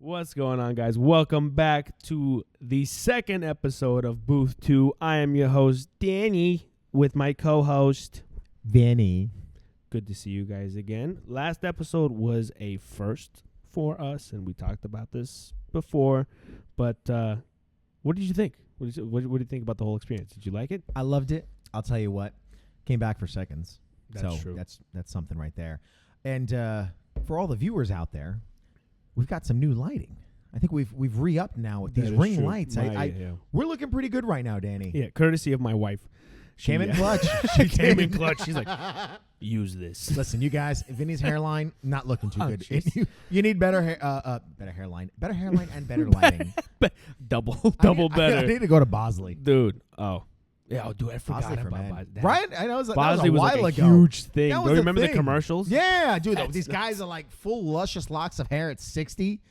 What's going on, guys? Welcome back to the second episode of Booth 2. I am your host, Danny, with my co-host, Vinny. Good to see you guys again. Last episode was a first for us, and we talked about this before. But what did you think? What do you think about the whole experience? Did you like it? I loved it. I'll tell you what. Came back for seconds. That's true. That's something right there. And for all the viewers out there, we've got some new lighting. I think we've re-upped now with these ring lights. We're looking pretty good right now, Danny. Yeah, courtety of my wife. She came in clutch. She came in clutch. She's like, use this. Listen, you guys, Vinny's hairline not looking too good. You need better hairline, and better lighting. double better. I need to go to Bosley, dude. Oh. Yeah, dude, I forgot about Bosley. Right? I know that Bosley was a was while like a ago. huge thing. That Do you remember the commercials? Yeah, dude. These guys are like full luscious locks of hair at 60.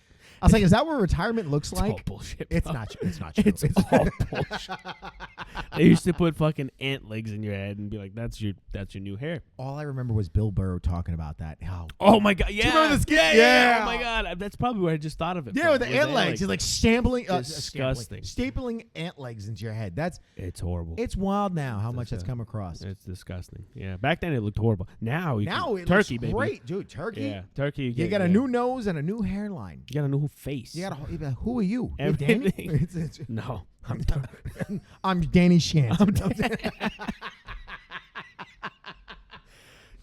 I was like, is that what retirement looks like? All bullshit. It's not. It's not true. It's all bullshit. They used to put fucking ant legs in your head and be like, "That's your new hair." All I remember was Bill Burr talking about that. Oh my god! Yeah. Do you remember this skit? Yeah. Oh my god! That's probably where I just thought of it. Yeah, with the ant legs. He's like disgusting. Stapling ant legs into your head. It's horrible. It's wild now how much that's come across. It's disgusting. Yeah, back then it looked horrible. Now it turkey, looks great, dude. Turkey. Yeah, turkey. You got a new nose and a new hairline. You got a new face. Who are you? Everything. Danny? No, I'm Danny Shant.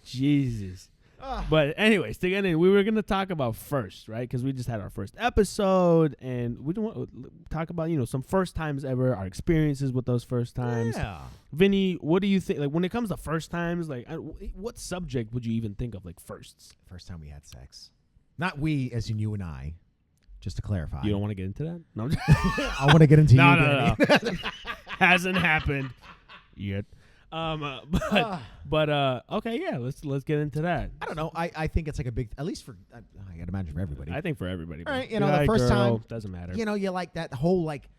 Jesus. But anyways, to get in, we were going to talk about first, right? Because we just had our first episode, and we don't want to talk about, some first times ever, our experiences with those first times. Yeah. Vinny, what do you think? Like, when it comes to first times, like, what subject would you even think of, like, firsts? First time we had sex. Not we, as in you and I. Just to clarify. You don't want to get into that? No. I want to get into no. Hasn't happened yet. But okay, yeah, let's get into that. I don't know. I think it's like a big, at least for, I gotta imagine for everybody. I think for everybody. All right, the first time doesn't matter. You like that whole like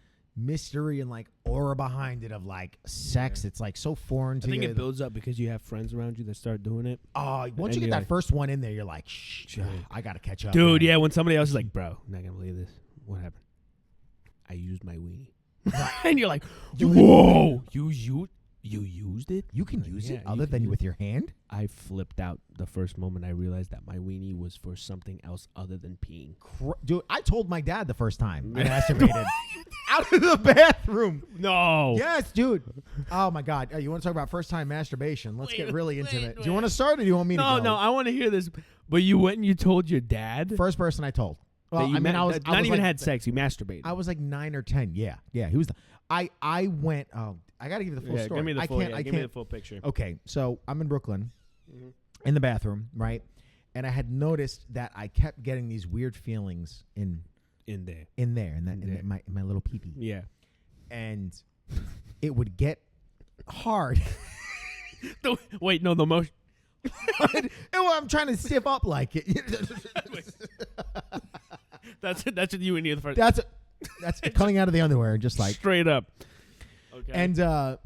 mystery and like aura behind it of like sex. It's like so foreign to you. I think it builds up because you have friends around you that start doing it. Once you get that first one in there, you're like, shh, I gotta catch up. Dude, yeah, when somebody else is like, bro, I'm not gonna believe this. What happened? I used my weenie. And you're like, whoa, you used it? You can use it other than with your hand? I flipped out the first moment I realized that my weenie was for something else other than peeing. Dude, I told my dad the first time I masturbated. Out of the bathroom. No. Yes, dude. Oh, my God. You want to talk about first time masturbation? Let's get really into it. Do you want to start or do you want me to go? No, I want to hear this. But you went and you told your dad? First person I told. Well, I was not even had sex. You masturbated. I was like 9 or 10. Yeah. He was. I went. I got to give you the full story. Give me the full picture. Okay, so I'm in Brooklyn, in the bathroom, right? And I had noticed that I kept getting these weird feelings in my little pee-pee. Yeah, and it would get hard. Wait, no, the motion. I'm trying to stiff up like it. That's what you would need the first. That's coming out of the underwear, just like straight up. Okay. And I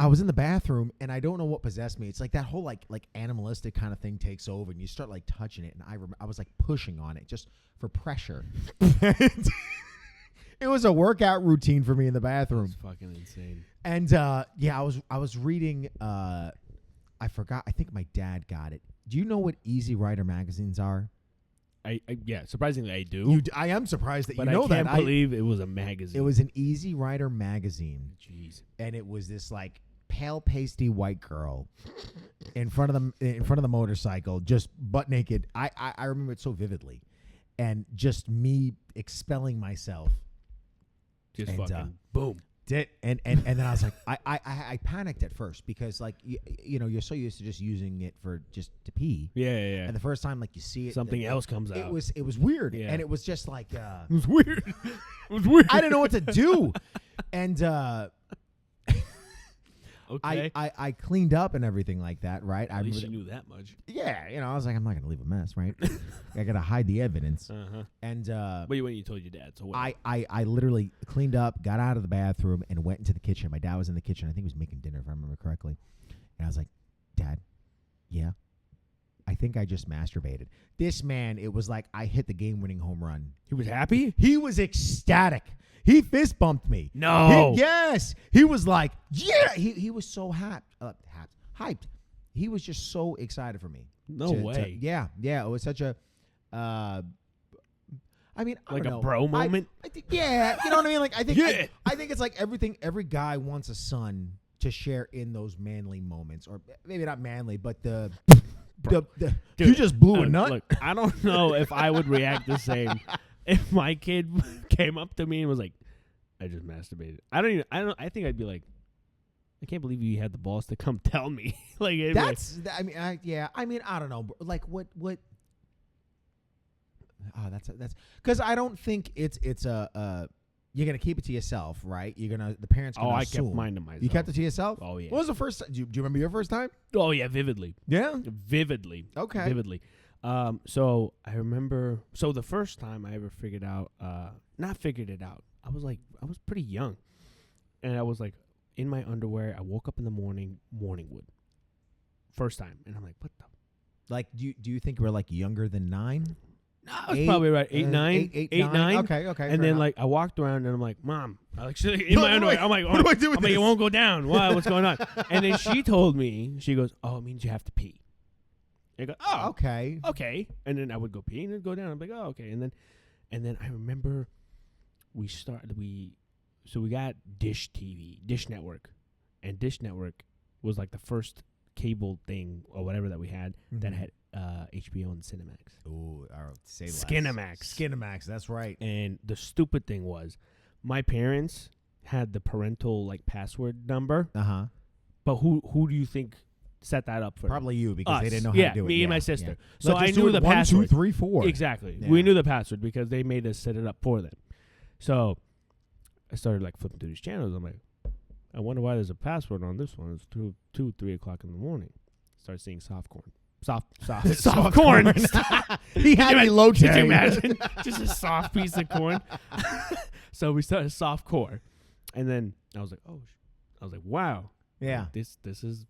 was in the bathroom, and I don't know what possessed me. It's like that whole like animalistic kind of thing takes over, and you start like touching it. And I was like pushing on it just for pressure. It was a workout routine for me in the bathroom. That's fucking insane. And I was reading. I forgot. I think my dad got it. Do you know what Easy Rider magazines are? Yeah, surprisingly I do. I am surprised that but you know that. I can't believe it was a magazine. It was an Easy Rider magazine. Jeez. And it was this like pale pasty white girl in front of the motorcycle, just butt naked. I remember it so vividly, and just me expelling myself. Just fucking boom. And then I was like, I panicked at first because like you're so used to just using it for just to pee. Yeah. And the first time like you see it, something else comes out. It was weird, yeah. and it was just like it was weird. It was weird. I didn't know what to do, and okay. I cleaned up and everything like that, right? At least you knew that much. Yeah, I was like, I'm not gonna leave a mess, right? I gotta hide the evidence. Uh-huh. And but you went and you told your dad. So what? I literally cleaned up, got out of the bathroom, and went into the kitchen. My dad was in the kitchen. I think he was making dinner, if I remember correctly. And I was like, Dad, yeah, I think I just masturbated. This man, it was like I hit the game-winning home run. He was happy? He was ecstatic. He fist bumped me. No. Yes. He was like, yeah. He was so hyped. He was just so excited for me. No way. Yeah. It was such a, I mean, I like don't know. a bro moment? I think, yeah. You know what I mean? Like, I think, Yeah. I think it's like everything, every guy wants a son to share in those manly moments, or maybe not manly, but the Dude, you just blew a nut. Look, I don't know if I would react the same if my kid came up to me and was like, I just masturbated. I think I'd be like, I can't believe you had the balls to come tell me. Like, That's, I mean, I don't know. Like, what? Oh, that's because I don't think it's you're gonna keep it to yourself, right? The parents. Gonna I assume. kept mine to myself. You kept it to yourself? Oh yeah. What was the first? Do you remember your first time? Oh yeah, vividly. Yeah. Vividly. Okay. Vividly. So I remember. So the first time I ever figured out, not figured it out. I was pretty young, and I was like in my underwear. I woke up in the morning wood. First time, and I'm like, what the? Like, do you think you were like younger than 9? No, I was probably right. 8, 9. 8, 9. Okay. And then enough. like I walked around and I'm like, Mom, I actually in my underwear. I'm like, what do I do with I'm like, this? it won't go down. Why? What's going on? And then she told me, she goes, oh, it means you have to pee. I go, oh, okay. And then I would go pee and it'd go down. I'm like, oh, okay. And then I remember we got Dish TV, Dish Network, and Dish Network was like the first cable thing or whatever that we had that had HBO and Cinemax. Ooh, say less. Skinemax, that's right. And the stupid thing was, my parents had the parental like password number. But who do you think set that up for Probably them? you, because Us. they didn't know how to do it. Me and my sister. Yeah. So Let's I just do knew it the 1, password. 2, 3, 4. Exactly. Yeah. We knew the password because they made us set it up for them. So I started like flipping through these channels. I'm like, I wonder why there's a password on this one. It's 3 o'clock in the morning. Start seeing soft corn. Soft corn. He had me low. Could you imagine? Just a soft piece of corn. So we started soft core. And then I was like, wow. Yeah. This is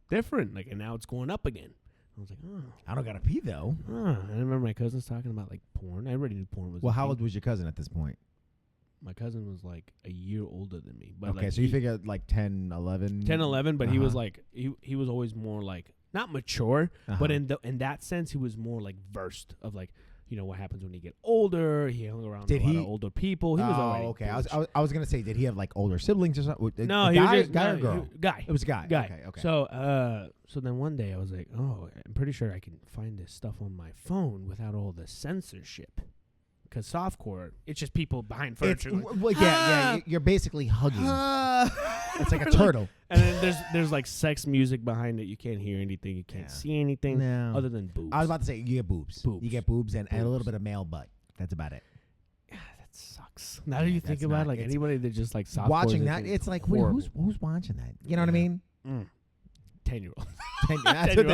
different. Like, and now it's going up again. I was like, oh. I don't gotta pee though. I remember my cousins talking about like porn. I already knew porn was. Well, how old was your cousin at this point? My cousin was like a year older than me. But Okay, like so you figured like 10, 11? 10, 11, but he was like, he was always more like, not mature, but in that sense, he was more like versed of like, you know, what happens when you get older. He hung around a lot of older people. He was already. Okay. I was gonna say, did he have like older siblings or something? No, he was just guy or girl? Guy. It was a guy. Okay. So then one day I was like, oh, I'm pretty sure I can find this stuff on my phone without all the censorship. Because softcore, it's just people behind furniture. You're basically hugging. It's like a turtle. And then there's like sex music behind it. You can't hear anything. You can't see anything other than boobs. I was about to say, you get boobs. You get boobs and a little bit of male butt. That's about it. Yeah, that sucks. Now that you think about it, like anybody that just like softcore watching that, it's like, wait, who's watching that? You know what I mean? 10-year-olds. That's what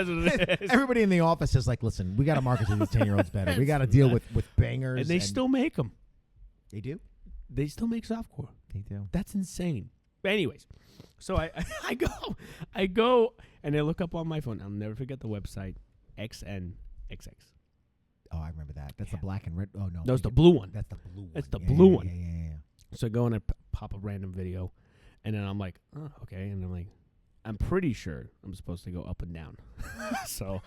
it is. Everybody in the office is like, listen, we got to market to these 10-year-olds better. We got to deal with bangers. And they still make them. They do? They still make softcore. They do. That's insane. But anyways, so I go and I look up on my phone. I'll never forget the website, XNXX. Oh, I remember that. That's the black and red. Oh, no. That's the blue one. That's the blue one. That's the blue one. Yeah. So I go and I pop a random video. And then I'm like, oh, okay. And I'm like, I'm pretty sure I'm supposed to go up and down. So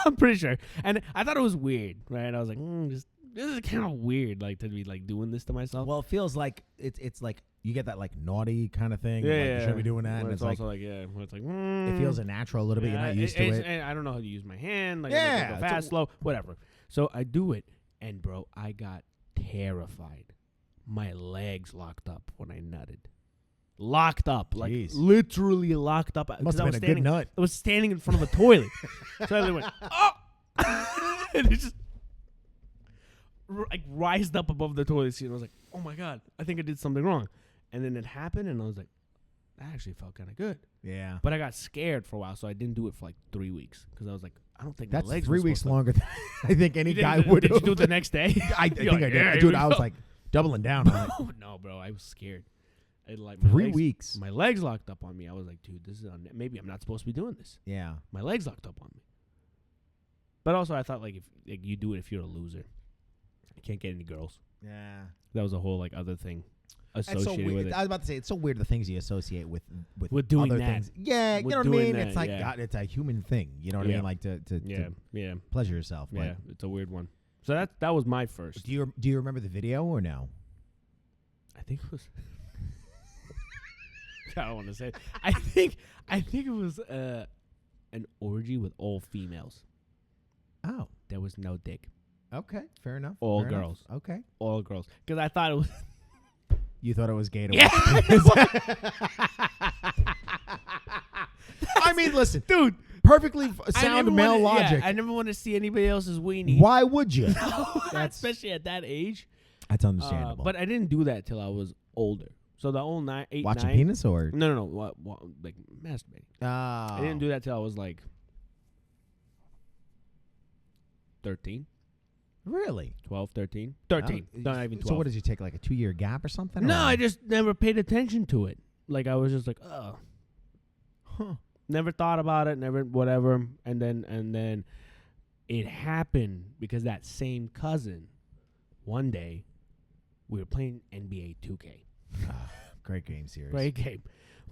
I'm pretty sure. And I thought it was weird, right? I was like, this is kind of weird, like to be like doing this to myself. Well, it feels like it's like you get that like naughty kind of thing. Yeah, like, you shouldn't be doing that. When and it's also like, when it's like, it feels unnatural a little bit. You're not used to it. And I don't know how to use my hand. Like, yeah, go fast, slow, whatever. So I do it, and bro, I got terrified. My legs locked up when I nutted. Locked up, like literally locked up. Must have been a good nut. I was standing in front of a toilet, so I went, oh, and it just like rised up above the toilet seat. And I was like, oh my god, I think I did something wrong. And then it happened, and I was like, that actually felt kind of good. Yeah, but I got scared for a while, so I didn't do it for like 3 weeks because I was like, I don't think that's my legs 3 weeks longer than I think any guy would. Did you do it the next day? I think I did. Yeah, dude, I was like doubling down on it. No, bro, I was scared. Like 3 weeks. My legs locked up on me. I was like, dude, this is maybe I'm not supposed to be doing this. Yeah. My legs locked up on me. But also, I thought like if like you do it if you're a loser, you can't get any girls. Yeah. That was a whole like other thing It's so associated weird. with it. I was about to say it's so weird the things you associate with doing other that. things. Yeah, you With know what I doing mean. that, It's like yeah. God, it's a human thing. You know what I Yeah. mean? Like to Yeah, pleasure yourself. But yeah. It's a weird one. So that was my first. do you remember the video or no? I think it was. I don't want to say it. I think it was an orgy with all females. Oh, There was no dick. okay, fair enough. All fair enough. girls. Okay, All girls. Because I thought it was. you thought it was gay to Yeah. I mean, listen, Dude, perfectly I sound never male wanna- logic. Yeah, I never want to see anybody else's weenie. Why would you? Especially at that age. That's understandable. But I didn't do that till I was older. So the whole 8, Watching 9. penis or No. Like masturbating. oh. I didn't do that till I was like 13, Really? 12, 13. 13. Oh, Not even 12. So what did you take, like a 2-year gap or something? No, or? I just never paid attention to it. Like I was just like, oh, Huh. never thought about it, never whatever. And then it happened because that same cousin, one day, we were playing NBA 2K. Great game series. Great game.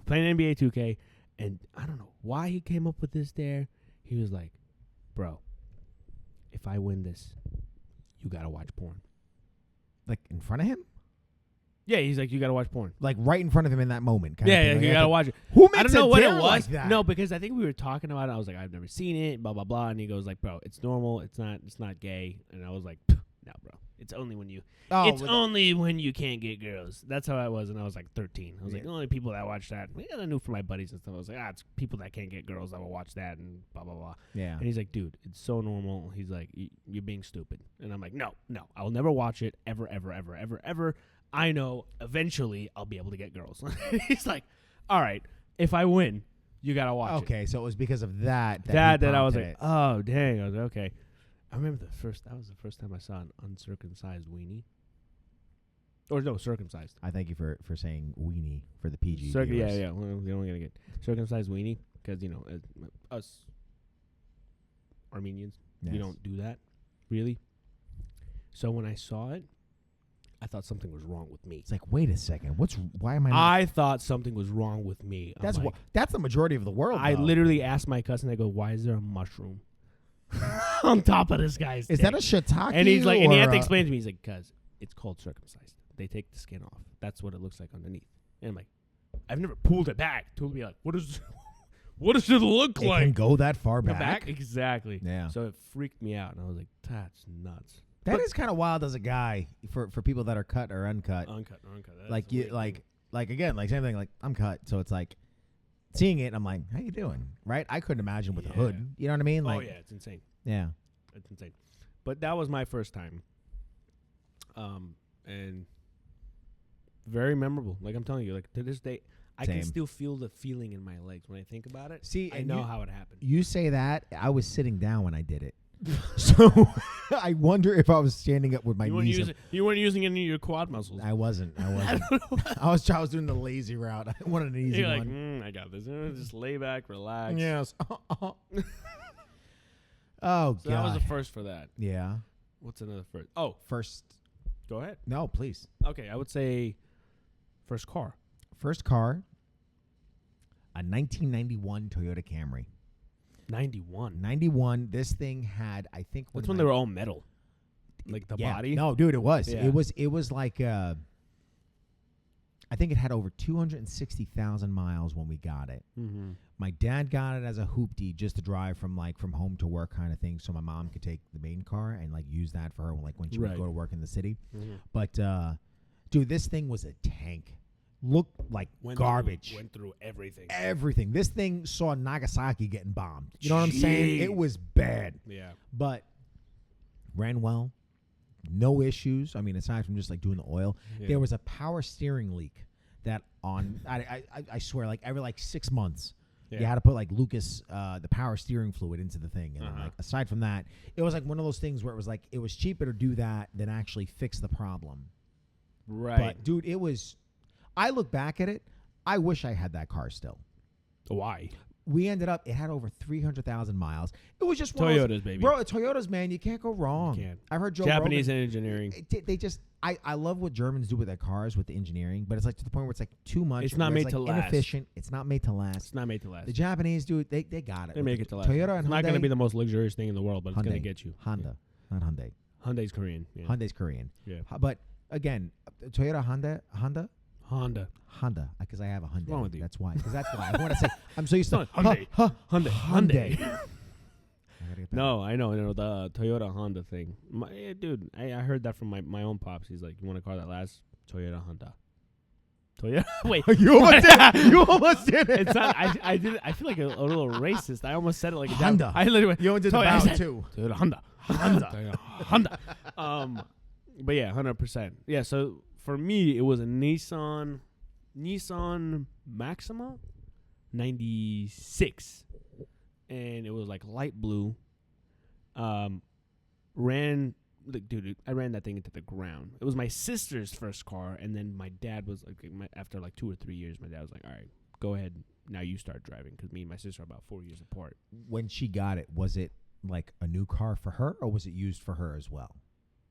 Playing NBA 2K, and I don't know why he came up with this there. He was like, bro, if I win this, you got to watch porn. Like in front of him? Yeah, he's like, you got to watch porn. Like right in front of him in that moment. Kind of Yeah, thing. Like, you I got to thought, watch it. Who makes I don't know a what it dare was. like that? No, because I think we were talking about it. I was like, I've never seen it, blah, blah, blah. And he goes like, bro, it's normal. It's not gay. And I was like, no, bro. It's only when you Oh, it's only when you can't get girls. That's how I was when I was like 13. I was like, Yeah. the only people that watch that. Yeah, I knew from my buddies and stuff. I was like, it's people that can't get girls that will watch that and blah, blah, blah. yeah. And he's like, dude, it's so normal. He's like, you're being stupid. And I'm like, no, I'll never watch it ever, ever, ever, ever, ever. I know eventually I'll be able to get girls. He's like, all right, if I win, you got to watch it. Okay, so it was because of that. That I was prompted like, it. oh, dang. I was like, okay. I remember that was the first time I saw an uncircumcised weenie. Or no, circumcised. I thank you for saying weenie for the PG. Yeah, viewers. yeah. Well, they don't gonna get circumcised weenie because us Armenians, we Yes. don't do that really. So when I saw it, I thought something was wrong with me. It's like, wait a second. Why am I? Not, I thought something was wrong with me. I'm that's like, what. That's the majority of the world. I though. literally asked my cousin. I go, "Why is there a mushroom on top of this guy's?" Is dick? that a shiitake? And he's like, and he or had to a- explain to me. He's like, "Cause it's called circumcised. They take the skin off. That's what it looks like underneath." And I'm like, I've never pulled it back to be like, what does it look It like? can go that far Go back. Exactly. Yeah. So it freaked me out, and I was like, that's nuts. That is kind of wild as a guy for people that are cut or uncut. Uncut. That's Like the you weird like again, like same thing. Like I'm cut, so it's like seeing it. I'm like, how you doing? Right? I couldn't imagine with a hood. Yeah. You know what I mean? thing. Like, Oh yeah, it's insane. yeah. It's insane. But that was my first time. And very memorable. Like I'm telling you, like to this day, I Same. can still feel the feeling in my legs when I think about it. See, I and know you- how it happened. You say that. I was sitting down when I did it. So I wonder if I was standing up with my You weren't, knees. you weren't using any of your quad muscles. I wasn't. I was doing the lazy route. I wanted an easy You're like, one. I got this. Just lay back, relax. Yes. Oh So God. that was the first for that. Yeah. What's another first? Oh, First. go ahead. No, please. Okay, I would say first car. First car. A 1991 Toyota Camry. 91. 91. This thing had, I think, That's when they were all metal. Like the yeah. body. No, dude, it was. Yeah. It was like I think it had over 260,000 miles when we got it. Mm-hmm. My dad got it as a hoopty just to drive from home to work kind of thing, so my mom could take the main car and like use that for her like when she would Right. go to work in the city. Mm-hmm. But dude, this thing was a tank. Looked like garbage. Went through everything. Everything. This thing saw Nagasaki getting bombed. You know what I'm saying? It Jeez. was bad, Yeah. but ran well. No issues. I mean, aside from just like doing the oil, Yeah. there was a power steering leak that on I swear like every like 6 months you Yeah. had to put like Lucas the power steering fluid into the thing, and then, Uh-huh. like aside from that, it was like one of those things where it was like it was cheaper to do that than actually fix the problem. Right. But dude, it was. I look back at it. I wish I had that car still. Why? we ended up. It had over 300,000 miles. It was just one of those- Toyotas, baby. bro. Toyotas, man, you can't go wrong. You can't. I've heard Joe Japanese Rogan, engineering. They just. I love what Germans do with their cars with the engineering, but it's like to the point where it's like too much. It's not where made to last. Inefficient. It's not made to last. It's not made to last. The Japanese do it. They got it. They make it to last. Toyota and it's Hyundai. not going to be the most luxurious thing in the world, but it's going to Hyundai. get you. Honda, not Hyundai. Hyundai's Korean. Yeah. Hyundai's Korean. Yeah. But again, Toyota, Honda, because I have a Hyundai. What's wrong with you? That's why. Because that's why I want to say I'm so used to Hyundai. Hyundai. Hyundai. I gotta get back. No, I know the Toyota Honda thing. Dude, I heard that from my own pops. He's like, you want a car that lasts? Toyota Honda. Toyota. Wait, you almost did it. You almost did it. it's not. I did. I feel like a little racist. I almost said it like a Honda. I literally went, You almost did the Toyota. bow I said, too. Toyota Honda. Toyota Honda. But yeah, 100%. Yeah. So for me, it was a Nissan Maxima, 96, and it was like light blue. Dude, I ran that thing into the ground. It was my sister's first car, and then my dad was like, after like 2 or 3 years, my dad was like, all right, go ahead, now you start driving, because me and my sister are about 4 years apart. When she got it, was it like a new car for her, or was it used for her as well?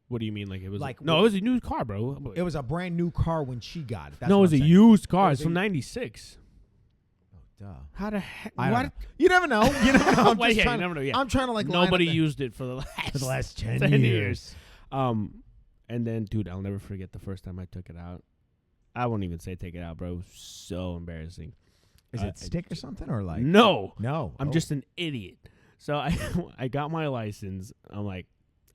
What do you mean? Like it was Like, no, it was a new car, bro. It was a brand new car when she got it. That's no, it what was a I'm saying. used car. It It's was from a- '96. Oh, duh. How the heck? I don't What? know. You never know. You never know. I'm Well, just yeah, trying you to, never know. Yeah. I'm trying to like line Nobody up the- used it for the last 10 years. And then, dude, I'll never forget the first time I took it out. I won't even say take it out, bro. It was so embarrassing. Is it stick or something or like? No. No. I'm just an idiot. So I got my license. I'm like,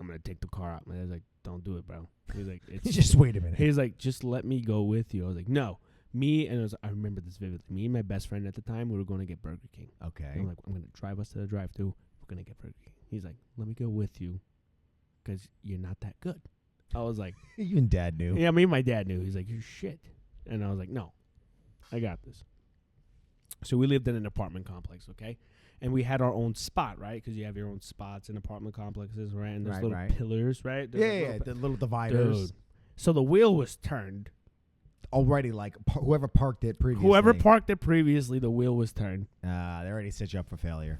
I'm going to take the car out. My dad's like, don't do it, bro. He's like, it's Just wait a minute. He's like, just let me go with you. I was like, no. I remember this vividly. Me and my best friend at the time, we were going to get Burger King. Okay. I'm like, I'm going to drive us to the drive-thru. We're going to get Burger King. He's like, let me go with you because you're not that good. I was like, Even Dad knew. yeah, me and my dad knew. He's like, you're shit. And I was like, no, I got this. So we lived in an apartment complex, okay? And we had our own spot, right? Because you have your own spots in apartment complexes, right? And there's little pillars, right? There's Yeah, the little dividers. Dude. So the wheel was turned. Already, like, whoever parked it previously. Whoever parked it previously, the wheel was turned. They already set you up for failure.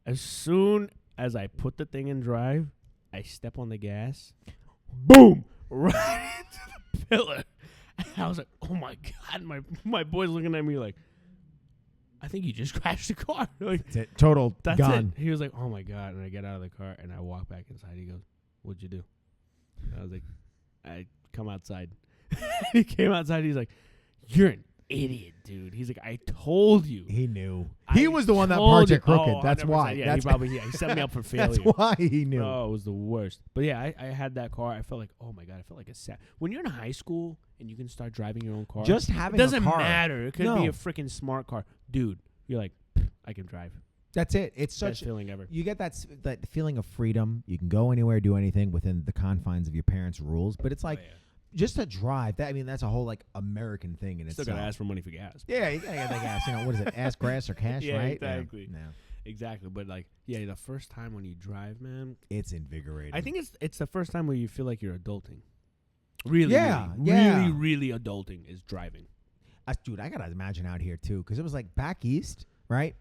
As soon as I put the thing in drive, I step on the gas. Boom! Right into the pillar. And I was like, oh, my God. My boy's looking at me like, I think you just crashed the car. Like, That's it. Total that's gone. it. He was like, oh, my God. And I get out of the car, and I walk back inside. He goes, what'd you do? And I was like, I come outside. He came outside. He's like, you're an idiot, dude. He's like, I told you. He knew. I He was the one that told parked you. it crooked. Oh, That's 100%. why. Yeah, That's he set me up for failure. That's why he knew. Oh, it was the worst. But yeah, I had that car. I felt like, oh my God, I felt like a sad. When you're in high school and you can start driving your own car, Just it having doesn't a car. matter. It could No. be a freaking smart car, dude. You're like, I can drive. That's it. It's Best such. feeling ever. You get that feeling of freedom. You can go anywhere, do anything within the confines of your parents' rules. But it's like just to drive. That's a whole like American thing in Still itself. gotta ask for money for gas. Yeah, you gotta get that gas. What is it? Ass grass or cash, Yeah, right? exactly. No. Exactly. But like, yeah, the first time when you drive, man, It's invigorating. I think it's the first time where you feel like you're adulting. Really, Yeah, really, yeah. really, really adulting is driving. Dude, I gotta imagine out here too, because it was like back east, right?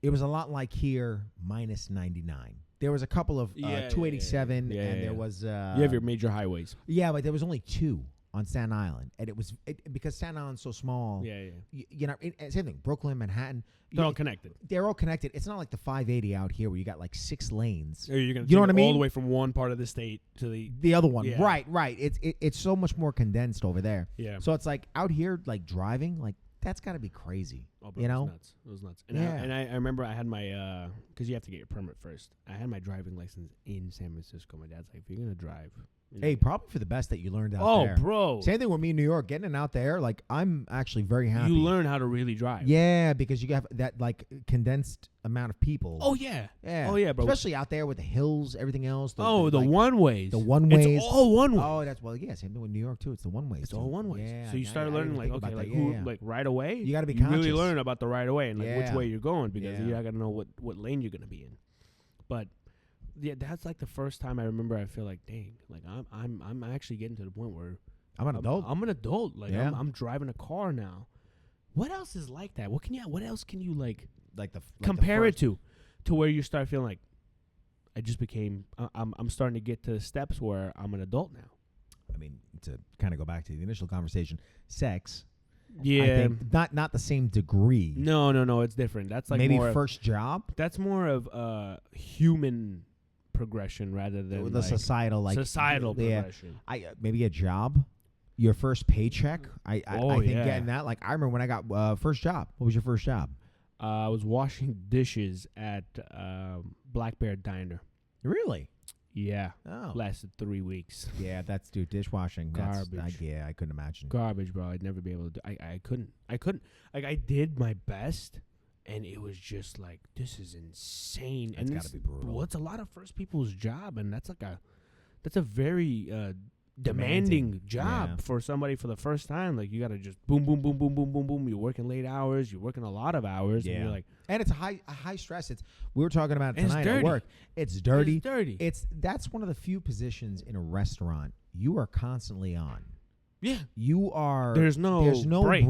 It was a lot like here, minus 99. There was a couple of 287, Yeah, and yeah. there was. You have your major highways. Yeah, but there was only 2 on Staten Island, and it was because Staten Island's so small. Yeah, yeah. You know, same thing. Brooklyn, Manhattan. They're all connected. They're all connected. It's not like the 580 out here where you got like 6 lanes. Or you're gonna You know take what I it mean? all the way from one part of the state to the other one, Yeah. right. It's so much more condensed over there. yeah. So it's like out here, like driving, like that's got to be crazy. Oh, bro, you it know? was nuts. It was nuts. And Yeah. I remember I had my because you have to get your permit first. I had my driving license in San Francisco. My dad's like, if you're gonna drive, Hey, probably for the best that you learned out there. oh, bro, Same thing with me in New York, getting it out there. Like I'm actually very happy. you learn how to really drive. Yeah, because you have that like condensed amount of people. Oh yeah. yeah. Oh yeah, bro. Especially out there with the hills, everything else. the like, one ways. the one ways. It's all one way. Oh, that's same thing with New York too. It's the one ways. It's all one ways. Yeah. So you I start didn't learning even like, think okay, about like that. who, Yeah. like right away. You gotta be really conscious. learn about the right away and like which Yeah. way you're going because Yeah. you're not gonna know what lane you're gonna be in. But yeah, that's like the first time I remember. I feel like, dang, like I'm actually getting to the point where I'm an adult. I'm an adult. Like Yeah. I'm driving a car now. what else is like that? What else can you like Like the compare the it to where you start feeling like I just became I'm starting to get to the steps where I'm an adult now. I mean, to kind of go back to the initial conversation, sex. Yeah. I think not the same degree. No, it's different. That's like maybe more first job. that's more of human progression rather than The like societal progression. Maybe a job. Your first paycheck. I think yeah. getting that. Like I remember when I got first job. What was your first job? I was washing dishes at Black Bear Diner. Really? Yeah. Oh. Lasted 3 weeks. Yeah, that's dishwashing. Garbage. I couldn't imagine. Garbage, bro. I'd never be able to do. I couldn't. Like I did my best, and it was just like this is insane. That's and gotta be brutal. Well, it's a lot of first people's job, and that's a very demanding job Yeah. for somebody for the first time. Like you got to just boom, boom, boom, boom, boom, boom, boom. You're working late hours. You're working a lot of hours. Yeah. And you're like, And it's a high stress. We were talking about it It's tonight at dirty. work. It's dirty. It's dirty. That's one of the few positions in a restaurant you are constantly on. Yeah. You are. There's no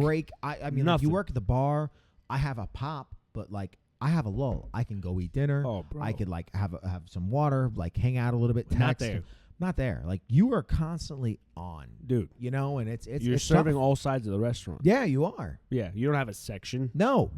break. I mean, like, you Nothing. work at the bar. I have a pop, but like I have a lull. I can go eat dinner. Oh, bro. I could like have some water, like hang out a little bit. Text. Not there. Not there. Like you are constantly on, Dude. you know, and it's You're it's serving tough. all sides of the restaurant. Yeah, you are. Yeah. You don't have a section. No.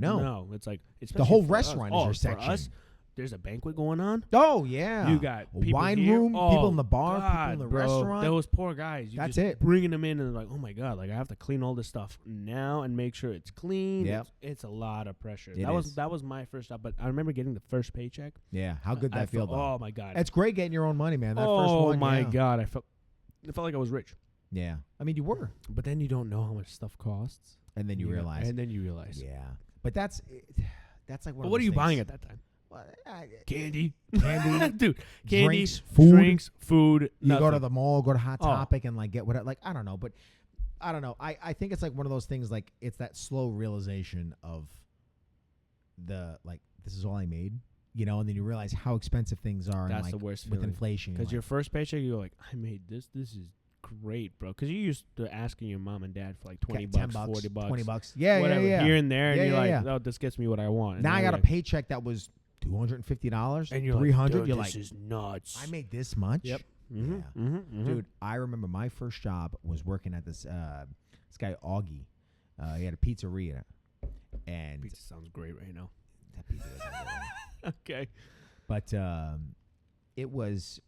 It's like The whole especially for restaurant us. is your For section. us, there's a banquet going on. Oh yeah. You got a people wine here. room, Oh, people in the bar, God, people in the bro. restaurant. Those poor guys. You That's just it. Bringing them in and they're like, oh my god, like I have to clean all this stuff now and make sure it's clean. Yep. It's a lot of pressure. It is. That was my first job, but I remember getting the first paycheck. Yeah, how good I that feel felt, though. oh my god. It's great getting your own money, man. That oh first one. my yeah. god, it felt like I was rich. Yeah, I mean you were, But then you don't know how much stuff costs. and then you realize. And then you realize. Yeah, but that's like one. But of what are those you things. buying at that time? Well, Candy. Candy, Dude. Candy. drinks, food. Food. You go to nothing. the mall, go to Hot Oh. Topic, and like get what like I don't know, but I don't know. I think it's like one of those things. Like it's that slow realization of the like this is all I made, you know, and then you realize how expensive things are. That's and, like, the worst with feeling. inflation. Because like, your first paycheck, you go like, I made this. This is great, bro. Because you used to asking your mom and dad for like 20 10 bucks, 40 bucks, $20. Yeah, whatever, yeah, yeah. here and there, Yeah, and you're yeah, like, yeah. oh, this gets me what I want. And Now I you're got a like, paycheck that was $250, and you're $300. like, dude, you're this like, is nuts. I made this much. Yep. Yeah. Dude, I remember my first job was working at this guy Augie. He had a pizzeria, and Pizza sounds great right now. that pizza was unreal. Okay. But it was,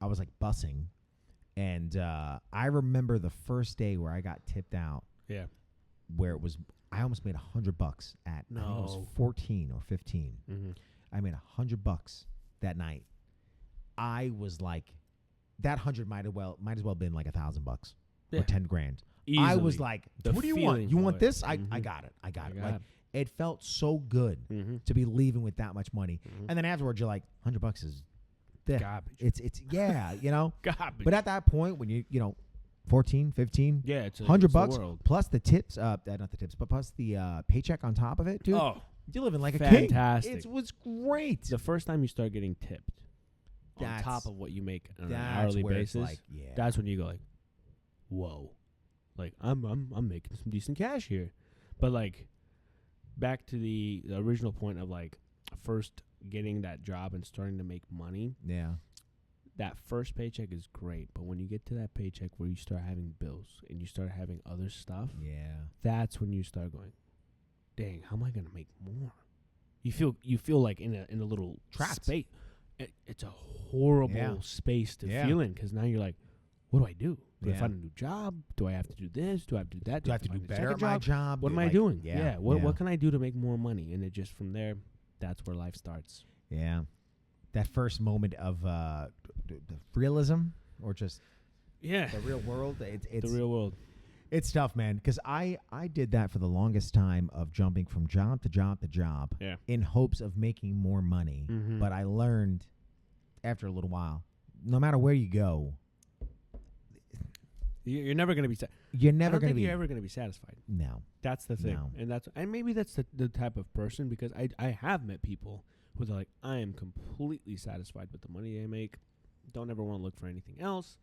I was like bussing, and I remember the first day where I got tipped out, Yeah. where it was I almost made $100 at I think it was No. 14 or 15. Mm-hmm. I made $100 that night. I was like, that 100 might as well been like $1,000 Yeah. or 10 grand. Easily. I was like, The what do you want? feeling You of want it. this? I Mhm. got it. I got it. got Like it. it felt so good Mm-hmm. to be leaving with that much money. Mhm. And then afterwards, you're like, $100 is yeah, Garbage. it's yeah, you know. Garbage. But at that point, when you know, 14, 15, yeah, it's $100 it's the world. plus the tips, not the tips, but plus the paycheck on top of it, dude. Oh, You're living like a fantastic. king. It was great. the first time you start getting tipped on That's- top of what you make on an That's hourly where it's basis, like, yeah. that's when you go like, whoa, like I'm making some decent cash here. But like back to the original point of like first getting that job and starting to make money, yeah. that first paycheck is great. But when you get to that paycheck where you start having bills and you start having other stuff, Yeah. that's when you start going, dang, how am I gonna make more? You feel like in a little Trapped. space. It's a horrible Yeah. space to Yeah. feel in because now you're like, what do I do? Do I Yeah. find a new job? Do I have to do this? Do I have to do that? Do I have to do find a better second at my job? job? What Do am I like- doing? Yeah. What can I do to make more money? And it just from there, that's where life starts. Yeah. That first moment of the realism or just Yeah, the real world. It's the real world. It's tough, man, because I did that for the longest time of jumping from job to job to job Yeah. in hopes of making more money. Mhm. But I learned after a little while, no matter where you go, You're never gonna be. you're I never don't going to think be. you're ever gonna be satisfied. No. That's the thing, No. and maybe that's the type of person because I have met people who are like, I am completely satisfied with the money I make. Don't ever want to look for anything else.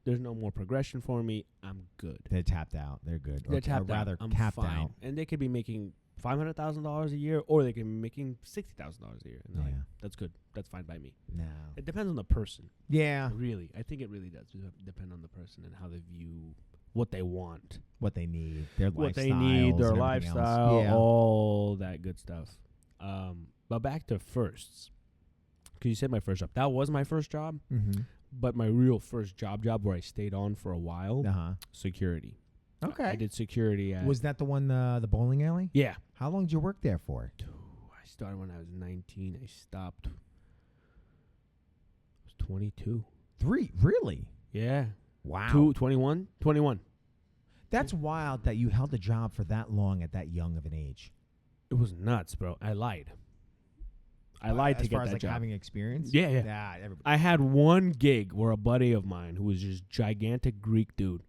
There's no more progression for me. I'm good. They're tapped out. They're good. They're tapped or rather, out. I'm capped fine. out. And they could be making $500,000 a year, or they could be making $60,000 a year. And they're like, Yeah. that's good. That's fine by me. No. It depends on the person. Yeah. Really. I think it really does depend on the person and how they view what they want. What they need. Their What they lifestyles need, their and everything else. lifestyle, Yeah. all that good stuff. But back to firsts. Because you said my first job. That was my first job. Mm-hmm. But my real first job where I stayed on for a while, Uh-huh. security. Okay. I did security at... Was that the one, the bowling alley? Yeah. How long did you work there for? I started when I was 19. I stopped. I was 22. 3? Really? Yeah. Wow. 21? 21. That's wild that you held a job for that long at that young of an age. It was nuts, bro. I lied. I lied to as get far as that like job. having experience. Yeah, yeah. Yeah. Everybody. I had one gig where a buddy of mine who was just gigantic Greek dude.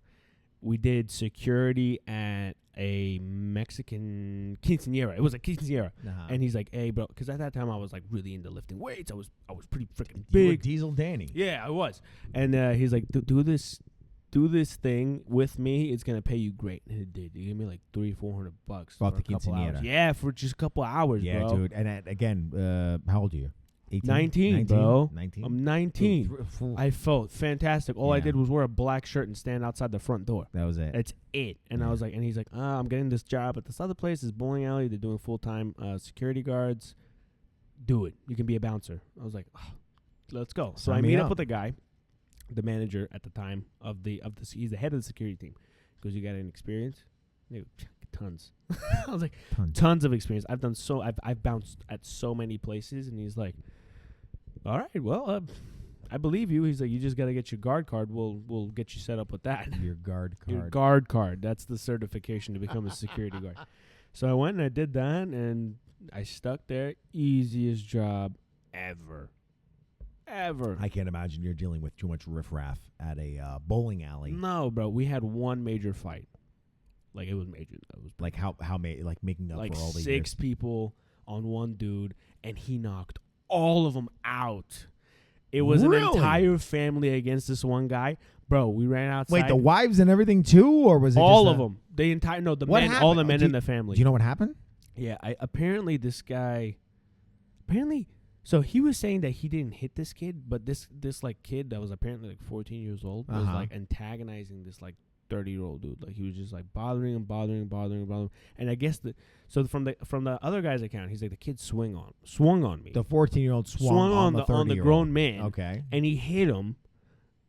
We did security at a Mexican quinceañera. It was a quinceañera. Uh-huh. And he's like, "Hey, bro," because at that time I was like really into lifting weights. I was pretty freaking You were big. Diesel Danny. Yeah, I was. And he's like, do this thing with me. It's gonna pay you great. And it did. He gave me like $300-400 Off for the a couple quinceañera. hours. Yeah, for just a couple hours, Yeah, bro. dude. And again, how old are you? 18? 19, bro. 19. I'm 19. I felt fantastic. All I Yeah. did was wear a black shirt and stand outside the front door. That was it. That's it. And I Yeah. was like, and he's like, I'm getting this job at this other place, this bowling alley. They're doing full-time security guards. Do it. You can be a bouncer. I was like, oh, let's go. So Sign I me meet up. up with the guy, the manager at the time of the he's the head of the security team. He goes, you got any experience? I go, tons. I was like, tons of experience. I've bounced at so many places. And he's like, all right, well, I believe you. He's like, you just got to get your guard card. We'll get you set up with that. Your guard card. Your guard card. That's the certification to become a security guard. So I went and I did that, and I stuck there. Easiest job ever. I can't imagine you're dealing with too much riffraff at a bowling alley. No, bro. We had one major fight. Like, it was major. It was Like how like making up like for all the 6 years. people on one dude, and he knocked all of them out. It was Really? an entire family against this one guy. Bro, we ran outside. Wait, the wives and everything too, or was it all just of them. The entire What men, all happened? the men Do in the family. Do you know what happened? Yeah, apparently this guy, so he was saying that he didn't hit this kid, but this like kid that was apparently like 14 years old was Uh-huh. like antagonizing this like 30-year-old dude. Like, he was just like bothering him. And I guess from the other guy's account, he's like, the kid swung on me. The 14-year-old swung on the 30-year-old. grown man. Okay. And he hit him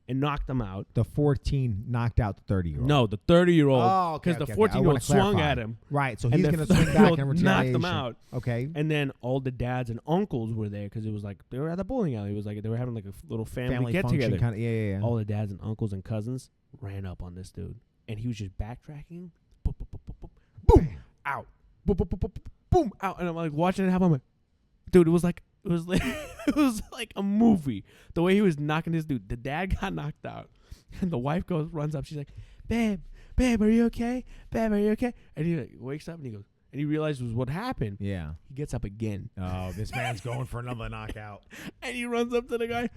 and knocked him out. The 14 knocked out the 30-year-old. No, the 30-year-old. Oh, okay. Because okay, the okay. I wanna 14-year-old swung clarify. at him. Right, so And he's the going to swing back and 30-year-old retaliation. knocked him out. Okay. And then all the dads and uncles were there because it was like they were at the bowling alley. It was like they were having like a little family get together. Kind of, yeah. All the dads and uncles and cousins ran up on this dude, and he was just backtracking. Boom, boom, boom, boom, boom, boom, out. Boom, boom, boom, boom, boom, out. And I'm like watching it happen. I'm like, dude, it was like it was like a movie. The way he was knocking this dude. The dad got knocked out, and the wife runs up. She's like, babe, are you okay? Babe, are you okay? And he like wakes up and he goes, and he realizes what happened. Yeah. He gets up again. Oh, this man's going for another knockout. And he runs up to the guy.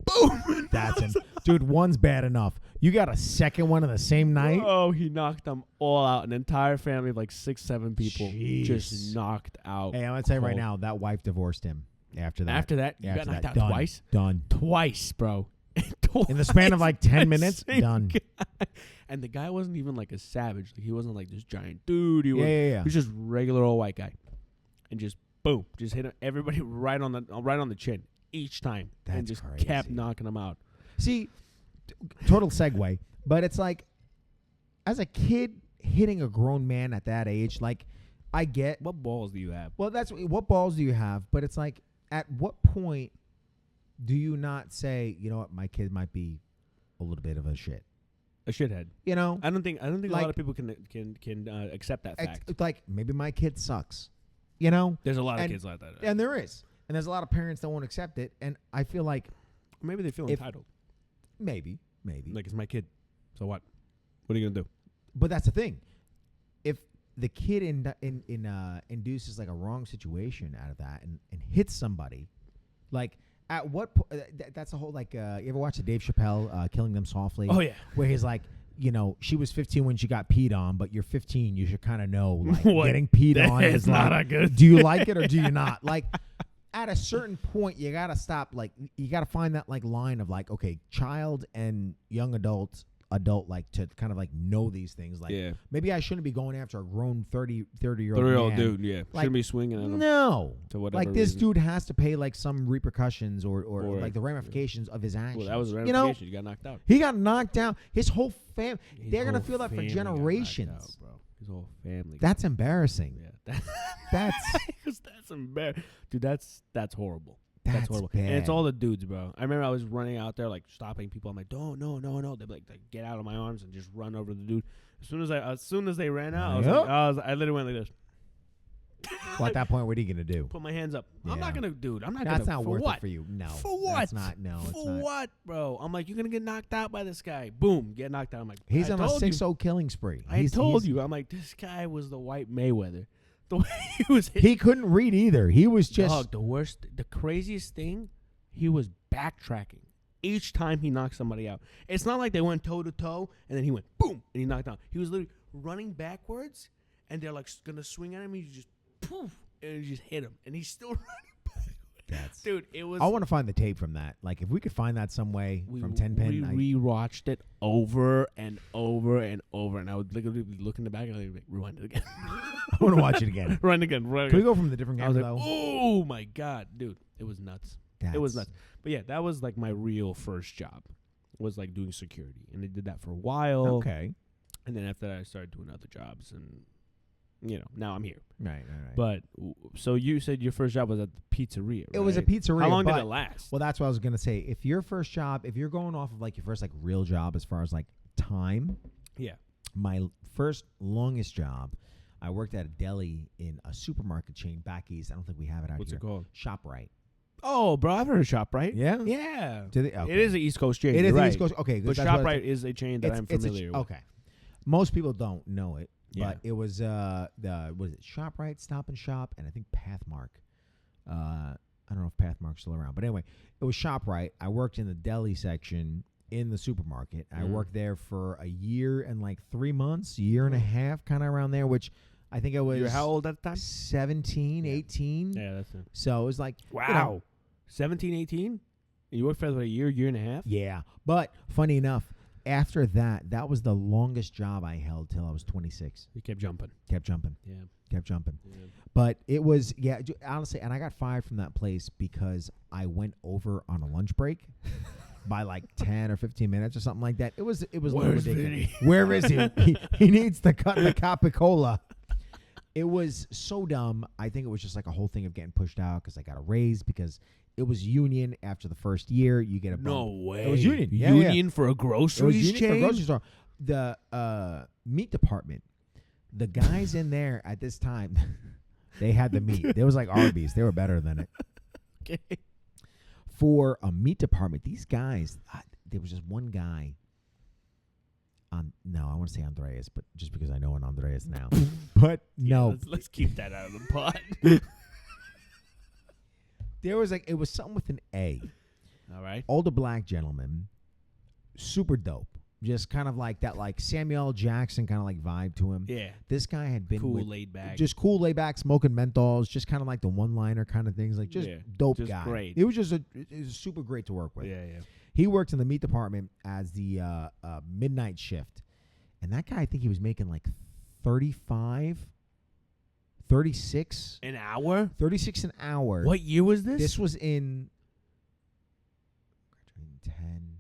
Boom! That's him. Dude, one's bad enough. You got a second one in the same night? Oh, he knocked them all out. An entire family of like 6-7 people Jeez. just knocked out. Hey, I'm going to tell you right cold. now, that wife divorced him after that. After that, you got After knocked that, out done. twice? Done. Twice, bro. In the span of like 10 minutes, Same done. guy. And the guy wasn't even like a savage. Like, he wasn't like this giant dude. He was, Yeah. He was just regular old white guy. And just boom, just hit everybody right on the chin each time. And That's just crazy. kept knocking them out. See, total segue, but it's like, as a kid hitting a grown man at that age, like, I get. What balls do you have? Well, that's what balls do you have? But it's like, at what point do you not say, you know what, my kid might be a little bit of a shit? A shithead. You know, I don't think a Like- lot of people can accept that fact. it's like maybe my kid sucks. You know, There's a lot of and- kids like that. and there is, and there's a lot of parents that won't accept it, and I feel like Maybe they feel if- entitled. maybe, Like, it's my kid. So what? What are you gonna do? but that's the thing. If the kid induces like a wrong situation out of that and hits somebody, like At what that's a whole you ever watch the Dave Chappelle Killing Them Softly? Oh, yeah. Where he's like, she was 15 when she got peed on, but you're 15, you should kind of know What? getting peed on It's is not like, that good. do you like it or do you not? Like at a certain point, you gotta stop. Like you gotta find that line of okay, child and young adult to kind of know these things. Maybe I shouldn't be going after a grown 30-year-old 30-year-old man. dude, yeah. Shouldn't be swinging at him. No. To whatever This reason. dude has to pay some repercussions or the ramifications of his actions. Well, that was the ramification. You got knocked out. He got knocked out. His whole family. His They're gonna whole feel that for family got knocked generations. out, bro. His whole family. That's embarrassing. Yeah. That's embarrassing. Dude, that's horrible. That's horrible. bad. And it's all the dudes, bro. I remember I was running out there, stopping people. I'm like, no. They'd be like, get out of my arms and just run over the dude. As soon as they ran out, I literally went like this. Well, at that point, what are you gonna do? Put my hands up. Yeah. I'm not gonna, dude. I'm not That's gonna. not for worth what? it for you. No. For what? That's not. No. It's For not. what, bro? I'm like, you're gonna get knocked out by this guy. Boom, get knocked out. I'm like, He's I on a told you. 6-0 killing spree. I told you. I'm like, this guy was the white Mayweather. The way he was hitting. He couldn't read either. He was just. Dog, the craziest thing, he was backtracking each time he knocked somebody out. It's not like they went toe to toe and then he went boom and he knocked out. He was literally running backwards and they're gonna swing at him. He just poof and he just hit him and he's still running backwards. Dude, it was. I want to find the tape from that. If we could find that some way from 10 Pin. We rewatched it over and over and over, and I would literally be looking back and I'd be like, rewind it again. I want to watch it again. Rewind again. Can we go from the different I was camera like, though? oh my god, dude, it was nuts. It was nuts. But yeah, that was my real first job. Was doing security, and I did that for a while. Okay. And then after that, I started doing other jobs, and now I'm here. Right. But so you said your first job was at the pizzeria. It was a right? pizzeria. How long did but- it last? Well, that's what I was gonna say. If your first job, if you're going off of your first real job as far as time, Yeah. my first longest job, I worked at a deli in a supermarket chain back east. I don't think we have it out What's here. it called? ShopRite. Oh, bro, I've heard of ShopRite. Yeah. Yeah. Do they? Okay. It is an East Coast chain. It is you're the right. East Coast. Okay, But that's what ShopRite is a chain that I'm familiar with. Okay. Most people don't know it, Yeah. but it was was it ShopRite, Stop and Shop, and I think Pathmark. I don't know if Pathmark's still around, but anyway, it was ShopRite. I worked in the deli section in the supermarket. I worked there for a year and 3 months, year and a half, kind of around there, which I think I was. You were how old at the time? 17, 18. Yeah, that's it. So it was Wow. 17, 18? And you worked for a year and a half? Yeah. But funny enough, after that was the longest job I held till I was 26. You kept jumping. Kept jumping. Yeah. But it was, honestly, and I got fired from that place because I went over on a lunch break by 10 or 15 minutes or something like that. It was a little Where's ridiculous. Vinny? Where is he? He needs to cut the Capicola. It was so dumb. I think it was just a whole thing of getting pushed out because I got a raise because it was union after the first year. You get a bump. No way. It was union. Yeah, Union for a It was groceries union chain? for a grocery store. The meat department, the guys in there at this time, they had the meat. There was Arby's. They were better than it. Okay. For a meat department, these guys, there was just one guy. No, I want to say Andreas, but just because I know an Andreas now. But no, Let's keep that out of the pot. there was it was something with an A. All right. Older black gentleman, super dope. Just kind of that Samuel L. Jackson kind of vibe to him. Yeah. This guy had been Cool, with laid back. just cool, laid back, smoking menthols, just kind of the one-liner kind of things, just Yeah, dope just guy. great. It was just it was super great to work with. Yeah. He worked in the meat department as the midnight shift, and that guy, I think he was making 35, 36, An hour? 36 an hour. What year was this? This was in 10,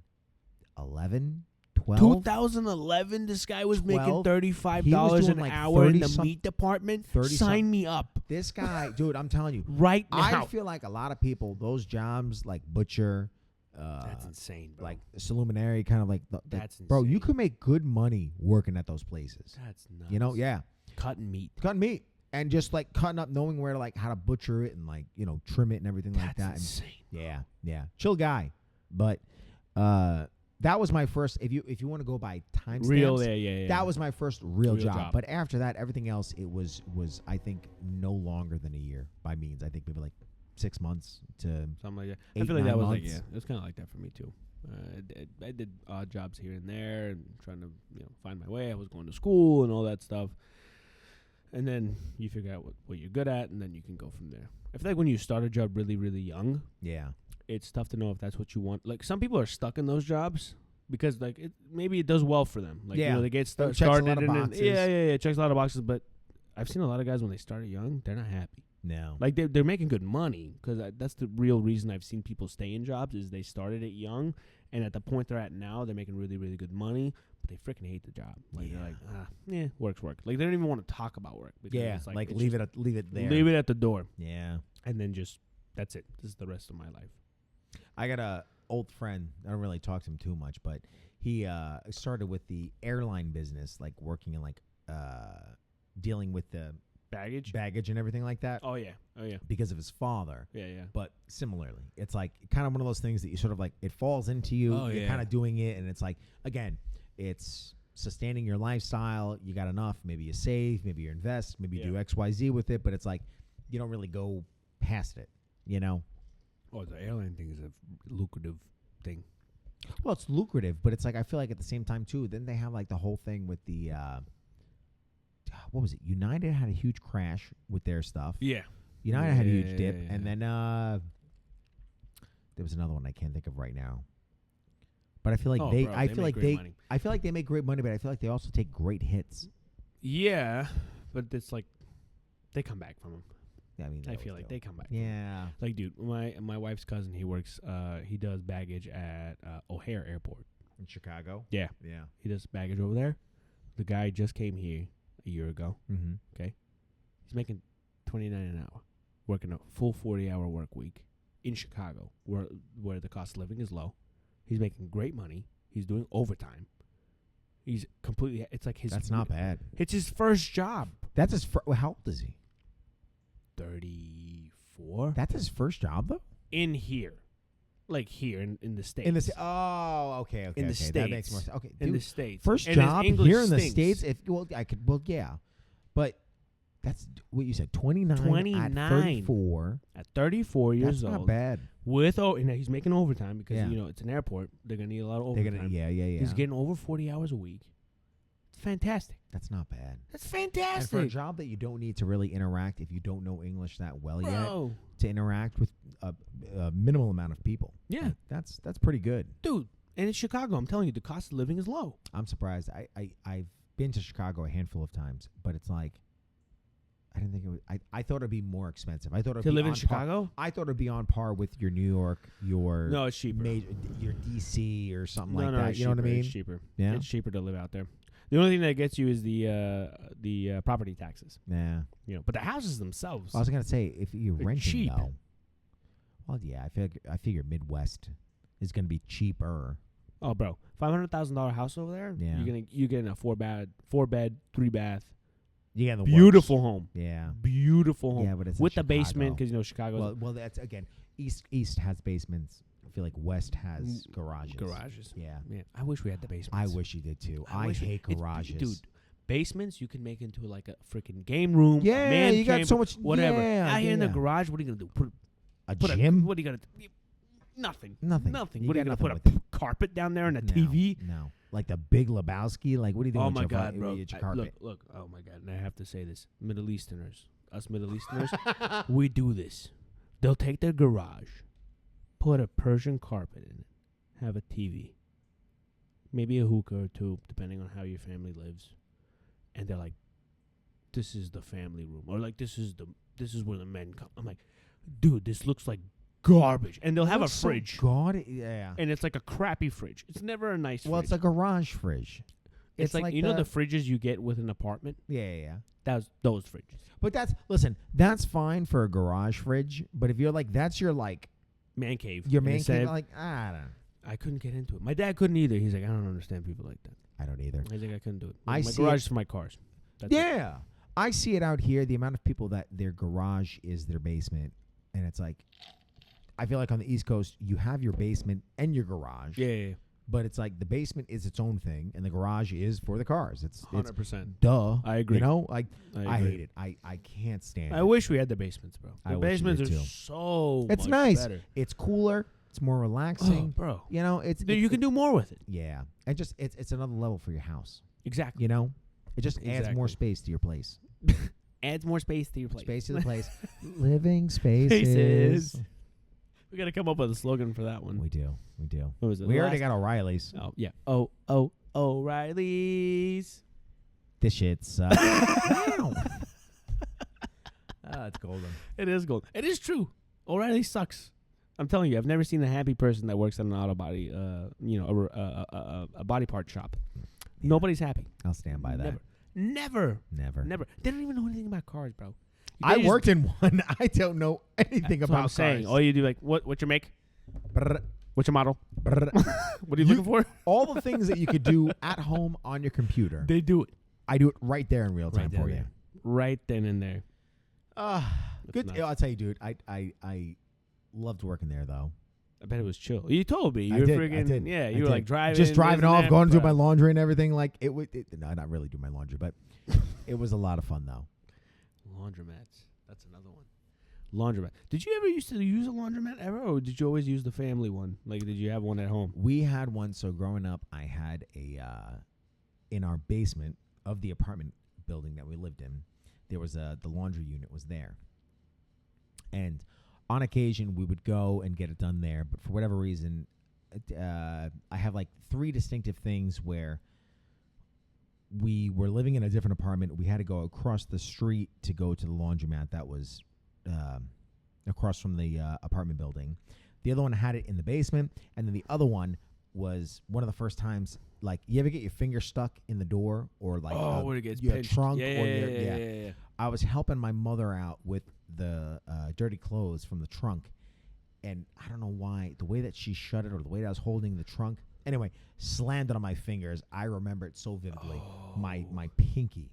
11, 12. 2011. This guy was making 12. $35 He was an doing hour in the 30 meat department. 30 Sign me up This guy, dude, I'm telling you, right now. I feel a lot of people, those jobs butcher, That's insane, bro. Illuminary, kind of That's bro, you insane. could make good money working at those places. That's nuts. Yeah, Cutting meat. cutting meat and just cutting up, knowing where to how to butcher it and trim it and everything like that. That's And insane. yeah, chill guy. But that was my first. If you want to go by timestamps, Real, yeah. that was my first real Real job. job. But after that, everything else, it was I think no longer than a year by means. I think maybe 6 months to something like that. I 8, feel like that 9 was months. it was kind of like that for me too. I did odd jobs here and there, and trying to find my way. I was going to school and all that stuff, and then you figure out what you're good at, and then you can go from there. I feel like when you start a job really, really young, Yeah. it's tough to know if that's what you want. Like some people are stuck in those jobs because like maybe it does well for them. Like they get Checks a started lot of and boxes. it checks a lot of boxes. But I've seen a lot of guys when they started young, they're not happy. No. Like they're making good money because that's the real reason I've seen people stay in jobs is they started it young, and at the point they're at now, they're making really, really good money, but they freaking hate the job. Like they're like, work's work. Like they don't even want to talk about work. Because it's like it's leave it there. Leave it at the door. Yeah. And then just that's it. This is the rest of my life. I got a old friend. I don't really talk to him too much, but he started with the airline business, like working in like dealing with the baggage and everything like that. Oh yeah. Because of his father. Yeah. But similarly, it's like kind of one of those things that you sort of like it falls into you. Oh, you're kind of doing it, and it's like again, it's sustaining your lifestyle. You got enough. Maybe you save. Maybe you invest. Maybe you do XYZ with it. But it's like you don't really go past it. Oh, the airline thing is a lucrative thing. Well, it's lucrative, but it's like I feel like at the same time too. Then they have like the whole thing with the what was it? United had a huge crash with their stuff. Yeah. United had a huge dip, yeah. and then there was another one I can't think of right now. But I feel like I feel like they make great money, but I feel like they also take great hits. Yeah, but it's like they come back from them. Yeah, I mean, I feel like they come back. Yeah. Like, dude, my wife's cousin, he does baggage at O'Hare Airport In Chicago? Yeah. Yeah. He does baggage over there. The guy just came here a year ago. Mm-hmm. Okay. He's making $29 an hour, working a full 40-hour work week in Chicago, where the cost of living is low. He's making great money. He's doing overtime. He's completely. It's like his. That's not bad. It's his first job. That's his. How old is he? 34. That's his first job though. In here, like here in the States. In the okay. In the States. That makes more sense. Okay, in dude, the States. first And job his English here in the stinks. States. But that's what you said. 29 at 34. At 34 years That's old. not bad. And he's making overtime because Yeah. it's an airport. They're gonna need a lot of They're overtime. gonna, yeah. He's getting over 40 hours a week. It's fantastic. That's not bad. That's And for a fantastic. job that you don't need to really interact, if you don't know English that well yet, Bro. to interact with a minimal amount of people, Yeah. that's pretty good. Dude. And it's Chicago. I'm telling you, the cost of living is low. I'm surprised. I've been to Chicago a handful of times, but it's like I didn't think it was. I thought it'd be more expensive. I thought it'd To be live in on Chicago? I thought it'd be on par with your New York, your No, it's cheaper. your DC or something No, like no, that. it's You know what I cheaper. mean? It's cheaper. Yeah. It's cheaper to live out there. The only thing that gets you is the property taxes. Yeah. But the houses themselves. Well, I was gonna say if you're They're renting cheap. though. Well, yeah. I figure Midwest is gonna be cheaper. Oh, bro, $500,000 house over there. Yeah. You're getting a 4-bed, 3-bath, You get the beautiful home. Yeah. Beautiful home. Yeah, but it's with in the basement Chicago. because Chicago's Well, that's again. East has basements. I feel like West has garages. garages. Yeah. Yeah, I wish we had the basements. I wish you did too. I wish hate garages. dude. Basements you can make into like a freaking game room. a Yeah, man you got cave, so much. whatever. Yeah, Out here in the yeah. garage, what are you gonna do? Put A put gym? what are you gonna do? Nothing. Nothing. Nothing. You What are you got gonna nothing put with a carpet down there and a No, TV? No. Like the Big Lebowski? Like, what are you doing Oh with my your God, bro! with your carpet? Look! Oh my God! And I have to say this: Middle Easterners, us Middle Easterners, we do this. They'll take their garage, put a Persian carpet in it, have a TV, maybe a hookah or two, depending on how your family lives, and they're like, "This is the family room," or like, "This is where the men come." I'm like, "Dude, this looks like garbage," and they'll have a fridge. Yeah. And it's like a crappy fridge. It's never a nice Well, fridge. it's a garage fridge. It's like you know the fridges you get with an apartment? Yeah. That's those fridges. But that's fine for a garage fridge. But if you're like, that's your like Man cave. your And man they said, cave, like I don't. I couldn't get into it. My dad couldn't either. He's like, I don't understand people like that. I don't either. I think I couldn't do it. I my see garage it- is for my cars. That's it. Yeah, I see it out here. The amount of people that their garage is their basement, and it's like, I feel like on the East Coast you have your basement and your garage. Yeah. But it's like the basement is its own thing, and the garage is for the cars. It's 100%. duh. I agree. You know, like I agree. hate it. I can't stand I it. wish we had the basements, bro. The I wish you basements did are too. so It's much nice. better. It's cooler. It's more Oh, relaxing. bro. You know, Dude, you can do more with it. Yeah, and just it's another level for your house. Exactly. You know, it just adds more Exactly. space to your place. Adds more space to your place. Space to the place. Living spaces. Spaces. We got to come up with a slogan for that one. We do. We do. What was it? We The already last- got O'Reilly's. Oh, yeah. O'Reilly's. This shit sucks. Wow. It's golden. It is gold. It is true. O'Reilly sucks. I'm telling you, I've never seen a happy person that works at an auto body, a body part shop. Yeah. Nobody's happy. I'll stand by that. Never. Never. They don't even know anything about cars, bro. I worked in one. I don't know anything That's about what I'm saying. cars. All you do, like, what's your make? Brr, What's your model? brr. What are you looking for? All the things that you could do at home on your computer, They do it. I do it right there in real time Right for then you. Right then and there. Good. nuts. I'll tell you, dude. I loved working there though. I bet it was chill. You told me. I You were did, I freaking, did, yeah, I you were did. like driving. Just driving this and off, that, going to do bro. my laundry and everything. Like it would. No, not really do my laundry, but it was a lot of fun though. Laundromats. That's another one. Laundromat. Did you ever used to use a laundromat ever, or did you always use the family one? Like, did you have one at home? We had one. So growing up, I had a in our basement of the apartment building that we lived in. There was the laundry unit was there, and on occasion we would go and get it done there. But for whatever reason, I have like 3 distinctive things where we were living in a different apartment. We had to go across the street to go to the laundromat that was across from the apartment building. The other one had it in the basement, and then the other one was one of the first times. Like, you ever get your finger stuck in the door, or like Where it gets your pinched. trunk, Yeah, or yeah, your yeah. I was helping my mother out with the dirty clothes from the trunk, and I don't know why, the way that she shut it or the way that I was holding the trunk, anyway, slammed it on my fingers. I remember it so vividly. My pinky.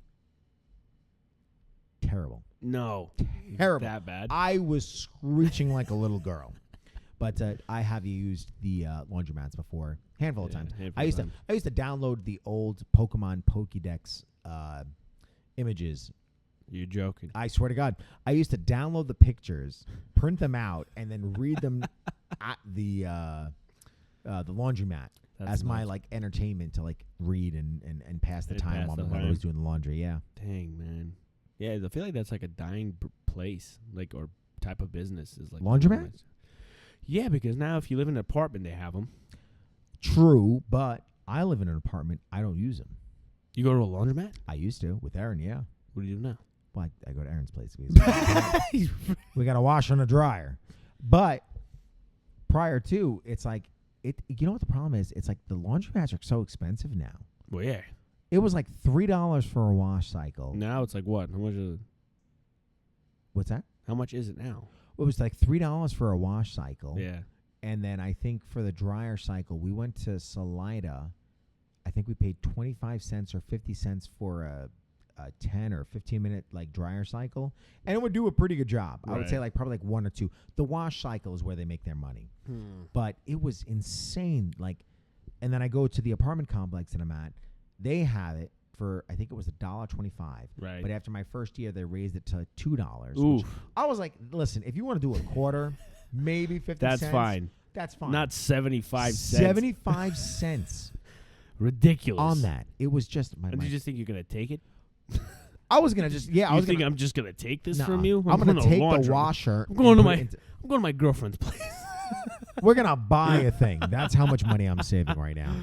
Terrible. No. Terrible. That bad. I was screeching like a little girl. But I have used the laundromats before, handful of times. I used to download the old Pokemon Pokédex images. You're joking. I swear to God, I used to download the pictures, print them out, and then read them at the laundromat as my like entertainment to like read and pass the time while my mother was doing the laundry. Yeah. Dang, man. Yeah, I feel like that's like a dying place, like, or type of business is like Laundromat? Yeah, because now if you live in an apartment, they have them. True, but I live in an apartment. I don't use them. You go to a laundromat? I used to with Aaron. Yeah. What do you do now? Well, I go to Aaron's place. We got to wash on a dryer. But prior to, it's like, you know what the problem is? It's like the laundromats are so expensive now. Well, yeah. It was like $3 for a wash cycle. Now it's like what? How much is it? What's that? How much is it now? It was like $3 for a wash cycle. Yeah. And then I think for the dryer cycle, we went to Salida. I think we paid 25 cents or 50 cents for a 10 or 15 minute like dryer cycle, and it would do a pretty good job. I would say like probably like 1 or 2. The wash cycle is where they make their money. But it was insane. Like, and then I go to the apartment complex that I'm at. They have it for, I think it was $1.25. Right. But after my first year, they raised it to $2. Oof. I was like, listen, if you want to do a quarter, maybe 50 cents. That's fine. That's fine. Not 75 cents. 75 cents. Ridiculous. On that. It was just And you just think you're going to take it? I was going to just, I was think gonna, I'm just going to take this Nuh-uh. from you? I'm going to take laundry. the washer. I'm going to and put it I'm going to my girlfriend's place. We're going to buy a thing. That's how much money I'm saving right now.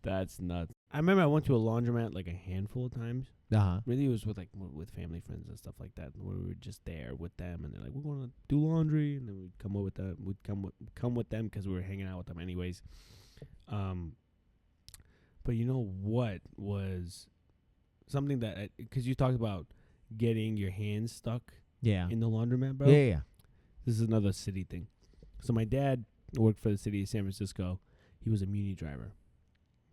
That's nuts. I remember I went to a laundromat like a handful of times. Uh-huh. Really, it was with with family friends and stuff like that. Where we were just there with them, and they're like, "We're going to do laundry," and then we'd come over with them. We'd come with them because we were hanging out with them anyways. But you know what was something that, because you talked about getting your hands stuck in the laundromat, bro. Yeah. This is another city thing. So my dad worked for the city of San Francisco. He was a Muni driver.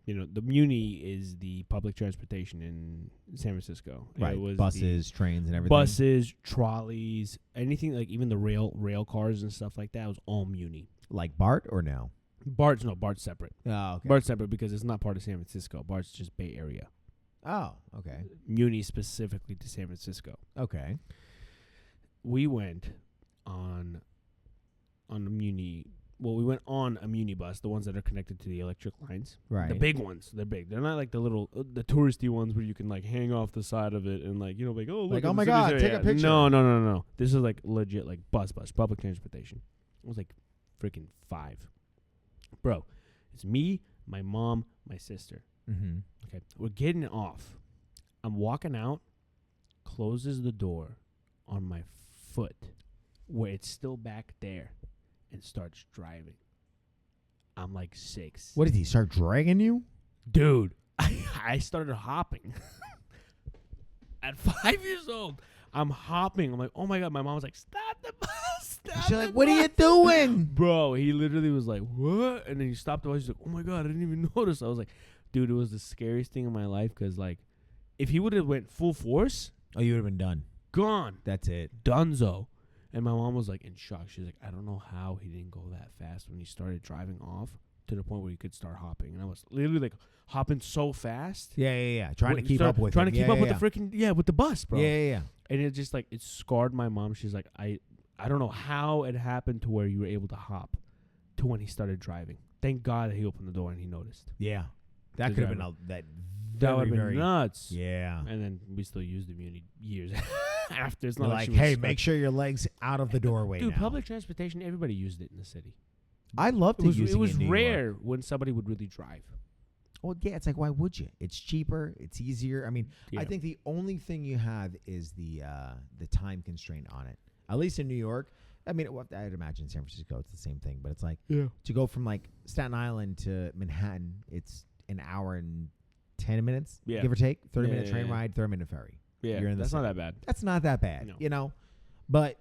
You know, the Muni is the public transportation in San Francisco. Right. It was Buses, trains, and everything. buses, trolleys, anything like even the rail cars and stuff like that was all Muni. Like BART or no? BART's separate. Oh, okay. BART's separate because it's not part of San Francisco. BART's just Bay Area. Oh, okay. Muni specifically to San Francisco. Okay. We went on a Muni. Well, we went on a Muni bus, the ones that are connected to the electric lines. Right. The big ones. They're big. They're not like the little, the touristy ones where you can like hang off the side of it and like, you know, like, oh, look. Like, at oh the my city God, center. take a Yeah. picture. No. This is like legit, like bus, public transportation. It was like freaking 5. Bro, it's me, my mom, my sister. Mm-hmm. Okay. We're getting off. I'm walking out, closes the door on my foot where it's still back there and starts driving. I'm like 6. What did he start dragging you? Dude, I started hopping. At 5 years old, I'm hopping. I'm like, oh my God. My mom was like, stop the bus. Stop She's the like, what are bus." you doing? Bro, he literally was like, what? And then he stopped the bus. He's like, oh my God, I didn't even notice. I was like, dude, it was the scariest thing in my life because, like, if he would have went full force, Oh, you would have been done. gone. That's it. Dunzo. And my mom was like in shock. She's like, I don't know how he didn't go that fast when he started driving off to the point where he could start hopping. And I was literally like hopping so fast. Yeah. Trying to When- keep start- up with Trying him. to keep Yeah, up with yeah, the freaking, with the bus, bro. Yeah. And it just like, it scarred my mom. She's like, I don't know how it happened to where you were able to hop to when he started driving. Thank God that he opened the door and he noticed. Yeah. That The could have been driver. that. That would have very, been nuts. Yeah. And then we still used the Muni years after. It's You're not like, she was hey, stuck. make sure your legs out of the doorway. Dude, now. public transportation, everybody used it in the city. I love to use It was in New York. rare when somebody would really drive. Well, yeah, it's like, why would you? It's cheaper. It's easier. I mean, Yeah. I think the only thing you have is the time constraint on it. At least in New York. I mean, I'd imagine San Francisco, it's the same thing. But it's like to go from like Staten Island to Manhattan, it's an hour and 10 minutes, Yeah. give or take. 30 Yeah, minute yeah, train yeah. ride, 30-minute ferry. Yeah, You're in the that's not city. that bad. That's not that bad, No. you know. But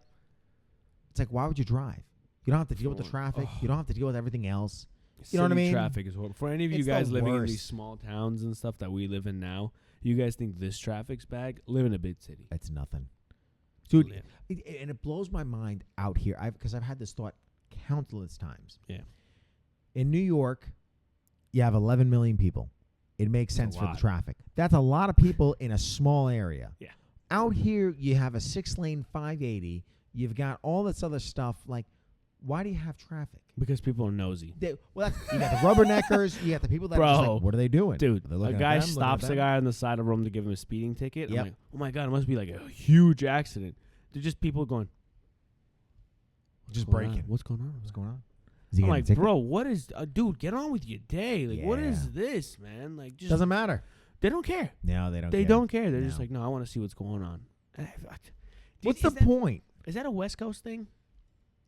it's like, why would you drive? You don't have to deal with the For- traffic. oh. You don't have to deal with everything else. You know what I City mean? Traffic is horrible. For any of you It's the guys living in worst. these small towns and stuff that we live in now, you guys think this traffic's bad? Live in a big city. It's nothing. Dude, Live. and it blows my mind out here. Because I've had this thought countless times. Yeah. In New York, you have 11 million people. It makes That's a sense for the lot. traffic. That's a lot of people in a small area. Yeah. Out here, you have a 6-lane 580. You've got all this other stuff. Like, why do you have traffic? Because people are nosy. You got the rubberneckers. You got the people that are just Bro, like, what are they doing? Dude, They're a looking at guy them, looking at stops a them. guy on the side of the road to give him a speeding ticket. Yep. I'm like, oh my God, it must be like a huge accident. They're just people going, Just "What's going on? breaking. What's going on? What's going on? Is he I'm getting a like, ticket? bro, what is, dude, get on with your day. Like, what Yeah. is this, man? Like, just, Doesn't matter. they don't care. No, they don't. They care. don't care. They're just No. like, no, I want to see what's going on. What's the point? Is that a West Coast thing?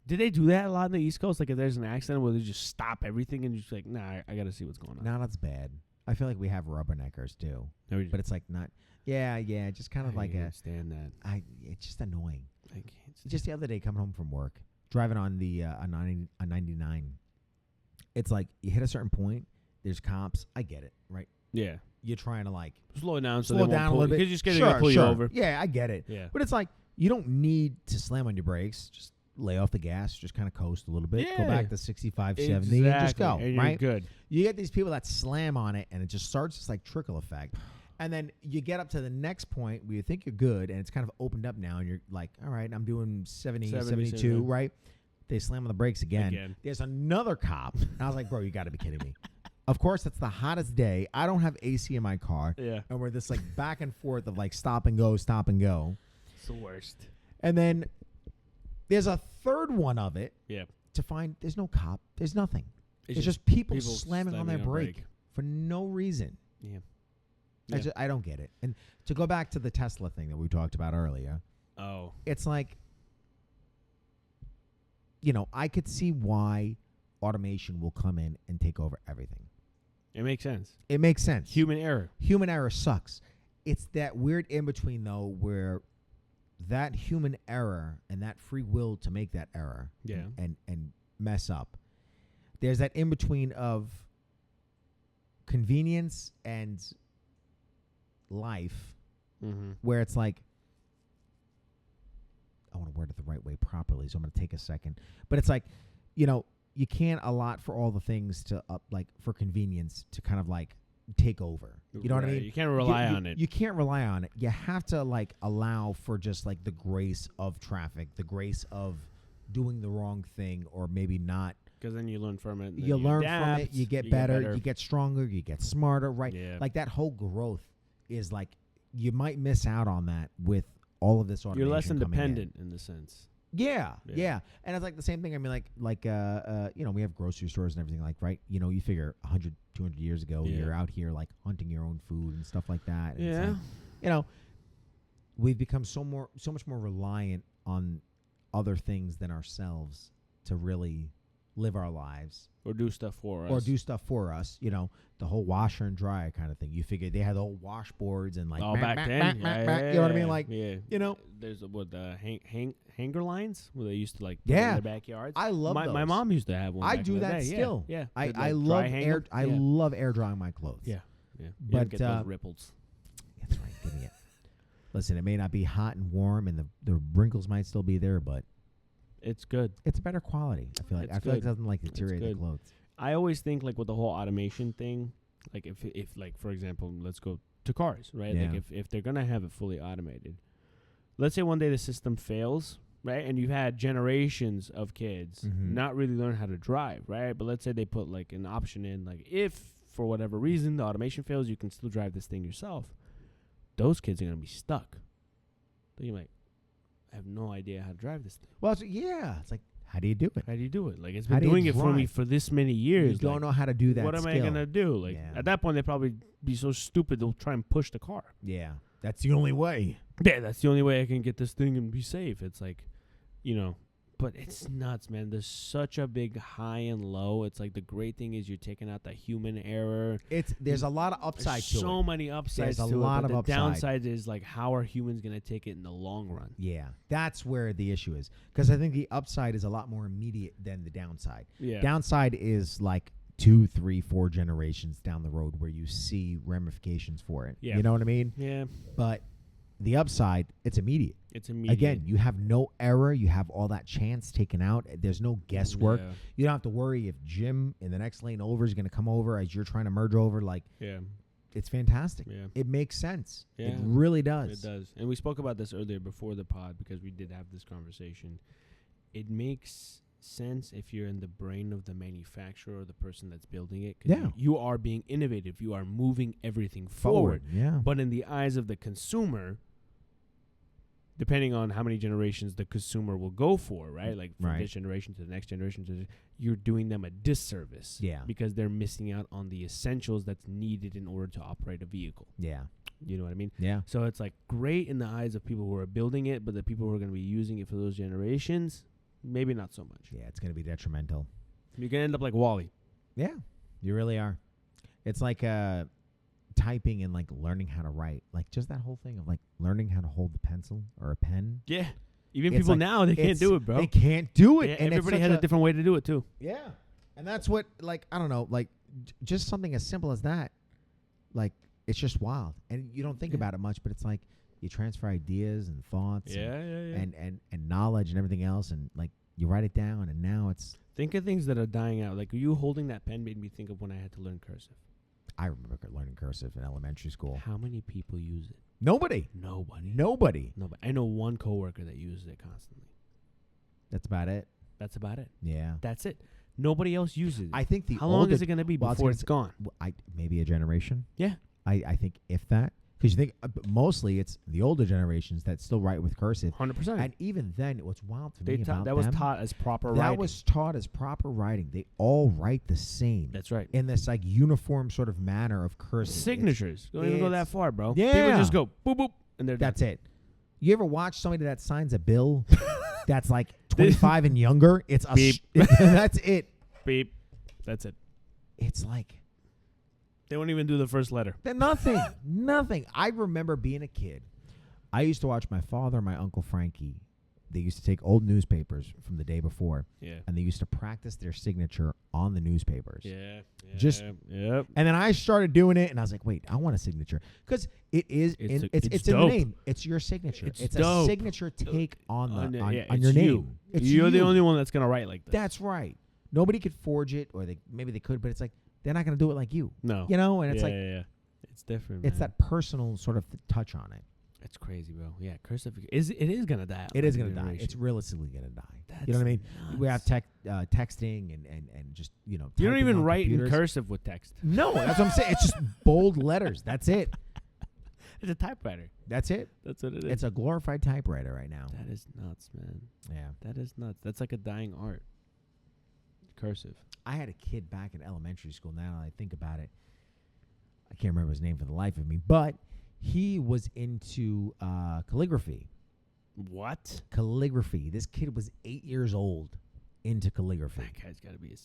Did they do that a lot on the East Coast? Like if there's an accident where they just stop everything and just like, nah, I got to see what's going on. Not as bad. I feel like we have rubberneckers too, but it's like not. Yeah, just kind of like a. Stand that. It's just annoying. I can't. Just the other day, coming home from work, driving on the on 99. It's like you hit a certain point. There's cops. I get it, right? Yeah. You're trying to like Slow it down so slow they down won't a little bit. Because you're scared they're going to pull you over. Yeah, I get it. Yeah. But it's like you don't need to slam on your brakes. Just lay off the gas. Just kind of coast a little bit. Go Yeah. back to 65, 70, and just go. And you're right? good. You get these people that slam on it, and it just starts this like trickle effect. And then you get up to the next point where you think you're good, and it's kind of opened up now, and you're like, all right, I'm doing 70, 72, 70. right? They slam on the brakes again. Again. There's another cop. And I was like, bro, you got to be kidding me. Of course, it's the hottest day. I don't have AC in my car. Yeah. And we're this like back and forth of like stop and go, stop and go. It's the worst. And then there's a third one of it Yeah. to find there's no cop. There's nothing. It's just people slamming on their brake for no reason. Yeah. I don't get it. And to go back to the Tesla thing that we talked about earlier, Oh. it's like, I could see why automation will come in and take over everything. It makes sense. It makes sense. Human error. Human error sucks. It's that weird in between though, where that human error and that free will to make that error, Yeah. and mess up. There's that in between of convenience and life, Mm-hmm. where it's like, I want to word it the right way properly, so I'm going to take a second. But it's like, you can't allot for all the things to like for convenience to kind of like take over. You know what I mean? You can't rely on it. You can't rely on it. You have to like allow for just like the grace of traffic, the grace of doing the wrong thing, or maybe not. Because then you learn from it. You learn from it. You get better. You get stronger. You get smarter. Right? Yeah. Like that whole growth is like you might miss out on that with all of this automation. You're less coming independent in the sense. Yeah. And it's like the same thing. I mean, like you know, we have grocery stores and everything, like, right? You know, you figure 100, 200 years ago, you're out here like hunting your own food and stuff like that. And it's like, you know, we've become so much more reliant on other things than ourselves to really live our lives. Or do stuff for us. You know, the whole washer and dryer kind of thing. You figure they had the old washboards and like back then. you know what I mean? Like, you know, there's the hanger lines where they used to like put Yeah. in their backyards. I love those. My mom used to have one. I back do in the that day. still. Yeah. I love I love air drying my clothes. Yeah. But get those ripples. That's right. Give me it. Listen, it may not be hot and warm, and the wrinkles might still be there, but it's good. it's a better quality. I feel like It's it good. doesn't like deteriorate the good. clothes. I always think like with the whole automation thing, like if like for example, let's go to cars, right? Yeah. Like if they're gonna have it fully automated, let's say one day the system fails, right? And you've had generations of kids not really learn how to drive, right? But let's say they put like an option in, like if for whatever reason the automation fails, you can still drive this thing yourself. Those kids are gonna be stuck. Then you're like, I have no idea how to drive this thing. Well, it's like, how do you do it? How do you do it? Like it's How been do you doing it for me drive? for this many years. You don't like, know how to do that. what am I skill. gonna do? Like Yeah. at that point, they probably be so stupid they'll try and push the car. Yeah, that's the only way. Yeah, that's the only way I can get this thing and be safe. It's like, you know, but it's nuts, man. There's such a big high and low. It's like the great thing is you're taking out the human error. There's a lot of upside There's to it. so many upsides There's a to lot it. But of the upside. downside is like, how are humans gonna take it in the long run? Yeah, that's where the issue is, because I think the upside is a lot more immediate than the downside. Yeah. Downside is like 2, 3, 4 generations down the road where you see ramifications for it. Yeah. You know what I mean? Yeah. But the upside, it's immediate. It's immediate. Again, you have no error. You have all that chance taken out. There's no guesswork. Yeah. You don't have to worry if Jim in the next lane over is going to come over as you're trying to merge over. Like, Yeah. it's fantastic. Yeah. It makes sense. Yeah. It really does. It does. And we spoke about this earlier before the pod because we did have this conversation. It makes sense if you're in the brain of the manufacturer or the person that's building it. 'Cause Yeah. You are being innovative. You are moving everything forward. Yeah. But in the eyes of the consumer, depending on how many generations the consumer will go for, right? Like from Right. this generation to the next generation, you're doing them a disservice. Yeah. Because they're missing out on the essentials that's needed in order to operate a vehicle. Yeah. You know what I mean? Yeah. So it's like great in the eyes of people who are building it, but the people who are going to be using it for those generations, maybe not so much. Yeah. It's going to be detrimental. You're going to end up like Wall-E. Yeah. You really are. It's like typing and like learning how to write. Like just that whole thing of like learning how to hold the pencil or a pen. Yeah. Even It's people like- now, they can't do it, bro. They can't do it. Yeah, and it's everybody such has a different way to do it, too. Yeah. And that's what, like, I don't know, like, just something as simple as that. Like, it's just wild. And you don't think Yeah. about it much, but it's like you transfer ideas and thoughts Yeah. and knowledge and everything else. And, like, you write it down, and now it's. Think of things that are dying out. Like you holding that pen made me think of when I had to learn cursive. I remember learning cursive in elementary school. How many people use it? Nobody. Nobody. I know one coworker that uses it constantly. That's about it. That's about it. Yeah. That's it. Nobody else uses it. I think the How long older- is it going to be well, I was before gonna it's say- gone? maybe a generation. Yeah. I think if that. Because you think mostly it's the older generations that still write with cursive. 100%. And even then, what's wild to me about that was them, taught as proper that writing. was taught as proper writing. They all write the same. That's right. In this like uniform sort of manner of cursive. Signatures. Don't even go that it's- far, bro. Yeah. People just go boop, boop, and they're That's done. it. You ever watch somebody that signs a bill that's like 25 and younger? It's a Beep. that's it. Beep. That's it. It's like They won't even do the first letter. nothing. I remember being a kid. I used to watch my father and my uncle Frankie. They used to take old newspapers from the day before, Yeah. and they used to practice their signature on the newspapers. Yeah. Just- Yep. And then I started doing it, and I was like, "Wait, I want a signature because it is It's it's in the dope. name. It's your signature. It's It's dope. a signature take on Yeah, your it's you. name. It's You're the you. only one that's gonna write like this. That's right. Nobody could forge it, or maybe they could, but it's like they're not going to do it like you. No. You know, and it's like yeah. It's different. it's man. that personal sort of touch on it. It's crazy, bro. Yeah, cursive it is gonna die. It is going to die. It's realistically going to die. You know what I mean? We have texting and just, You don't typing even on write computers. in cursive with text. No, that's what I'm saying. It's just bold letters. That's it. It's a typewriter. That's it. That's what it is. It's a glorified typewriter right now. That is nuts, man. Yeah. That is nuts. That's like a dying art. Cursive. I had a kid back in elementary school. Now that I think about it, I can't remember his name for the life of me, but he was into calligraphy. What? Calligraphy. This kid was 8 years old into calligraphy. That guy's got to be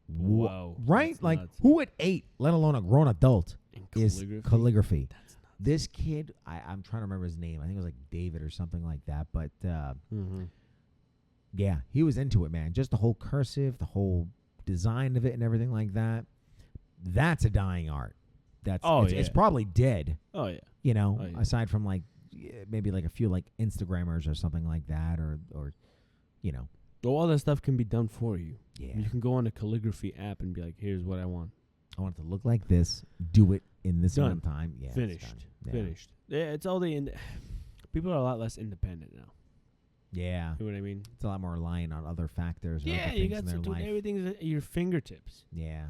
whoa. Right? That's Like, nuts. who at 8, let alone a grown adult, In is calligraphy? That's nuts. This kid, I'm trying to remember his name. I think it was like David or something like that. But yeah, he was into it, man. Just the whole cursive, the whole design of it and everything like that. That's a dying art. It's probably dead. Oh, yeah. You know, Oh, yeah. aside from like maybe like a few like Instagrammers or something like that, or you know. All that stuff can be done for you. Yeah. You can go on a calligraphy app and be like, here's what I want. I want it to look like this. Do it in this Done. amount of time. Yeah, it's Finished. done. Yeah. Finished. Yeah, it's all the... people are a lot less independent now. Yeah, You know what I mean? it's a lot more reliant on other factors. Or Yeah, other you things got in their to do life. everything's at your fingertips. Yeah.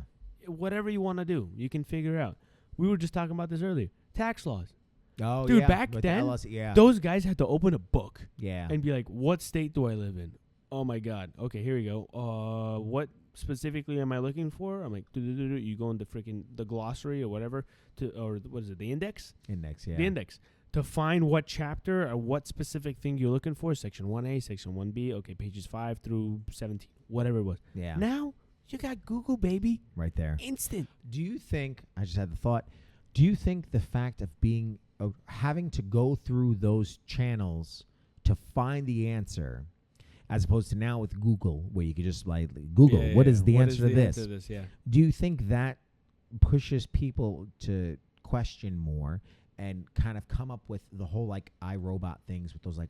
Whatever you want to do, you can figure out. We were just talking about this earlier. Tax laws. Oh, Dude, yeah. back with the then, LLC, yeah, Those guys had to open a book yeah, and be like, what state do I live in? Oh, my God. Okay, here we go. What specifically am I looking for? I'm like, you go into the glossary or whatever, or what is it, the index? index, yeah, The index. To find what chapter or what specific thing you're looking for, section 1A, section 1B, okay, pages 5 through 17, whatever it was. yeah, Now, you got Google, baby. right there. Instant. Do you think? I just had the thought. Do you think the fact of having to go through those channels to find the answer, as opposed to now with Google, where you could just like Google, what is the answer to this? Yeah. Do you think that pushes people to question more and kind of come up with the whole like iRobot things with those like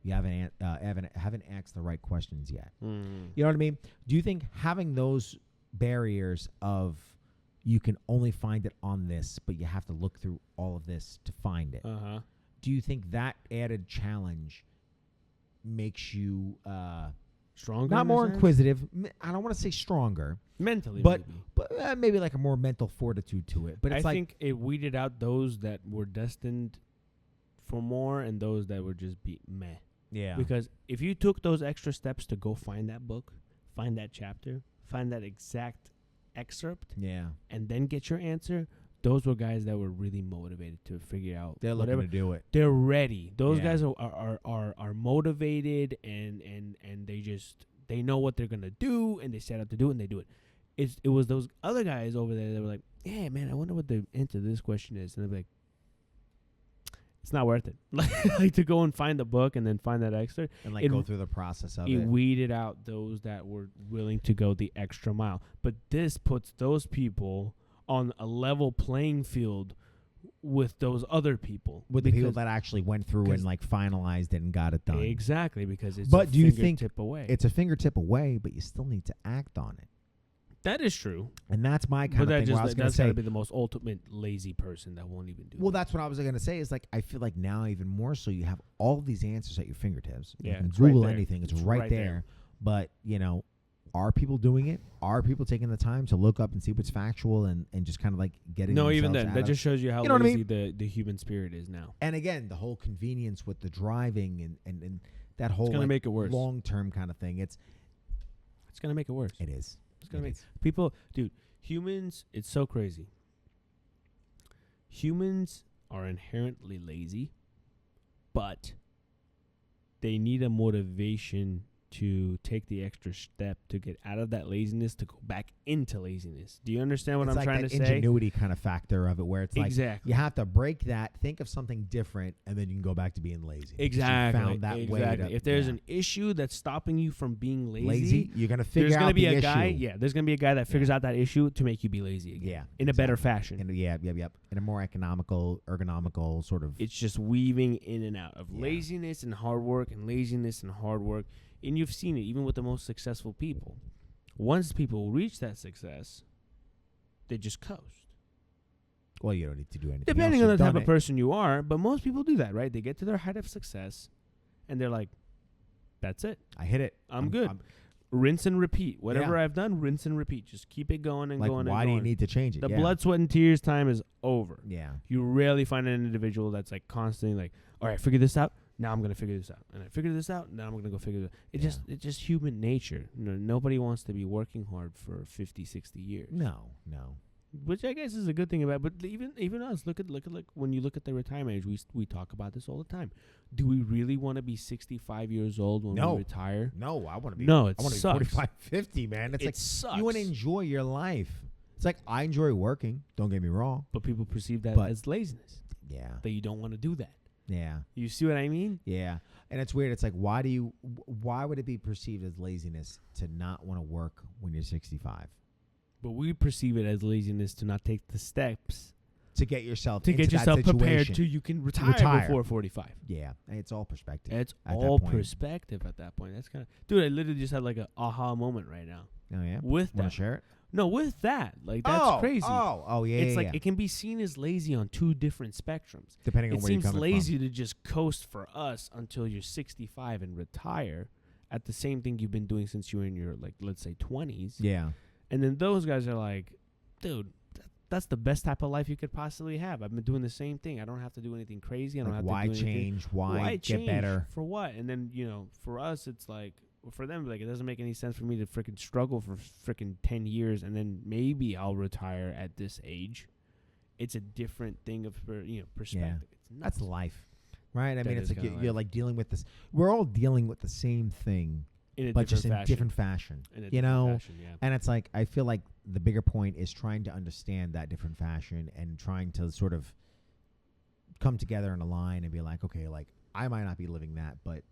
you haven't asked the right questions yet? Mm. You know what I mean? Do you think having those barriers of you can only find it on this, but you have to look through all of this to find it? Uh-huh. Do you think that added challenge makes you Stronger? not in a more sense? inquisitive? I don't want to say stronger, Mentally, but maybe. maybe like a more mental fortitude to it. But it's I like think it weeded out those that were destined for more and those that would just be meh. yeah, Because if you took those extra steps to go find that book, find that chapter, find that exact excerpt, yeah, and then get your answer, those were guys that were really motivated to figure out they're whatever. looking to do it. They're ready. Those Yeah. guys are motivated and they know what they're gonna do and they set out to do it and they do it. It was those other guys over there that were like, yeah, man, I wonder what the answer to this question is, and they're like, it's not worth it. Like to go and find the book and then find that excerpt. And like It- go through the process of It it. weeded out those that were willing to go the extra mile. But this puts those people on a level playing field with those other people. With the people because- that actually went through and 'cause- like finalized it and got it done. Exactly, because it's But a do you think fingertip away. It's a fingertip away, but you still need to act on it. That is true. And that's my kind But of that thing where I was going to that's got say, to be the most ultimate lazy person that won't even do well, it. that's what I was going to say is like, I feel like now even more so you have all these answers at your fingertips. Yeah, You can it's right Google there. anything. It's It's right, right there. there. But, you know, are people doing it? Are people taking the time to look up and see what's factual and just kind of like getting No, even themselves then, out that of- just shows you how You know what I lazy the human spirit is now. And again, the whole convenience with the driving and that whole It's gonna like, make it worse. long-term kind of thing. It's gonna make it worse. It is. It's gonna It make is. people, dude. Humans, it's so crazy. Humans are inherently lazy, but they need a motivation to take the extra step to get out of that laziness to go back into laziness. Do you understand what It's I'm like trying that to say? ingenuity kind of factor of it, where it's like Exactly. you have to break that, think of something different, and then you can go back to being lazy. because you Exactly. found that way exactly. to- If there's yeah. an issue that's stopping you from being lazy, you're gonna figure there's out gonna be the a guy. issue. Yeah, there's gonna be a guy that figures out that issue to make you be lazy again. Yeah, in a better exactly. fashion. Yep. In a more economical, ergonomical sort of. It's just weaving in and out of Yeah. laziness and hard work and laziness and hard work. And you've seen it even with the most successful people. Once people reach that success, they just coast. Well, you don't need to do anything. Depending else. on the You've type done of person you are, but most people do that, right? They get to their height of success, and they're like, that's it. I hit it. I'm good. Rinse and repeat. Whatever Yeah. I've done, rinse and repeat. Just keep it going and like, going and why going. do you need to change it? The Yeah. blood, sweat, and tears time is over. Yeah. You rarely find an individual that's like constantly like, all right, figure this out. Now I'm gonna figure this out, and I figure this out. Now I'm gonna go figure it out. It's just human nature. Nobody wants to be working hard for 50, 60 years. No. Which I guess is a good thing about. But even us, look at like when you look at the retirement age, we talk about this all the time. Do we really want to be 65 years old when we retire? No, I want to be. No, it I want to be sucks. 45, 50, man. It's It like sucks. you want to enjoy your life. It's like I enjoy working. Don't get me wrong. But people perceive that But- as laziness. Yeah. That you don't want to do that. Yeah. You see what I mean? Yeah. And it's weird. It's like why would it be perceived as laziness to not want to work when you're 65? But we perceive it as laziness to not take the steps To get yourself to into get that yourself prepared situation. to you can retire before 45. Yeah. It's all perspective. It's at all that point. perspective at that point. That's kind of, dude. I literally just had like a aha moment right now Oh yeah. with Want that. to share it? No, with that, like that's crazy. Oh yeah. It's yeah, like yeah. it can be seen as lazy on two different spectrums. Depending on It where you're seems coming lazy to just coast for us until you're 65 and retire at the same thing you've been doing since you were in your, like, let's say 20s. from. Yeah. And then those guys are like, dude, that's the best type of life you could possibly have. I've been doing the same thing. I don't have to do anything crazy. I don't Like, have why to do anything. change? Why get change? better? For what? And then, for us, it's like, for them, like, it doesn't make any sense for me to freaking struggle for freaking 10 years and then maybe I'll retire at this age. It's a different thing of, perspective. It's nuts. That's life, right? I That mean, it's is like kinda you're like dealing with this. We're all dealing with the same thing, in a but just different in different fashion. In a You different know, fashion, yeah. and it's like I feel like the bigger point is trying to understand that different fashion and trying to sort of come together in a line and be like, okay, like I might not be living that, but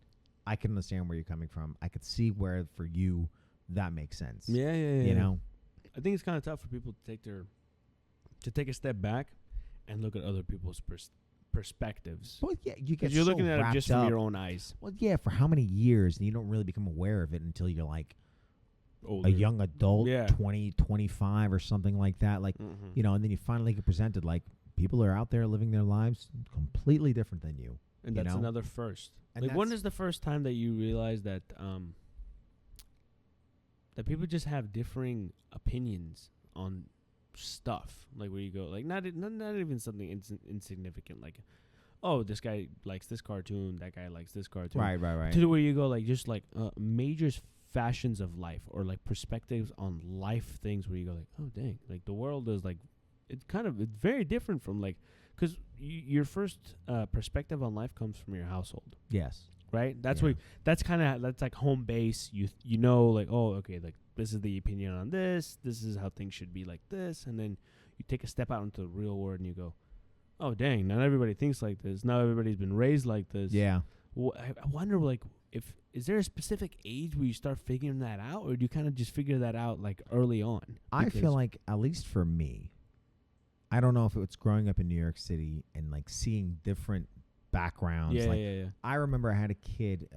I can understand where you're coming from. I could see where for you that makes sense. Yeah. You know, I think it's kind of tough for people to take a step back and look at other people's perspectives. well, yeah, you get Because you're so looking at it wrapped just up. from your own eyes. Well, yeah, for how many years, and you don't really become aware of it until you're like Older. a young adult, Yeah. 20, 25 or something like that. Like, Mhm. and then you finally get presented like people are out there living their lives completely different than you. And you that's know? another first. And Like, when that's- is the first time that you realize that that people just have differing opinions on stuff? Like, where you go, like, not even something insignificant, like, oh, this guy likes this cartoon, that guy likes this cartoon. Right. To where you go, like, just like major fashions of life, or like perspectives on life things, where you go like, oh dang, like the world is like, it's very different from, like, because your first perspective on life comes from your household, Yes. right? That's Yeah. where that's like home base. You know, like, oh, okay, like this is the opinion on this is how things should be, like this. And then you take a step out into the real world and you go, oh dang, not everybody thinks like this, not everybody's been raised like this. Yeah. I wonder, like, is there a specific age where you start figuring that out, or do you kind of just figure that out like early on? I feel like, at least for me, I don't know if it's growing up in New York City and like seeing different backgrounds. yeah, like, yeah. I remember I had a kid,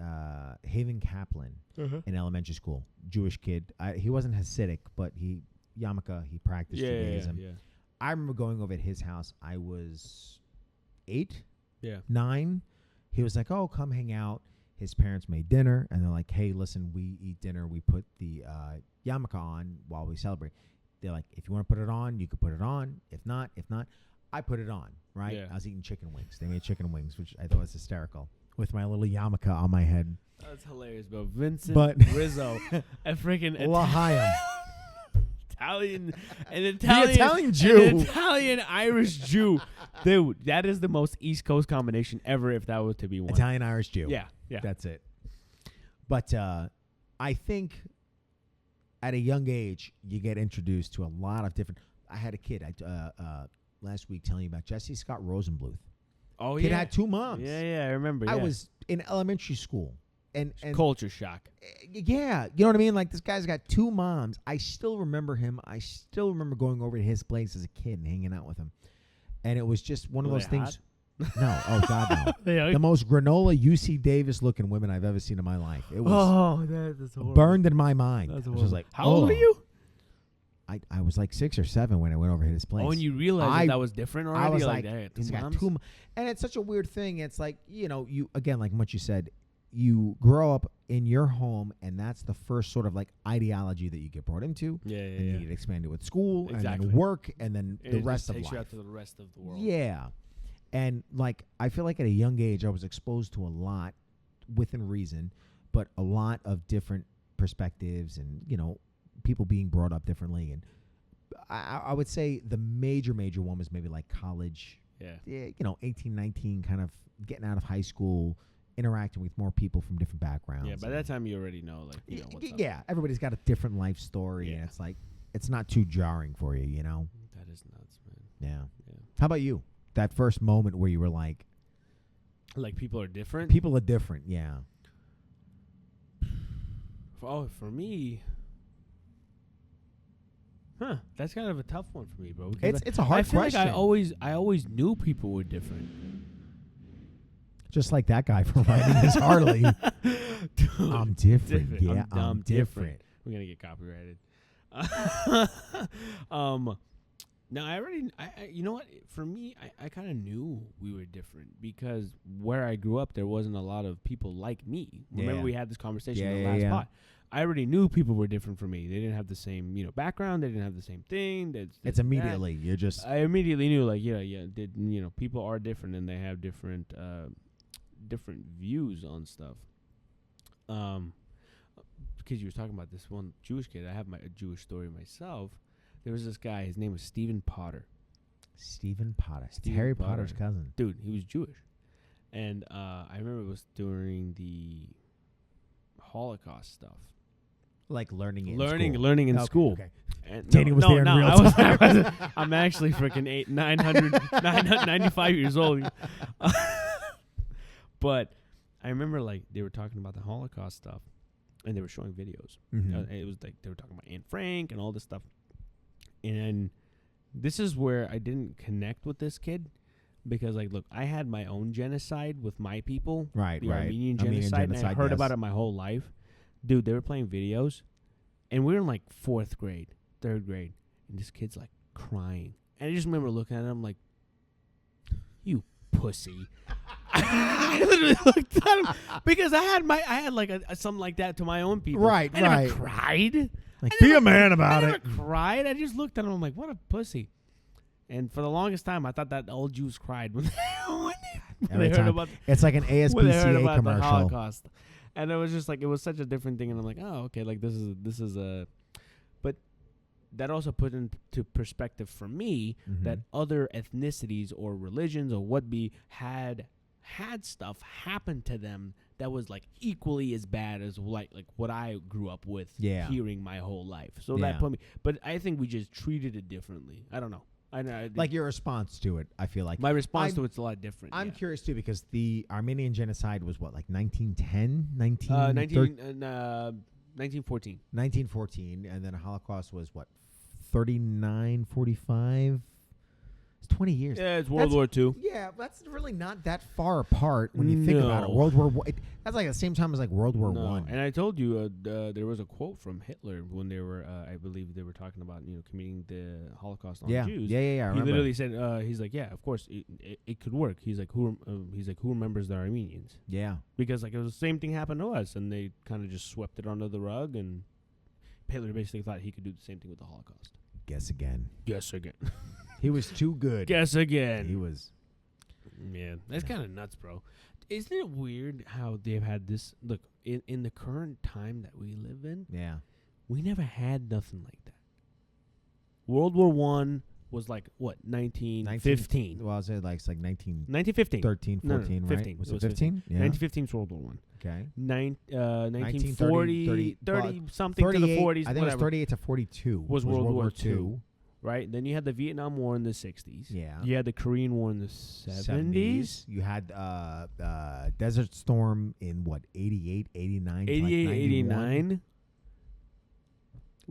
Haven Kaplan, in elementary school, Jewish kid. He wasn't Hasidic, but he practiced Judaism. Yeah. I remember going over at his house. I was 8, Yeah. 9. He was like, oh, come hang out. His parents made dinner, and they're like, hey, listen, we eat dinner. We put the yarmulke on while we celebrate. They're like, if you want to put it on, you could put it on. If not, I put it on, right? Yeah. I was eating chicken wings. They made chicken wings, which I thought was hysterical, with my little yarmulke on my head. That's hilarious, bro. Vincent But- Rizzo, a freaking L'chaim. Italian Jew. an Italian Irish Jew, dude. That is the most East Coast combination ever, if that was to be one. Italian Irish Jew. Yeah. That's it. But I think at a young age, you get introduced to a lot of different. I had a kid last week telling you about Jesse Scott Rosenbluth. Oh Kid yeah. had 2 moms. Yeah, I remember. I yeah. was in elementary school. And Culture shock. yeah, you know what I mean? Like, this guy's got 2 moms. I still remember him. I still remember going over to his place as a kid and hanging out with him. And it was just one of Were those they things. No. Oh God, no. Yeah. The most granola UC Davis looking women I've ever seen in my life. It was Oh, that's horrible. burned in my mind. That's I was horrible. like, How old are you? I was like 6 or 7 when I went over to his place. Oh, and you realized that was different already? I was like, like, two he's got moms? two. And it's such a weird thing. It's like, you again, like what you said, you grow up in your home, and that's the first sort of like ideology that you get brought into. Yeah, And you get expanded with school, and then work, and then the rest of life. Takes you out to the rest of the world. Yeah. And like, I feel like at a young age, I was exposed to a lot within reason, but a lot of different perspectives and, people being brought up differently. And I would say the major one was maybe like college. Yeah. 18, 19, kind of getting out of high school, interacting with more people from different backgrounds. Yeah, by that time you already know, like, what's up. Yeah, everybody's got a different life story, and it's like, it's not too jarring for you, That is nuts, man. Yeah. How about you? That first moment where you were like people are different? People are different, yeah. For me... Huh, that's kind of a tough one for me, bro. It's a hard question. I feel like I always knew people were different. Just like that guy for riding his Harley. Dude, I'm different. Yeah, I'm different. We're gonna get copyrighted. No, you know what? For me, I kind of knew we were different because where I grew up, there wasn't a lot of people like me. Remember, we had this conversation in the last pod. I already knew people were different from me. They didn't have the same, background. They didn't have the same thing. It's immediately you're just. I immediately knew, like, people are different and they have different views on stuff. Because you were talking about this one Jewish kid. I have a Jewish story myself. There was this guy. His name was Stephen Potter. Stephen Potter. It's Harry Potter's cousin. Dude, he was Jewish. And I remember it was during the Holocaust stuff. Like learning in school. Okay. And Danny was there in real time. I'm actually freaking 995 years old. But I remember, like, they were talking about the Holocaust stuff, and they were showing videos. Mm-hmm. It was like they were talking about Anne Frank and all this stuff. And this is where I didn't connect with this kid because, like, look, I had my own genocide with my people. Right, the right. Armenian genocide, and I heard about it my whole life. Dude, they were playing videos, and we were in, like, 4th grade, 3rd grade, and this kid's, like, crying. And I just remember looking at him like, you pussy. I literally looked at him because I had like something like that to my own people. Right, I never cried. Like, be a man about I it. never cried. I just looked at him. I'm like, what a pussy. And for the longest time, I thought that all Jews cried when they heard about. It's like an ASPCA commercial. The Holocaust. And it was just like, it was such a different thing. And I'm like, oh, okay, like this is a. But that also put into perspective for me that other ethnicities or religions or what be had stuff happen to them that was like equally as bad as like what I grew up with hearing my whole life. So that put me, but I think we just treated it differently. I don't know. Like your response to it, I feel like. My response to it's a lot different. I'm curious too because the Armenian genocide was what, like 1910? 1914. 1914, and then the Holocaust was what, 39, 45? It's 20 years. Yeah, it's World War II. Yeah, that's really not that far apart when you think about it. World War I. That's like the same time as like World War I. And I told you there was a quote from Hitler when they were, I believe they were talking about committing the Holocaust on Jews. Yeah. I He remember. literally said, he's like, yeah, of course it could work. He's like, who remembers the Armenians? Yeah, because like it was the same thing happened to us, and they kind of just swept it under the rug, and Hitler basically thought he could do the same thing with the Holocaust. Guess again. He was too good. Guess again. He was. Man, that's kind of nuts, bro. Isn't it weird how they've had this? Look, in the current time that we live in, we never had nothing like that. World War I was like, what, 1915? Well, I said like it's like 1915. 13, 14, right? 15. Was it 15? Yeah. 1915 is World War I. Okay. 1940, 30 something to the 40s. I think it was 38 to 42. Was World War II. Right? Then you had the Vietnam War in the 60s. Yeah. You had the Korean War in the 70s. You had Desert Storm in what, 88, 89? 88, 89.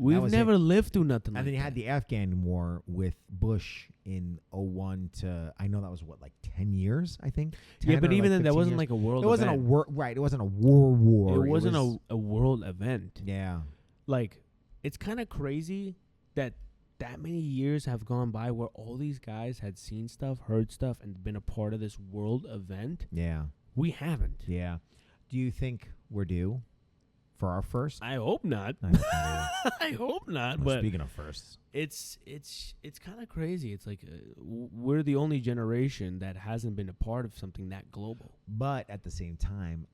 We've was never it. lived through nothing like And then you that. had the Afghan war with Bush in 01 to, I know that was what, like 10 years, I think? Yeah, 10 but or even like then, that 15 wasn't years. like a world It wasn't event. a war, right? It wasn't a war. It wasn't was, a world event. Yeah. Like, it's kind of crazy that many years have gone by where all these guys had seen stuff, heard stuff, and been a part of this world event. Yeah. We haven't. Yeah. Do you think we're due for our first? I hope not. I don't think we I hope not. are. But Speaking of firsts. it's kind of crazy. It's like we're the only generation that hasn't been a part of something that global. But at the same time,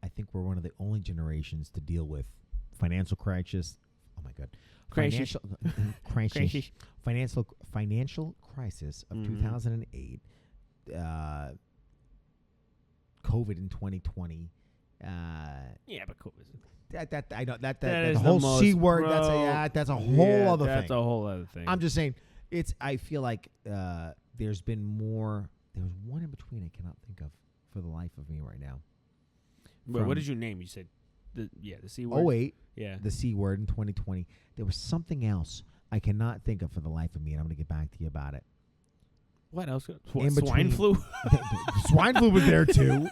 I think we're one of the only generations to deal with financial crisis. Oh my God. Crisis. Financial crisis of Mhm. 2008. COVID in 2020. Yeah, but COVID. That I know that That is the whole the most, C word. bro. That's a whole other That's thing. a whole other thing. I'm just saying. I feel like there's been more. There was one in between I cannot think of for the life of me right now. Wait, what did you name? You said the C word. 08, Yeah. the C word in 2020. There was something else I cannot think of for the life of me, and I'm going to get back to you about it. What else? In Swine between- flu? Swine flu was there too.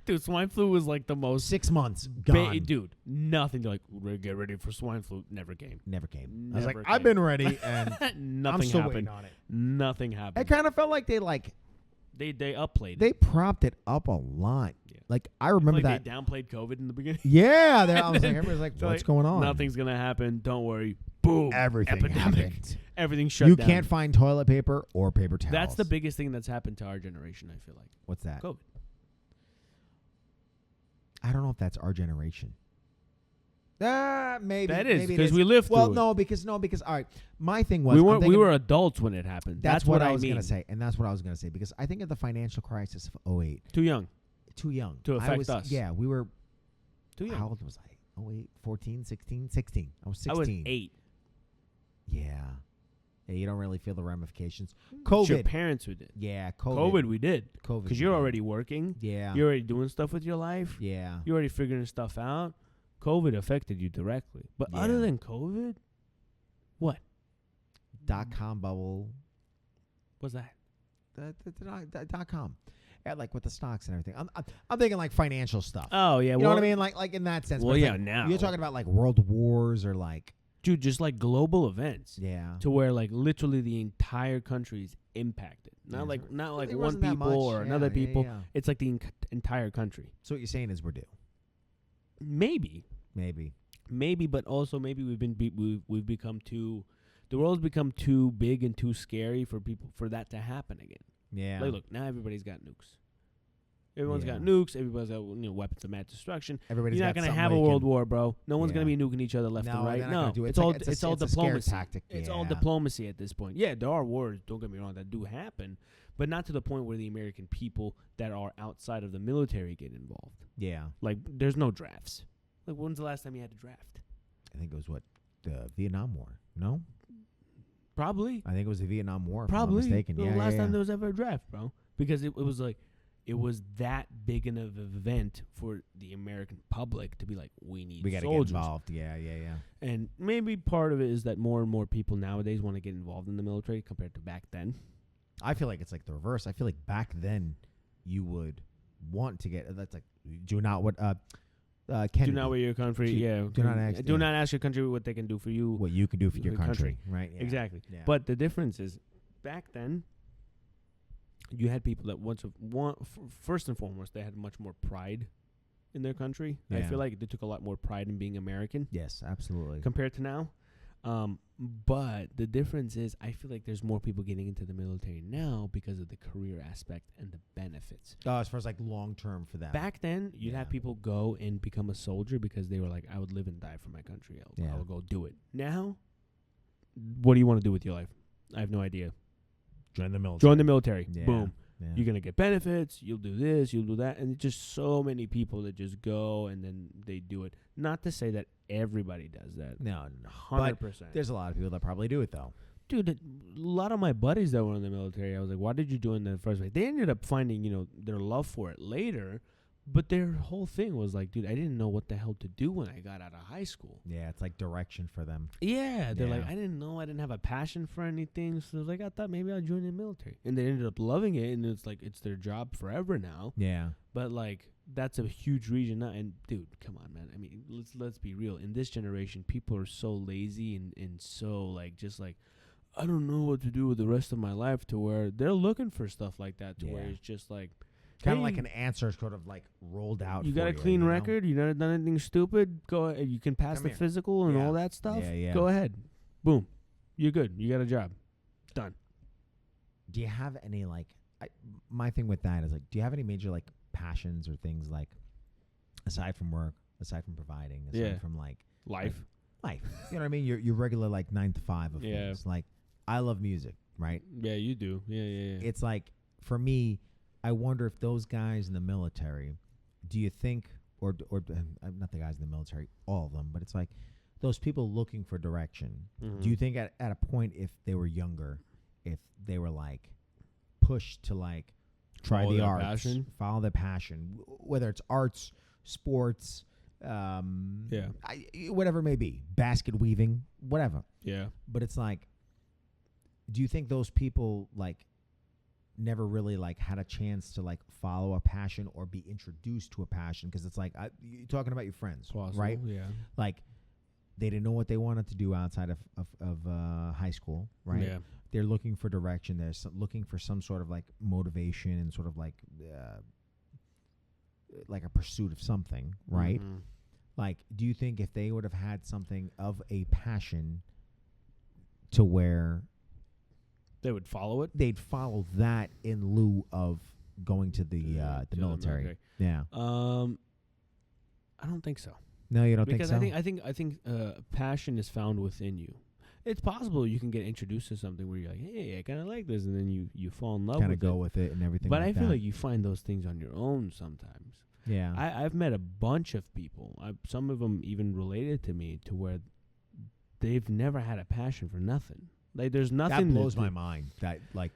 Dude, swine flu was like the most. 6 months gone. Dude, nothing to like get ready for swine flu. Never came. Never came. I was Never like, I've came. been ready, and Nothing I'm still happened. waiting on it. Nothing It happened. kind of felt like they upplayed it. they propped it up a lot. Yeah. Like I remember Like that. they downplayed COVID in the beginning. Yeah, I And was like, then everybody's like, they're what's like, going on? Nothing's gonna happen. Don't worry. Boom. Everything Epidemic. happened. Everything shut You down. can't find toilet paper or paper towels. That's the biggest thing that's happened to our generation. I feel like What's that? COVID. I don't know if that's our generation. Maybe That is maybe it because we lived Well, through it. no, because all right. My thing was We I'm weren't. We thinking- were adults when it happened. That's what I was mean. gonna say, and that's what I was gonna say because I think of the financial crisis of 08. Too young. Too young To I affect was, us. Yeah, we were. Too young. How old was I? 08, 14, 16, 16. I was 16. I was 8. Yeah. Yeah, you don't really feel the ramifications. It's your COVID. parents who did. Yeah, COVID we did. COVID. Because you're already working. Yeah. You're already doing stuff with your life. Yeah. You're already figuring stuff out. COVID affected you directly. But Yeah. other than COVID, what? .com bubble. What's that? .com. Yeah, like with the stocks and everything. I'm thinking like financial stuff. Oh, yeah. You know what I mean? Like in that sense. Well, but it's yeah, like, now. You're talking about like world wars or like. Dude, just like global events. Yeah. To where like literally the entire country is impacted. Yeah, Not like it one wasn't that people much. or another Yeah, people. yeah. It's like the entire country. So what you're saying is we're due. Maybe, but also maybe we've become too. The world's become too big and too scary for people for that to happen again. Yeah. Like, look, now everybody's got nukes. Everyone's got Yeah. nukes. Everybody's got weapons of mass destruction. Everybody's You're not got gonna something have a where you world can- war, bro. No one's gonna Yeah. be nuking each other left No, and right. they're not No, gonna do it. it's It's all like- it's all it's a scare diplomacy. tactic. It's all Yeah. diplomacy at this point. Yeah, there are wars. Don't get me wrong, that do happen, but not to the point where the American people that are outside of the military get involved. Yeah. Like, there's no drafts. Like, when's the last time you had a draft? I think it was the Vietnam War. No? Probably. I think it was the Vietnam War, if I'm Probably. not mistaken. The Yeah, last yeah, time yeah. there was ever a draft, bro. Because it was like, it was that big of an event for the American public to be like, we need We got to get soldiers. involved. Yeah, yeah, yeah. And maybe part of it is that more and more people nowadays want to get involved in the military compared to back then. I feel like it's like the reverse. I feel like back then you would want to get. That's like do not what Kennedy. Do not wear your country. Do not ask- Do yeah. not ask your country what they can do for you. what you can do for your Your country. country, right? Yeah. Exactly. Yeah. But the difference is, back then, you had people that first and foremost, they had much more pride in their country. I Yeah. feel like they took a lot more pride in being American yes, absolutely. compared to now. But the difference is, I feel like there's more people getting into the military now because of the career aspect and the benefits. As far as like long term for them. Back then, you'd have Yeah. people go and become a soldier because they were like, I would live and die for my country. Yeah. I'll go do it. Now, what do you want to do with your life? I have no idea. Join the military. Join the military. Yeah. Boom. Yeah. You're going to get benefits. You'll do this. You'll do that. And it's just so many people that just go and then they do it. Not to say that everybody does that. no. 100%. There's a lot of people that probably do it though. Dude, a lot of my buddies that were in the military, I was like, why did you join in the first place? They ended up finding, their love for it later. But their whole thing was like, dude, I didn't know what the hell to do when I got out of high school. Yeah, it's like direction for them. Yeah, they're like, Yeah. I didn't know, I didn't have a passion for anything. So like, I thought maybe I'll join the military, and they ended up loving it, and it's like it's their job forever now. Yeah. But like, that's a huge reason. And dude, come on, man. I mean, let's be real. In this generation, people are so lazy and so like just like, I don't know what to do with the rest of my life, to where they're looking for stuff like that, to where Yeah. it's just like, Kind of hey, like an answer sort of like rolled out. you for got a clean you know? record. You never done anything stupid. Go ahead. You can pass Come the here. physical and Yeah. all that stuff. Yeah, yeah. Go ahead. Boom. You're good. You got a job. Done. Do you have any like? My thing with that is like, do you have any major like passions or things like, aside from work, aside from providing, aside Yeah. from like Life. life? You know what I mean? Your regular like 9 to 5 of Yeah. things. Like, I love music, right? Yeah, you do. Yeah. It's like, for me, I wonder if those guys in the military, do you think, or not the guys in the military, all of them, but it's like those people looking for direction. Mhm. Do you think at a point, if they were younger, if they were like pushed to like try Follow the their arts, passion? follow their passion, whether it's arts, sports, Yeah. whatever it may be, basket weaving, whatever. Yeah. But it's like, do you think those people like never really like had a chance to like follow a passion or be introduced to a passion? Because it's like, you're talking about your friends, Possible. right? Yeah. Like, they didn't know what they wanted to do outside of high school, right? Yeah. They're looking for direction. They're looking for some sort of like motivation and sort of like a pursuit of something, right? Mhm. Like, do you think if they would have had something of a passion to where They would follow it. they'd follow that in lieu of going to the To the military? Yeah. I don't think so. No, you don't Because think so? I think passion is found within you. It's possible you can get introduced to something where you're like, hey, I kind of like this, and then you fall in love Kind with of go it. with it and everything. But like I feel that. like you find those things on your own sometimes. Yeah. I've met a bunch of people, some of them even related to me, to where they've never had a passion for nothing. Like, there's nothing. That blows my mind. That like,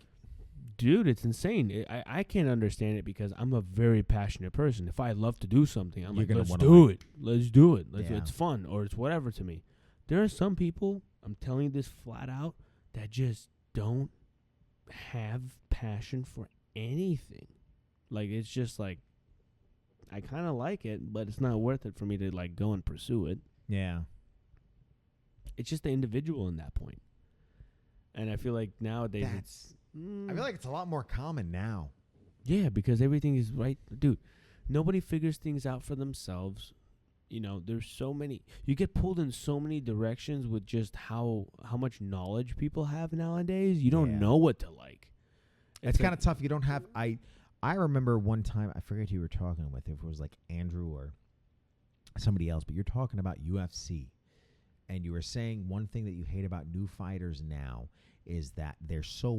Dude, it's insane. I can't understand it, because I'm a very passionate person. If I love to do something, I'm You're like, gonna let's wanna do like- it. Let's do it. Yeah. It's fun, or it's whatever to me. There are some people, I'm telling you this flat out, that just don't have passion for anything. Like, it's just like, I kind of like it, but it's not worth it for me to like go and pursue it. yeah. It's just the individual in that point. And I feel like nowadays it's I feel like it's a lot more common now. yeah, because everything is right. Dude, nobody figures things out for themselves. You know, there's so many. You get pulled in so many directions with just how much knowledge people have nowadays. You don't Yeah. know what to like. It's kind of tough. You don't have. I remember one time, I forget who you were talking with, if it was like Andrew or somebody else, but you're talking about UFC, and you were saying one thing that you hate about new fighters now is that they're so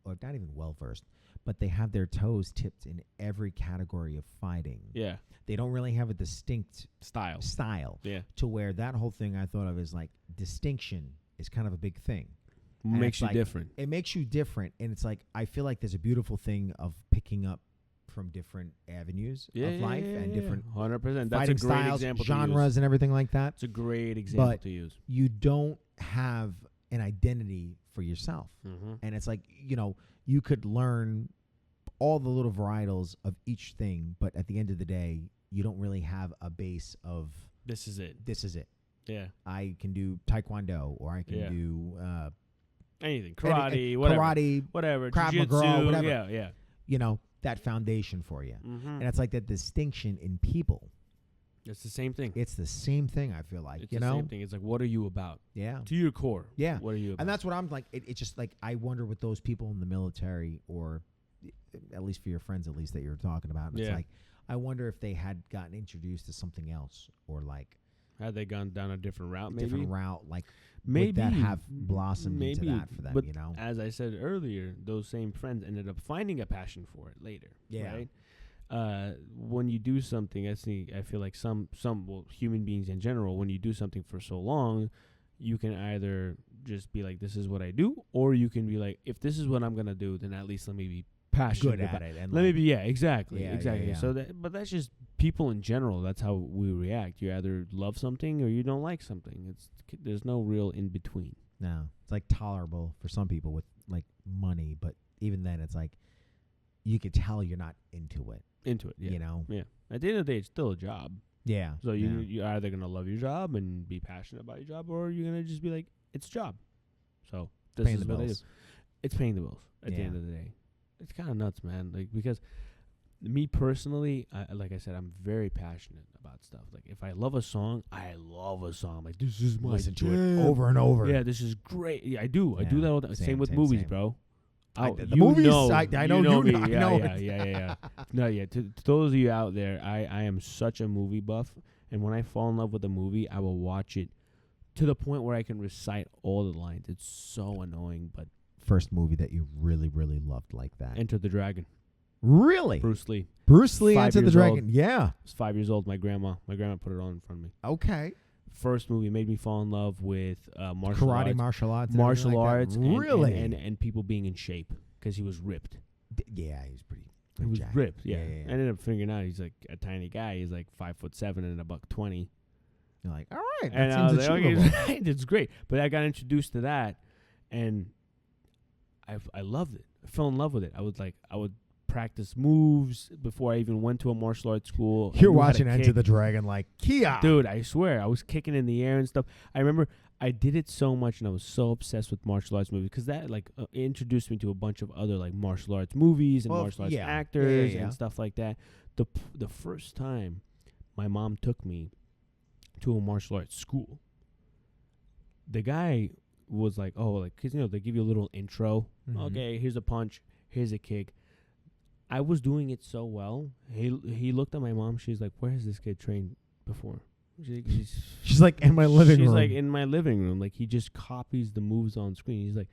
or not even well versed, but they have their toes tipped in every category of fighting. yeah, They don't really have a distinct style. Yeah, to where that whole thing I thought of is like distinction is kind of a big thing. And makes it's you like, different. It makes you different, and it's like, I feel like there's a beautiful thing of picking up from different avenues of life and different 100%. That's a fighting great styles, example. genres, and everything like that. It's a great example But to use. you don't have an identity for yourself, Mm-hmm. and it's like, you could learn all the little varietals of each thing, but at the end of the day, you don't really have a base of This is it. this is it. Yeah. I can do taekwondo, or I can Yeah. do Anything. Karate, whatever. karate, Whatever. Krav Jiu-jitsu, Maga, whatever. Yeah. that foundation for you. Mm-hmm. And it's like that distinction in people. It's the same thing. It's the same thing, I feel like, It's the same thing. It's like, what are you about? Yeah. To your core. Yeah. What are you about? And that's what I'm like. It's just like, I wonder with those people in the military, or at least for your friends, at least that you're talking about. It's Yeah. like, I wonder if they had gotten introduced to something else, or like Had they gone down a different route, a maybe? different route, like Maybe. would that have blossomed into Maybe, that for them, but As I said earlier, those same friends ended up finding a passion for it later. Yeah. Right? When you do something, I feel like some human beings in general, when you do something for so long, you can either just be like, this is what I do, or you can be like, if this is what I'm going to do, then at least let me be passionate good about at it. And Let me like, be, exactly, Yeah, exactly. yeah. So but that's just people in general. That's how we react. You either love something or you don't like something. There's no real in between. no, it's like tolerable for some people with like money, but even then, it's like you could tell you're not into it. Into it, yeah. You know? Yeah. At the end of the day, it's still a job. Yeah. So yeah. you're either gonna love your job and be passionate about your job, or you're gonna just be like, it's a job. So this Paying is the what I do. bills. It's paying the bills at the Yeah. end of the day. It's kind of nuts, man. Like, because me personally, like I said, I'm very passionate about stuff. Like, if I love a song, I love a song. Like, this is my Listen to jam. it over and over. Yeah, this is great. Yeah, I do. I do Yeah, that all the time. Same with same, movies, same. bro. The You movies, know, I know you know you me. know- I Yeah, know yeah, it. yeah. No, yeah. To those of you out there, I am such a movie buff, and when I fall in love with a movie, I will watch it to the point where I can recite all the lines. It's so annoying, but First movie that you really, really loved like that. Enter the Dragon. Really? Bruce Lee. Bruce Lee 5 Enter the years Dragon. old. Yeah. I was 5 years old. My grandma put it on in front of me. Okay. First movie made me fall in love with martial Karate, arts. martial arts. and Martial everything like that. arts. and- Really? And people being in shape because he was ripped. Yeah, he was pretty. He was jacked. ripped. Yeah. Yeah. I ended up figuring out he's like a tiny guy. He's like 5'7" and $120. You're like, all right, that And I seems was like, achievable. okay, it's great. But I got introduced to that, and I loved it. I fell in love with it. I would practice moves before I even went to a martial arts school. I You're knew how to watching Enter kick. the Dragon like, Kia. Dude, I swear, I was kicking in the air and stuff. I remember I did it so much, and I was so obsessed with martial arts movies because that introduced me to a bunch of other like martial arts movies and Well, martial arts yeah. actors Yeah. and stuff like that. The first time my mom took me to a martial arts school, the guy was like, "Oh, like, 'cause they give you a little intro. Mhm. Okay, here's a punch, here's a kick." I was doing it so well. He looked at my mom. She's like, "Where has this kid trained before?" She's like in my living room. She's like, in my living room. Like, he just copies the moves on screen. He's like,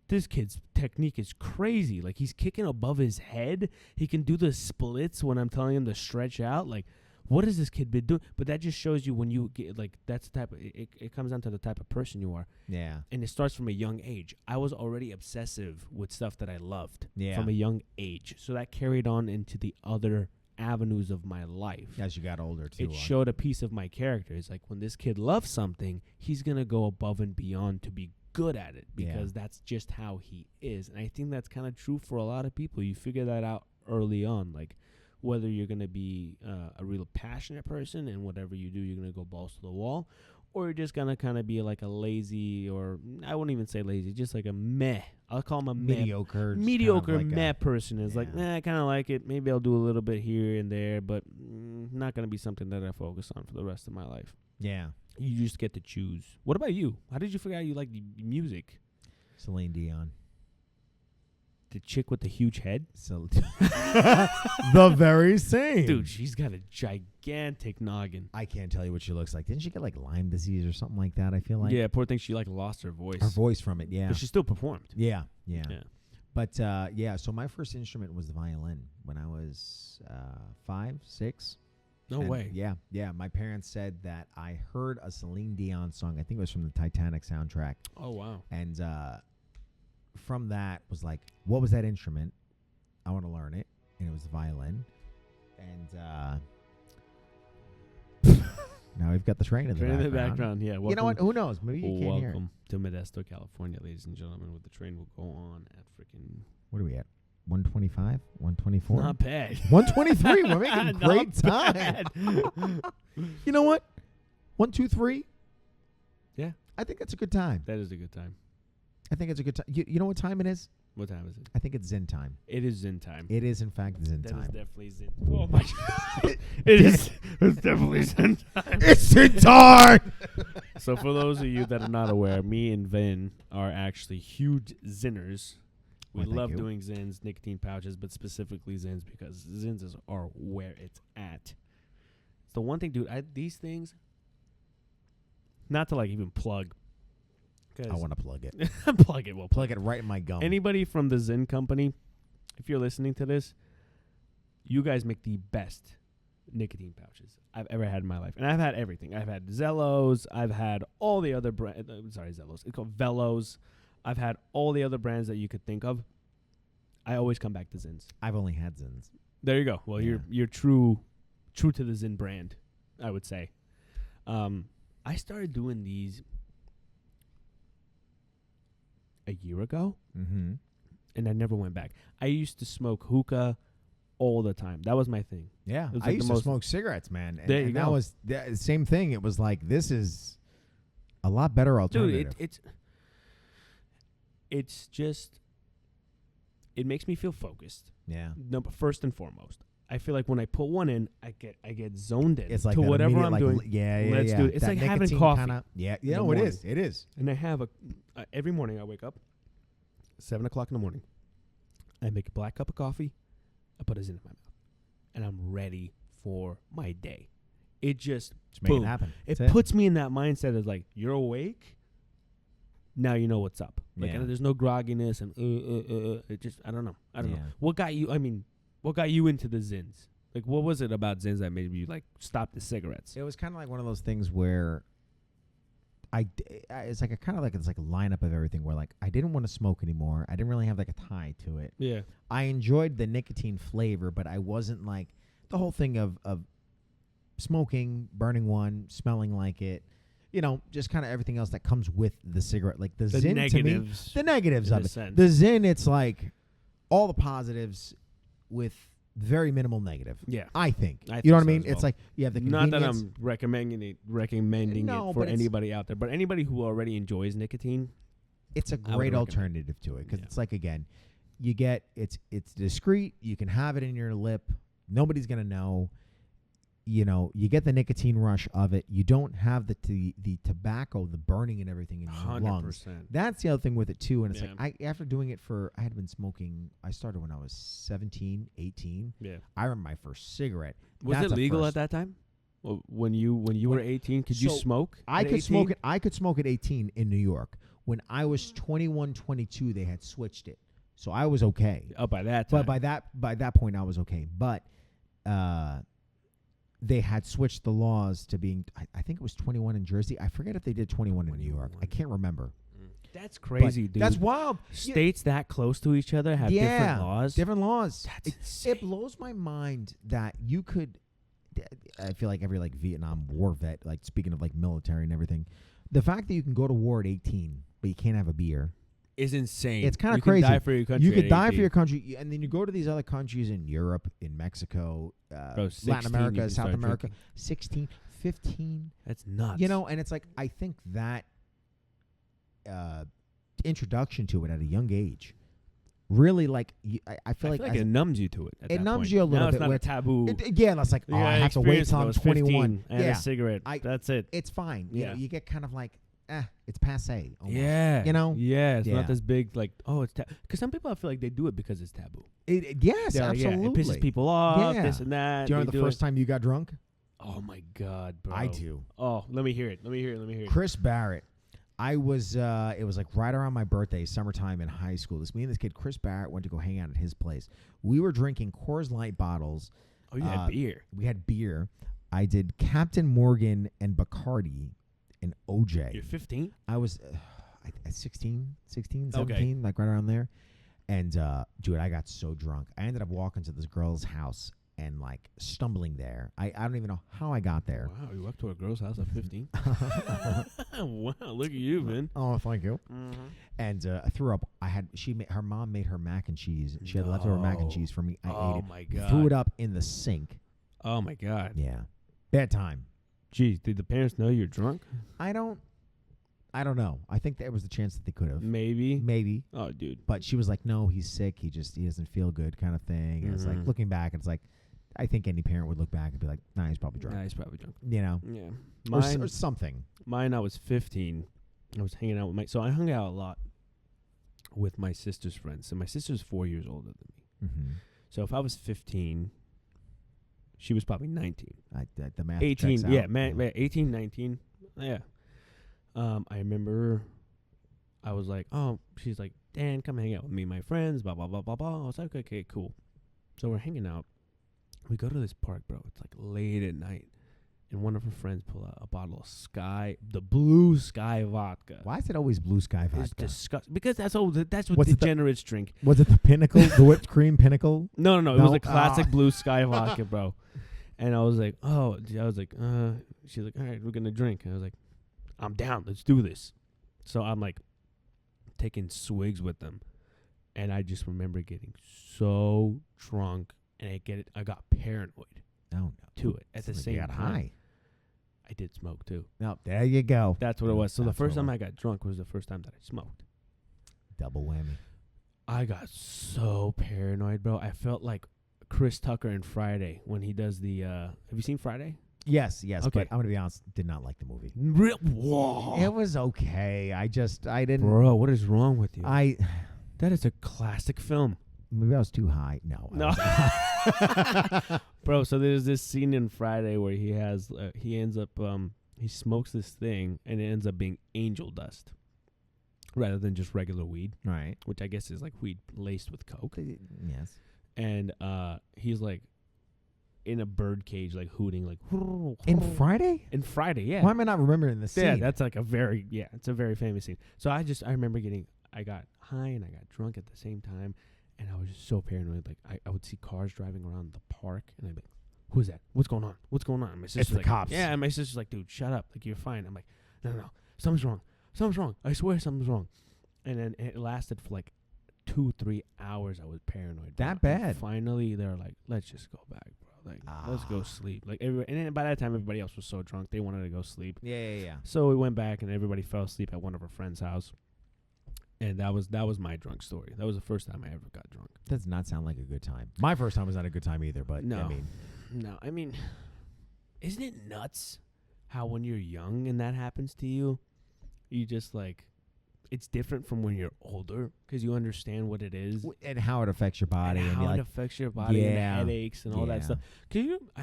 this kid's technique is crazy. Like, he's kicking above his head. He can do the splits when I'm telling him to stretch out. Like, what has this kid been doing? But that just shows you when you get, like, that's the type of, it comes down to the type of person you are. yeah. And it starts from a young age. I was already obsessive with stuff that I loved Yeah. from a young age. So that carried on into the other avenues of my life. As you got older, too. It showed a piece of my character. It's like, when this kid loves something, he's going to go above and beyond to be good at it because that's just how he is. And I think that's kind of true for a lot of people. You figure that out early on, like whether you're going to be a real passionate person and whatever you do, you're going to go balls to the wall, or you're just going to kind of be like a lazy, or I wouldn't even say lazy, just like a meh. I'll call him a mediocre. mediocre kind of like meh person. Is like, yeah. I kind of like it. Maybe I'll do a little bit here and there, but not going to be something that I focus on for the rest of my life. Yeah. You just get to choose. What about you? How did you figure out you like music? Celine Dion. The chick with the huge head? So the very same. Dude, she's got a gigantic noggin. I can't tell you what she looks like. Didn't she get like Lyme disease or something like that? I feel like. Yeah, poor thing. She lost her voice. Her voice from it, yeah. But she still performed. Yeah, yeah. Yeah. But yeah, so my first instrument was the violin when I was 5, 6. No And way. Yeah. My parents said that I heard a Celine Dion song. I think it was from the Titanic soundtrack. Oh, wow. And from that was like, what was that instrument? I want to learn it. And it was the violin. And now we've got the train in the Train in background. the background, yeah. You know what? Who knows? Maybe you can't hear it. Welcome to Modesto, California, ladies and gentlemen, where the train will go on at freaking... What are we at? 125? 124? Not bad. 123. We're making Not great time. bad. You know what? 1, 2, 3. Yeah. I think that's a good time. That is a good time. I think it's a good time. You know what time it is? What time is it? I think it's Zen time. It is Zen time. It is, in fact, Zen That is time. definitely Zen. Oh, my God. It's definitely Zen time. It's Zen time! So for those of you that are not aware, me and Vin are actually huge Zinners. We Well, thank love you. doing Zins, nicotine pouches, but specifically Zins because Zins are where it's at. It's the one thing, dude, these things, not to like even plug. I want to plug it. Plug it. Well, Plug it right in my gum. Anybody from the Zin company, if you're listening to this, you guys make the best nicotine pouches I've ever had in my life. And I've had everything. I've had Zellos. I've had all the other Zellos. It's called Velos. I've had all the other brands that you could think of. I always come back to Zins. I've only had Zins. There you go. Well, Yeah. you're true to the Zin brand, I would say. I started doing these a year ago, Mm-hmm. and I never went back. I used to smoke hookah all the time. That was my thing. Yeah, It was I like used the to most- smoke cigarettes, man. And, There you and that go. was the same thing. It was like, this is a lot better alternative. Dude, it's just, it makes me feel focused. yeah. First and foremost, I feel like when I put one in, I get zoned in It's like to that whatever immediate, I'm like, doing. Yeah, yeah, Let's yeah. do it. It's That like having nicotine coffee kinda, yeah, in the no, it is. It is. And I have every morning I wake up, 7 o'clock in the morning. I make a black cup of coffee. I put a Zin in my mouth, and I'm ready for my day. It just Just make boom. it happen. It That's puts me in that mindset of like, you're awake. Now you know what's up. Like, Yeah. there's no grogginess and it just, I don't know. I don't know. Yeah. What got you into the Zins? Like, what was it about Zins that made you like stop the cigarettes? It was kind of like one of those things where it's like a kind of like, it's like a lineup of everything where like I didn't want to smoke anymore. I didn't really have like a tie to it. Yeah. I enjoyed the nicotine flavor, but I wasn't like the whole thing of smoking, burning one, smelling like it, just kind of everything else that comes with the cigarette. Like the Zin negatives. to me, the negatives in of a it. sense. The Zin, it's like all the positives with very minimal negative. Yeah. I think. I You know what I think so mean? as It's well. like you have the Not convenience. that I'm recommending No, it for but it's- anybody out there, but anybody who already enjoys nicotine. It's a I would great recommend. alternative to it because Yeah. it's like, again, you get it's discreet. You can have it in your lip. Nobody's gonna know. You get the nicotine rush of it. You don't have the tobacco, the burning and everything in your lungs. 100%. That's the other thing with it too. And it's Yeah. like after doing it I had been smoking. I started when I was 17, 18. Yeah. I remember my first cigarette. Was That's it a legal first. at that time? Well, when you were 18, could you So, smoke? I at could smoke 18? it. I could smoke at 18 in New York. When I was 21, 22, they had switched it, so I was okay. Oh, by that time. But by that point, I was okay. But they had switched the laws to being. I think it was 21 in Jersey. I forget if they did 21 in New York. I can't remember. That's But crazy, dude. That's wild. States that close to each other have different laws. Different laws. That's insane. It blows my mind that you could. I feel like every like Vietnam War vet, like speaking of like military and everything, the fact that you can go to war at 18 but you can't have a beer. Is insane. It's kinda You crazy. can die for your country. You could at die 18. for your country, and then you go to these other countries in Europe, in Mexico, Bro, 16 Latin you America, can South start America. drinking. 16, 15. That's nuts. And it's like I think that introduction to it at a young age really like I feel like it numbs you to it. At it that numbs point. you a little now bit It's not where a taboo. yeah, that's like, You I gotta have to wait experience till it. I I'm was 21. 15 and Yeah, a cigarette. That's it. it's fine. Yeah. You get kind of like, it's passe. Almost. Yeah. Yeah. It's not this big like, oh, it's because some people I feel like they do it because it's taboo. Yes, They're like, absolutely. it pisses people off. Yeah. This and that. Do you remember They the first it. time you got drunk? Oh my god, bro. I do. Oh, let me hear it. Let me hear it. Chris Barrett. I was, it was like right around my birthday, summertime in high school. Me and this kid, Chris Barrett, went to go hang out at his place. We were drinking Coors Light bottles. Oh, you had beer. We had beer. I did Captain Morgan and Bacardi and OJ. You're 15? I was 16, 17, Okay. like right around there. And, dude, I got so drunk. I ended up walking to this girl's house and, like, stumbling there. I don't even know how I got there. Wow, you walked to a girl's house at 15? Wow, look at you, man. Oh, thank you. Mm-hmm. And I threw up. Her mom made her mac and cheese. She had leftover mac and No. chease for me. I ate Oh, it. my God. Threw it up in the sink. Oh, my God. Yeah. Bad time. Jeez, did the parents know you're drunk? I don't know. I think there was a chance that they could have. Maybe. Maybe. Oh, dude. But she was like, no, he's sick. He doesn't feel good kind of thing. And it's like, Mhm. looking back, it's like, I think any parent would look back and be like, nah, he's probably drunk. Nah, he's probably drunk. Yeah. Mine, Or something. I was 15. I was hanging out with so I hung out a lot with my sister's friends. And my sister's 4 years older than me. Mm-hmm. So if I was 15, she was probably 19. The math 18, checks yeah, out. man, 18, 19. Yeah. I remember I was like, oh, she's like, Dan, come hang out with me and my friends, blah, blah, blah, blah, blah. I was like, okay, cool. So we're hanging out. We go to this park, bro. It's like late at night. and one of her friends pull out a bottle of the Blue Sky vodka. Why is it always Blue Sky It's vodka? disgusting because that's what Was it the- degenerates drink. Was it the Pinnacle, the whipped cream Pinnacle? No. It No? was a classic Ah. Blue Sky vodka, bro. And I was like, she's like, all right, we're gonna drink. And I was like, I'm down. Let's do this. So I'm like taking swigs with them, and I just remember getting so drunk, and I got paranoid No. to it at the Sounds like same you got time. high. I did smoke too. No, there you go. That's what it was. So the That's what first it time was. I got drunk was the first time that I smoked. Double whammy. I got so paranoid, bro. I felt like Chris Tucker in Friday when he does the. Have you seen Friday? Yes, Okay. but I'm gonna be honest, did not like the movie. Whoa. It was okay. I didn't. Bro, what is wrong with you? I That is a classic film. maybe I was too high. No. No. Bro, so there's this scene in Friday where he ends up he smokes this thing and it ends up being angel dust rather than just regular weed, Right. which I guess is like weed laced with coke. Yes. And he's like in a bird cage, like hooting, like In Friday? in Friday, yeah. Why am I not remembering the scene? Yeah, that's like it's a very famous scene. So I remember I got high and I got drunk at the same time, and I was just so paranoid. Like I would see cars driving around the park, and I'd be like, "Who's that? What's going on? What's going on?" And my sister's the like, cops. Yeah, and my sister's like, "Dude, shut up! Like you're fine." I'm like, "No, something's wrong. Something's wrong. I swear something's wrong." And then it lasted for like 2-3 hours. I was paranoid. bro. That And bad? finally, they're like, "Let's just go back, bro. Like let's go sleep." Like and then by that time, everybody else was so drunk they wanted to go sleep. Yeah. So we went back and everybody fell asleep at one of our friends' house. And that was my drunk story. That was the first time I ever got drunk. Does not sound like a good time. My first time was not a good time either, but No. I mean, Isn't it nuts how when you're young and that happens to you, you just like, it's different from when you're older because you understand what it is. and how it affects your body and and how you're it like, affects your body and the Yeah. headaches and all that Yeah. stuff.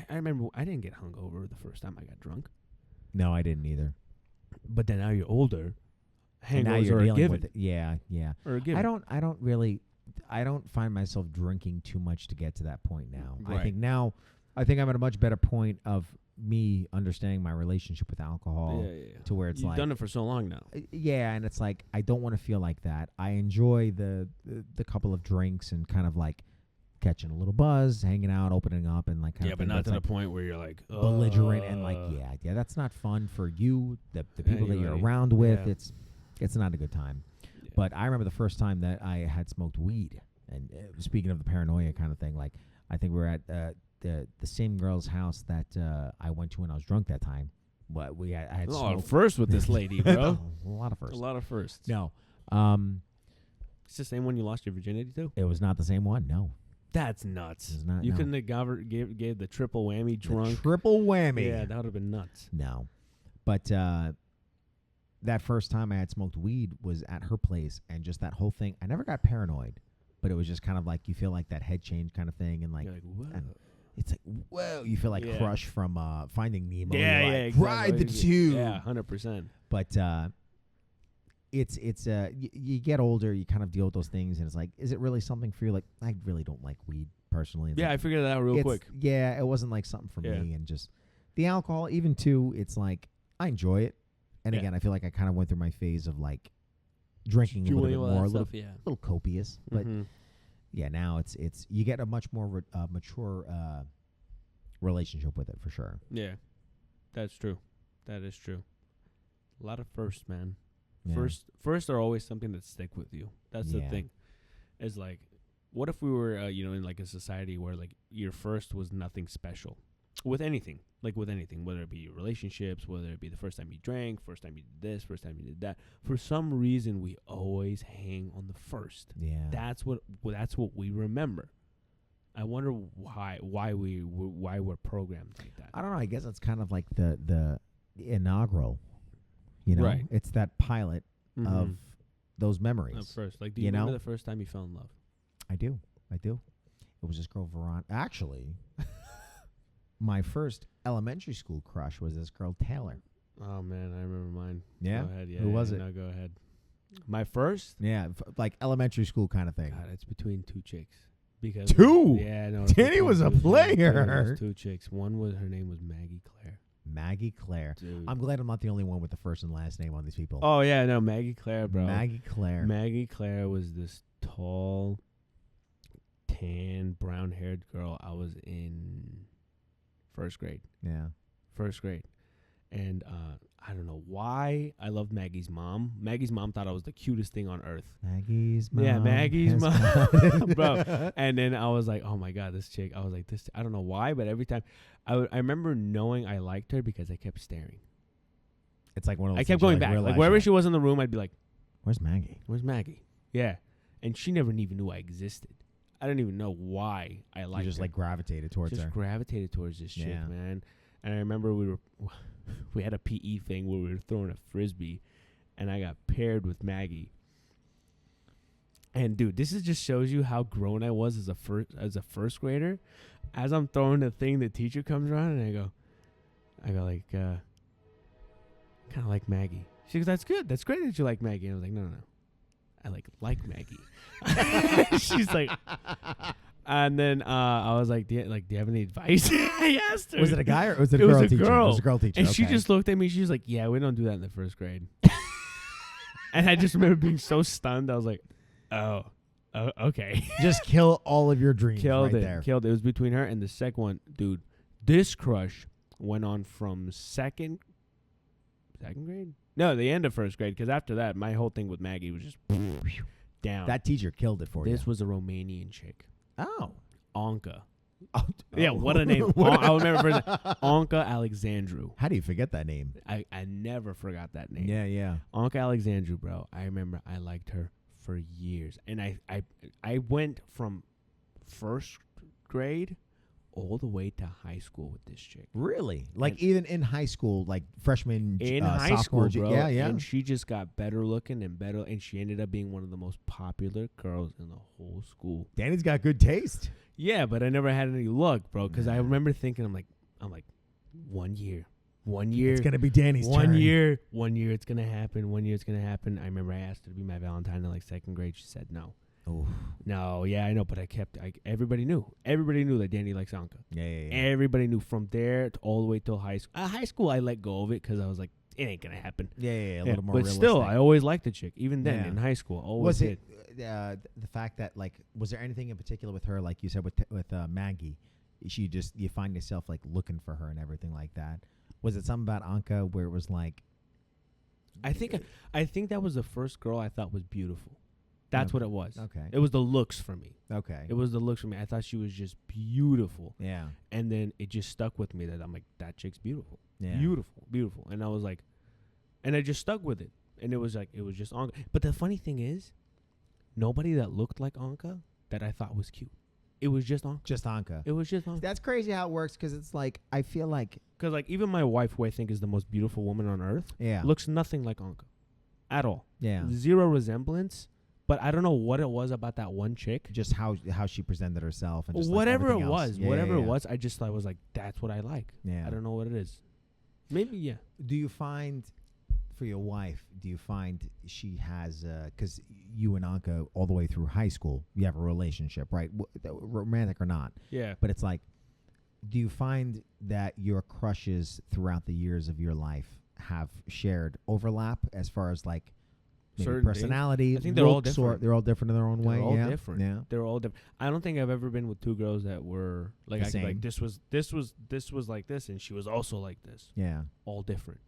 I remember I didn't get hungover the first time I got drunk. no, I didn't either. But then now you're older. And now Hangovers you're are a dealing given. with it. Yeah. Or a given. I don't find myself drinking too much to get to that point now. Right. I think I'm at a much better point of me understanding my relationship with alcohol Yeah. to where it's You've like, done it for so long now. yeah, and it's like I don't want to feel like that. I enjoy the couple of drinks and kind of like catching a little buzz, hanging out, opening up, and like kind Yeah, of but thing, not to the like point where you're like belligerent and like yeah, that's not fun for you, the people that you're Anybody. around with. Yeah. It's not a good time. Yeah. But I remember the first time that I had smoked weed, and speaking of the paranoia kind of thing, like I think we were at the same girl's house that I went to when I was drunk that time. But I had a lot of smoked first with this lady, bro. a lot of firsts. A lot of firsts. No, It's the same one you lost your virginity to? it was not the same one. No, That's nuts. It's not, You no. couldn't have gave the triple whammy The drunk. triple whammy. Yeah, that would have been nuts. No, but that first time I had smoked weed was at her place, and just that whole thing. I never got paranoid, but it was just kind of like you feel like that head change kind of thing, and like You're like, whoa. and it's like whoa, you feel like Yeah. Crush from Finding Nemo. Yeah, You're yeah, like, exactly. ride the tube. Yeah, 100%. But it's you get older, you kind of deal with those things, and it's like, is it really something for you? Like, I really don't like weed personally. It's Yeah, I like, figured that out real it's- quick. Yeah, it wasn't like something for Yeah. me, and just the alcohol, even too. It's like I enjoy it, and Yeah. again, I feel like I kind of went through my phase of like drinking a little bit more, a little copious, but Mhm. yeah, now it's you get a much more mature relationship with it for sure. Yeah, that's true. That is true. A lot of firsts, man. Yeah. First are always something that stick with you. That's the Yeah. thing. Is like, what if we were, in like a society where like your first was nothing special, with anything, whether it be your relationships, whether it be the first time you drank, first time you did this, first time you did that. For some reason, we always hang on the first. Yeah, That's what we remember. I wonder why we're programmed like that. I don't know. I guess it's kind of like the inaugural. You know, Right. it's that pilot of those memories. At first, like, do you you remember know? the first time you fell in love? I do. It was this girl, Veronica. Actually, my first elementary school crush was this girl, Taylor. Oh man, I remember mine. Yeah? Go ahead. Yeah. Who was it? No, go ahead. My first. Yeah, like elementary school kind of thing. God, it's between two chicks. Because Two? Yeah, no. it's Danny between was a two chicks. player. Yeah, it was two chicks. Her name was Maggie Claire. Maggie Claire. Dude. I'm glad I'm not the only one with the first and last name on these people. Oh yeah, no, Maggie Claire, bro. Maggie Claire. Maggie Claire was this tall, tan, brown-haired girl. I was in first grade. Yeah. First grade. And I don't know why I loved Maggie's mom. Maggie's mom thought I was the cutest thing on earth. Maggie's mom. Yeah, Maggie's has mom. got it. Bro. And then I was like, oh my God, this chick. I was like, this. I don't know why, but every time I remember knowing I liked her because I kept staring. It's like one of those I kept things you going back. Like wherever she was in the room, I'd be like, where's Maggie? where's Maggie? Yeah. And she never even knew I existed. I don't even know why I liked her. You just like gravitated towards Just her. gravitated towards this chick, Yeah. man. And I remember we had a PE thing where we were throwing a frisbee, and I got paired with Maggie. And dude, this is just shows you how grown I was as a first grader. As I'm throwing the thing, the teacher comes around and I go like, kind of like Maggie. She goes, "That's good. That's great that you like Maggie." And I was like, "No. I like Maggie." She's like, and then I was like, do you have any advice? I asked her. Was it a guy or was it a It was girl a teacher? girl. It was a girl teacher. And she okay. just looked at me. She was like, "Yeah, we don't do that in the first grade." And I just remember being so stunned. I was like, "Oh, okay." just kill all of your dreams Killed right it. there. Killed it. It was between her and the second one, dude. This crush went on from second grade. No, the end of first grade. Because after that, my whole thing with Maggie was just down. That teacher killed it for you. This was a Romanian chick, Oh. Anka. Oh. Yeah, what a name. I remember first name. Anka Alexandru. How do you forget that name? I never forgot that name. Yeah. Anka Alexandru, bro. I remember I liked her for years. And I went from first grade all the way to high school with this chick. Really? Like And- even in high school, like freshman, In high sophomore, school, bro. Yeah. And she just got better looking and better. And she ended up being one of the most popular girls in the whole school. Danny's got good taste. Yeah, but I never had any luck, bro. Because I remember thinking, I'm like, 1 year. It's gonna be Danny's turn. 1 year it's gonna happen. 1 year it's gonna happen. I remember I asked her to be my Valentine in like second grade. She said no. Oh. No, yeah, I know, but everybody knew. Everybody knew that Danny likes Anka. Yeah. Everybody knew from there to all the way till high school. High school, I let go of it because I was like, it ain't gonna happen. Yeah. A Yeah, little more but realistic. still, I always liked the chick. Even then, Yeah. in high school, always was did. it the fact that like was there anything in particular with her, like you said with Maggie? You find yourself like looking for her and everything like that. Was it something about Anka where it was like? I think that was the first girl I thought was beautiful. That's what it was. Okay. It was the looks for me. Okay. It was the looks for me. I thought she was just beautiful. Yeah. And then it just stuck with me that I'm like, that chick's beautiful. Yeah. Beautiful. And I was like, and I just stuck with it. And it was just Anka. But the funny thing is, nobody that looked like Anka that I thought was cute. It was just Anka. Just Anka. It was just Anka. That's crazy how it works because it's like I feel like Because like even my wife, who I think is the most beautiful woman on earth, looks nothing like Anka. At all. Yeah. Zero resemblance. But I don't know what it was about that one chick. Just how she presented herself and just Whatever like it everything else. was. Yeah, Whatever yeah, it yeah. was, I just thought was like, that's what I like. Yeah. I don't know what it is. Maybe, yeah. Do you find, for your wife, she has, because you and Anka all the way through high school, you have a relationship, right? Romantic or not. Yeah. But it's like, do you find that your crushes throughout the years of your life have shared overlap as far as like maybe Certain personality? I think they're all looks, or different. they're all different in their own way. They're all Yeah. different. Yeah. They're all different. I don't think I've ever been with two girls that were like, The I could be like same. this was like this, and she was also like this. Yeah. All different.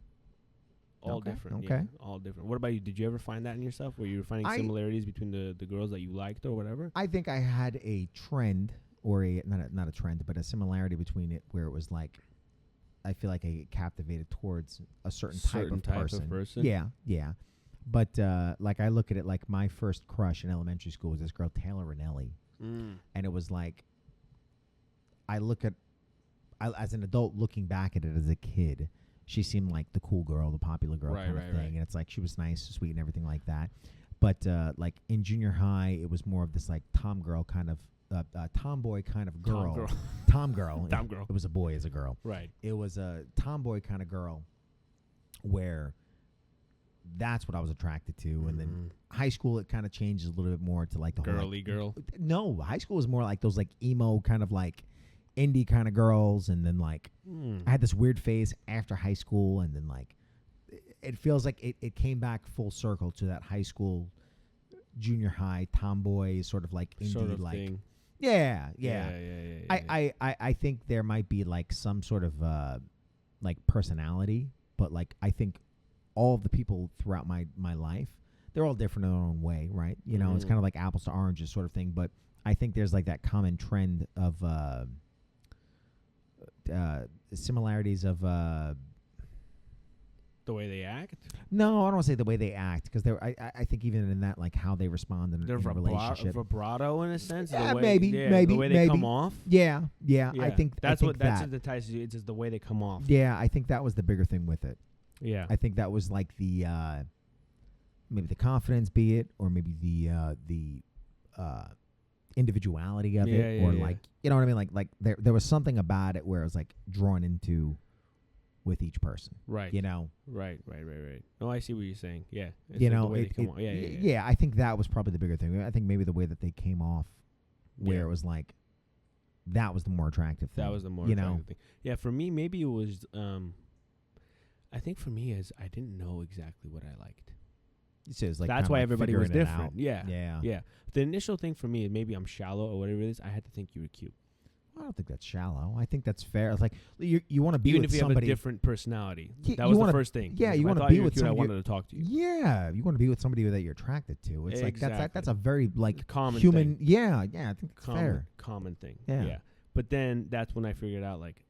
All Okay, different. okay. Yeah, all different. What about you? Did you ever find that in yourself, where you were finding similarities between the girls that you liked or whatever? I think I had a trend, or not a trend, but a similarity between it, where it was like, I feel like I get captivated towards a certain type of person. Yeah. But like I look at it like my first crush in elementary school was this girl Taylor Ranelli, and it was like as an adult looking back at it as a kid, she seemed like the cool girl, the popular girl kind of thing, and it's like she was nice, sweet, and everything like that. But like in junior high, it was more of this like tomboy kind of girl. Tom girl. It was a boy as a girl. Right. It was a tomboy kind of girl where that's what I was attracted to. And then high school, it kind of changes a little bit more to like the girly girl. No, high school was more like those like emo kind of like indie kind of girls, and then like Mm. I had this weird phase after high school, and then like it feels like it came back full circle to that high school, junior high tomboy sort of like indie Sort of like thing. yeah. I think there might be like some sort of like personality, but like I think all of the people throughout my life, they're all different in their own way, right? You know, it's Mhm. kind of like apples to oranges sort of thing, but I think there's like that common trend of similarities of The way they act. no, I don't want to say the way they act, because I think even in that, like how they respond in Their a relationship. vibrato in a sense. Yeah, the way, maybe, the way they come maybe. off. Yeah. I Yeah. think that's I think what that's that. what entices you. It's just the way they come off. Yeah, I think that was the bigger thing with it. Yeah. I think that was like the maybe the confidence, be it, or maybe the individuality of it, Yeah, or yeah. like you know what I mean. Like there was something about it where it was like drawn into with each person. Right. You know. Right. No, I see what you're saying. Yeah. It's You like know. the way they come off. Yeah. Yeah. I think that was probably the bigger thing. I think maybe the way that they came off, where Yeah. it was like that was the more attractive thing. That was the more you attractive know. thing. Yeah. For me, maybe it was. I think for me is I didn't know exactly what I liked. So it was like That's kinda why like everybody was figuring it different. out. Yeah. Yeah. Yeah. The initial thing for me, maybe I'm shallow or whatever it is. I had to think you were cute. I don't think that's shallow. I think that's fair. It's like you want to be Even with if you somebody. have a different personality. Yeah, That you was wanna- the first thing. yeah, If you I wanna thought be you were with cute, I somebody- wanted to talk to you. Yeah, you want to be with somebody that you're attracted to. It's like that's Exactly. a very like Common human. thing. Yeah, I think it's fair. Common thing. Yeah. But then that's when I figured out like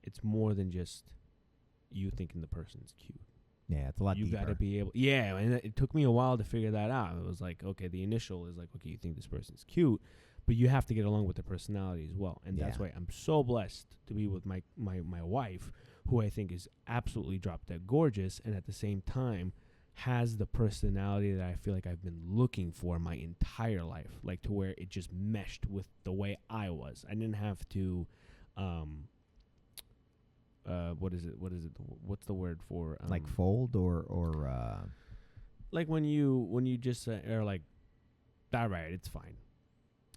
it's more than just you thinking the person's cute. Yeah, it's a lot You deeper. got to be able. Yeah, and it took me a while to figure that out. It was like, okay, the initial is like, okay, you think this person's cute, but you have to get along with the personality as well. And that's Yeah. why I'm so blessed to be with my wife, who I think is absolutely drop dead gorgeous, and at the same time has the personality that I feel like I've been looking for my entire life, like to where it just meshed with the way I was. I didn't have to what is it? What's the word for like fold or like when you just are like, all right, it's fine.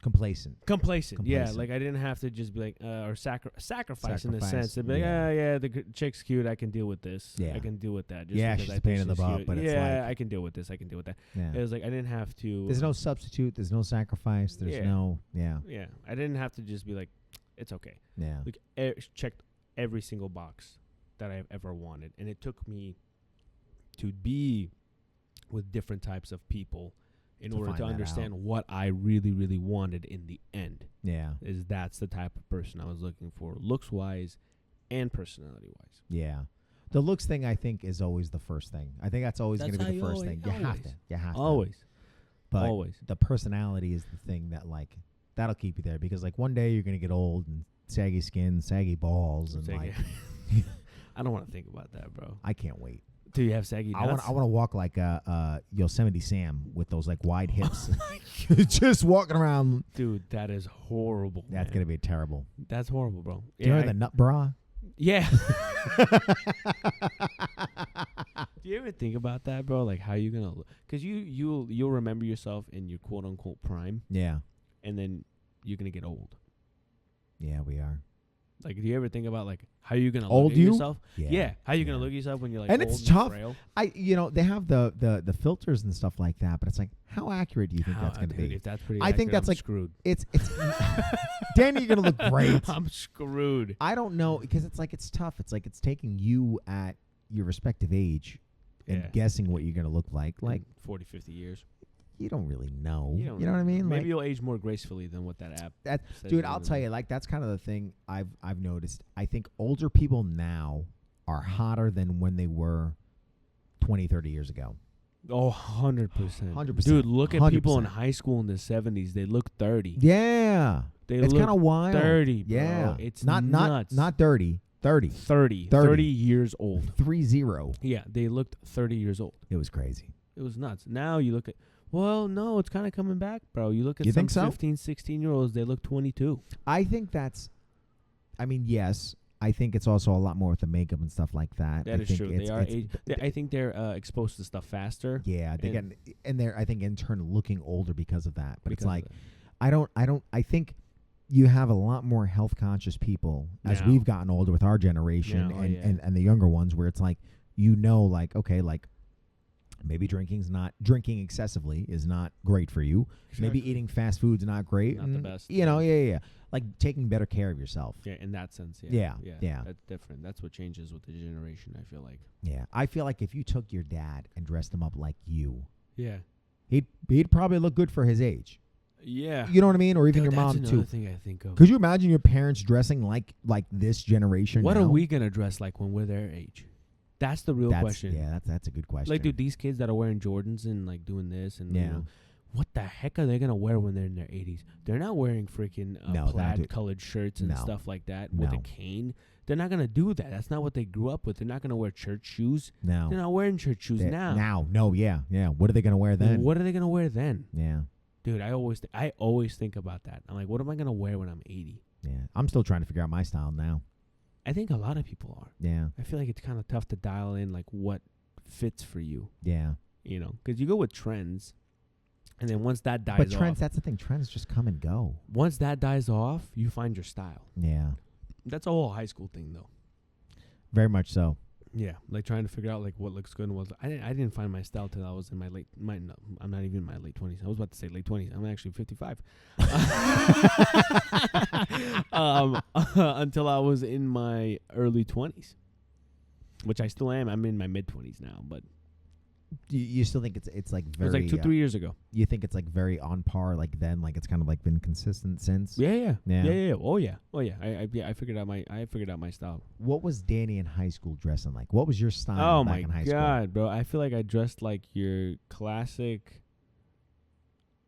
complacent. Complacent. Yeah, Complacent. like I didn't have to just be like or sacrifice in a Sacrifice, sense to be like, yeah. the chick's cute, I can deal with this. Yeah. I can deal with that. Just Yeah, because she's I a think pain in the she's butt, cute. but it's yeah, like- I can deal with this. I can deal with that. Yeah. It was like I didn't have to. There's no substitute. There's no sacrifice. There's Yeah. no. Yeah. Yeah, I didn't have to just be like, it's okay. Yeah. Like checked every single box that I've ever wanted, and it took me to be with different types of people in To order find to that understand what I really, really wanted in the end. Yeah. That's the type of person I was looking for, looks wise and personality wise. Yeah. The looks thing, I think, is always the first thing. I think that's always going to That's be the how you first always- thing. You have always. to. You have to. Always, But always. the personality is the thing that like that'll keep you there, because like one day you're gonna get old and saggy skin, saggy balls, and Saggy- like I don't want to think about that, bro. I can't wait. Do you have saggy nuts? I want to walk like Yosemite Sam with those like wide hips, just walking around. Dude, that is horrible. That's man. gonna be terrible. That's horrible, bro. Do you remember the nut bra? Yeah. Do you ever think about that, bro? Like how you gonna look? Because you'll remember yourself in your quote unquote prime, Yeah, and then you're gonna get old. yeah, we are. Like, do you ever think about like how you gonna Old look at you? yourself? Yeah, How you gonna yeah. look at yourself when you're like And old it's and tough. frail? They have the filters and stuff like that, but it's like, how accurate do you think How- that's gonna dude, be? If that's pretty, I think accurate, that's I'm like- screwed. It's Danny, you're gonna look great. I'm screwed. I don't know, because it's like it's tough. It's like it's taking you at your respective age and Yeah. guessing what you're gonna look like. Like 40, 50 years. you don't really know. You You, don't know what I mean? Maybe Like, you'll age more gracefully than what that app. that, says dude, you're I'll gonna tell do. you, like that's kind of the thing I've noticed. I think older people now are hotter than when they were 20, 30 years ago. Oh, 100%. 100%. Dude, look at people in 100%. high school in the 70s. They look 30. Yeah, They it's look kind of wild. 30, bro. Yeah, It's not nuts. not dirty. 30. 30. 30. 30 years old. 30. Yeah, they looked 30 years old. It was crazy. It was nuts. Now you look at, well, no, it's kind of coming back, bro. You look at You some think so? 15, 16-year-olds, they look 22. I think that's. I mean, yes. I think it's also a lot more with the makeup and stuff like that. That I is think true. it's- They are. it's- I think they're exposed to stuff faster. Yeah, they and- get, and they're, I think, in turn looking older because of that. But because it's of like that. I think you have a lot more health conscious people as Now. we've gotten older with our generation Now, and the younger ones, where it's like, like, okay, like maybe drinking excessively is not great for you. Exactly. Maybe eating fast food's not great. Not the best. Yeah. Like taking better care of yourself. Yeah, in that sense, yeah. Yeah. That's different. That's what changes with the generation, I feel like. Yeah. I feel like if you took your dad and dressed him up like you, Yeah. he'd probably look good for his age. Yeah. You know what I mean? Or even Dude, your that's mom another too. thing I think of. Could you imagine your parents dressing like this generation? What now? are we gonna dress like when we're their age? That's the real question. Yeah, that's a good question. Like, dude, these kids that are wearing Jordans and like doing this and Yeah. you know, what the heck are they gonna wear when they're in their 80s? They're not wearing freaking No, they're not plaid colored shirts and No. stuff like that with a No. cane. They're not gonna do that. That's not what they grew up with. They're not gonna wear church shoes. No. They're not wearing church shoes now. No, yeah. What are they gonna wear then? What are they gonna wear then? Yeah. Dude, I always think about that. I'm like, what am I gonna wear when I'm 80? Yeah. I'm still trying to figure out my style now. I think a lot of people are. Yeah. I feel like it's kind of tough to dial in like what fits for you, Yeah. you know, because you go with trends, and then once that dies But trends, off, that's the thing. Trends just come and go. once that dies off, you find your style. Yeah. That's a whole high school thing, though. Very much so. Yeah, like trying to figure out like what looks good and what I didn't find my style till I was in no, I'm not even in my late 20s. I was about to say late 20s. I'm actually 55. Until I was in my early 20s, which I still am. I'm in my mid 20s now, but You still think it's like it very was like 2-3 years ago. You think it's like very on par like then, like it's kind of like been consistent since? Yeah. Yeah. Oh yeah. I figured out my style. What was Danny in high school dressing like? What was your style Oh back my in high god, bro! I feel like I dressed like your classic,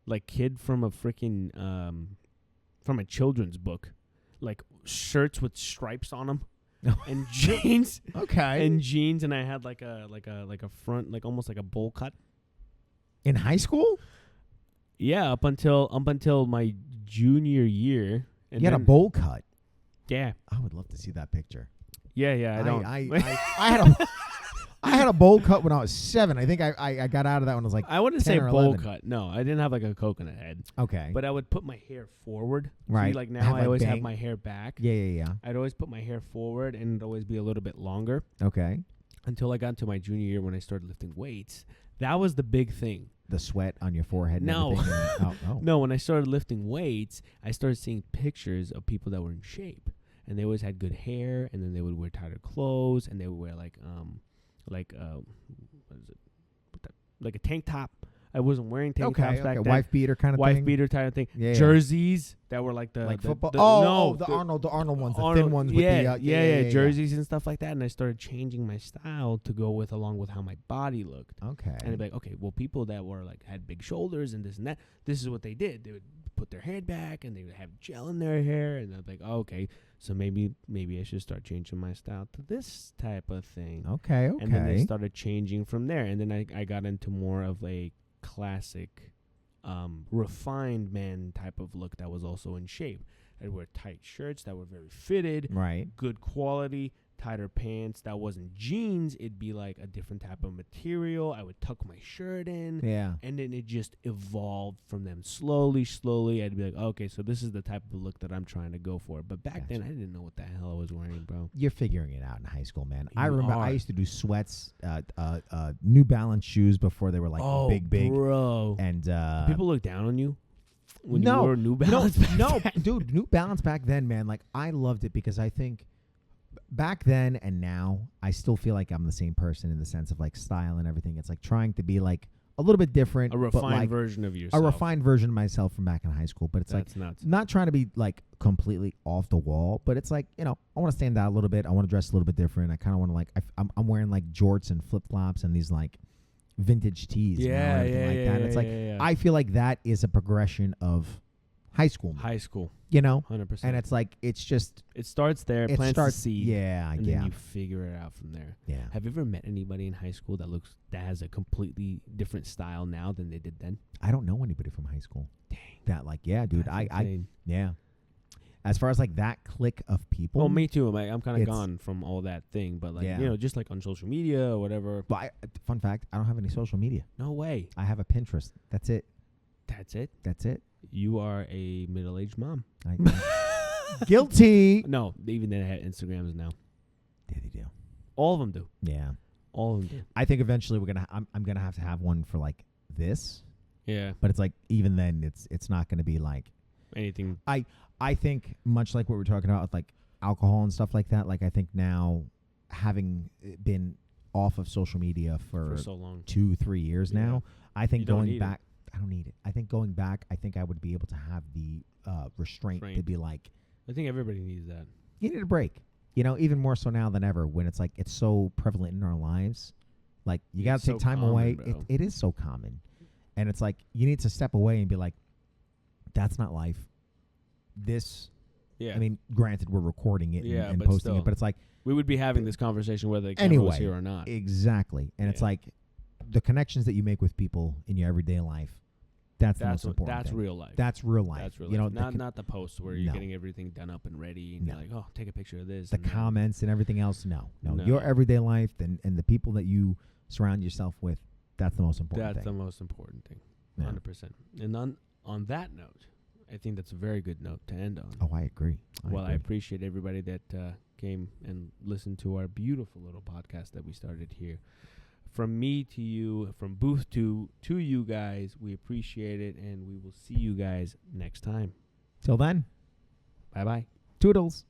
like kid from a freaking from a children's book, like shirts with stripes on them, and jeans, school? Okay. and jeans, and I had like a front, like almost like a bowl cut. In high school? Yeah, up until my junior year. And You had a then- bowl cut. Yeah, I would love to see that picture. yeah. I don't. I had a bowl cut when I was 7. I think I got out of that when I was like I wouldn't 10 say or bowl 11. cut. No, I didn't have like a coconut head. Okay. But I would put my hair forward. Right. See, like Have now like I always have bang- my hair back. Yeah. I'd always put my hair forward and it'd always be a little bit longer Okay. until I got into my junior year when I started lifting weights. That was the big thing. The sweat on your forehead and No. everything. Oh. No, when I started lifting weights, I started seeing pictures of people that were in shape. And they always had good hair, and then they would wear tighter clothes, and they would wear like what is it? Like a tank top. I wasn't wearing tank tops back then. Wife beater kind of Wife thing. beater type of thing. Yeah. Jerseys that were like the Like the- football. the- The the Arnold ones, the Arnold- thin ones with yeah, the yeah, jerseys and stuff like that. And I started changing my style to go with along with how my body looked. Okay. And I'd be like, okay, well, people that were like had big shoulders and this and that, this is what they did. They would put their hair back and they would have gel in their hair, and I'd be like, oh, okay, so maybe I should start changing my style to this type of thing. Okay. And then they started changing from there, and then I got into more of a classic, refined man type of look that was also in shape. I'd wear tight shirts that were very fitted, Right. good quality, tighter pants that wasn't jeans. It'd be like a different type of material. I would tuck my shirt in. Yeah. And then it just evolved from them slowly. I'd be like, okay, so this is the type of look that I'm trying to go for. But back then, I didn't know what the hell I was wearing, bro. You're figuring it out in high school, man. I You remember are. I used to do sweats, New Balance shoes before they were like big. bro. And People look down on you when No, you wore New Balance. back no, then. dude, New Balance back then, man. Like I loved it because I think back then and now I still feel like I'm the same person in the sense of like style and everything. It's like trying to be like a little bit different, A but refined like version of yourself. a refined version of myself from back in high school. But it's That's like nuts. not trying to be like completely off the wall, but it's like, you know, I want to stand out a little bit. I want to dress a little bit different. I kind of want to like I'm wearing like jorts and flip flops and these like vintage tees, now and everything like that. And it's like I feel like that is a progression of high school, high school, you know, 100%. and it's like it's just It starts there, it plants starts the seed, yeah, and yeah, then you figure it out from there. yeah. Have you ever met anybody in high school that has a completely different style now than they did then? I don't know anybody from high school. Dang. That like yeah, dude. That's I insane. yeah. As far as like that clique of people, Well, me too. I'm kind of It's- gone from all that thing, but like Yeah. you know, just like on social media or whatever. But fun fact, I don't have any social media. No way. I have a Pinterest. That's it. That's it. That's it. You are a middle-aged mom. Guilty. No, even they had Instagrams now. Yeah, they do. All of them do. Yeah. All of them do. I think eventually I'm gonna have to have one for like this, Yeah. but it's like even then it's not gonna be like Anything. I think much like what we're talking about with like alcohol and stuff like that. Like I think now having been off of social media for so long. 2-3 years Yeah. now, I think You don't going need back, I don't need it. I think going back, I think I would be able to have the restraint to be like, I think everybody needs that. you need a break. You know, even more so now than ever when it's like it's so prevalent in our lives. Like you got It's to take so time common, away. bro. It is so common, and it's like you need to step away and be like, that's not life. This, Yeah. I mean, granted, we're recording it Yeah, and but posting still. it, but it's like we would be having this conversation whether the camera was anyway, here or not. exactly. And it's Yeah. like the connections that you make with people in your everyday life. That's the most important. That's thing. real life. That's real life. That's real you know, life. Not the posts where you're No. getting everything done up and ready and No. you're like, oh, take a picture of this. the and that. comments and everything else. No, No. your everyday life and the people that you surround yourself with. That's the most important That's thing. the most important thing. Yeah. 100%. And on that note, I think that's a very good note to end on. Oh, I agree. Well, I appreciate everybody that came and listened to our beautiful little podcast that we started here. From me to you, from Booth to you guys, we appreciate it, and we will see you guys next time. Till then, Bye-bye. toodles.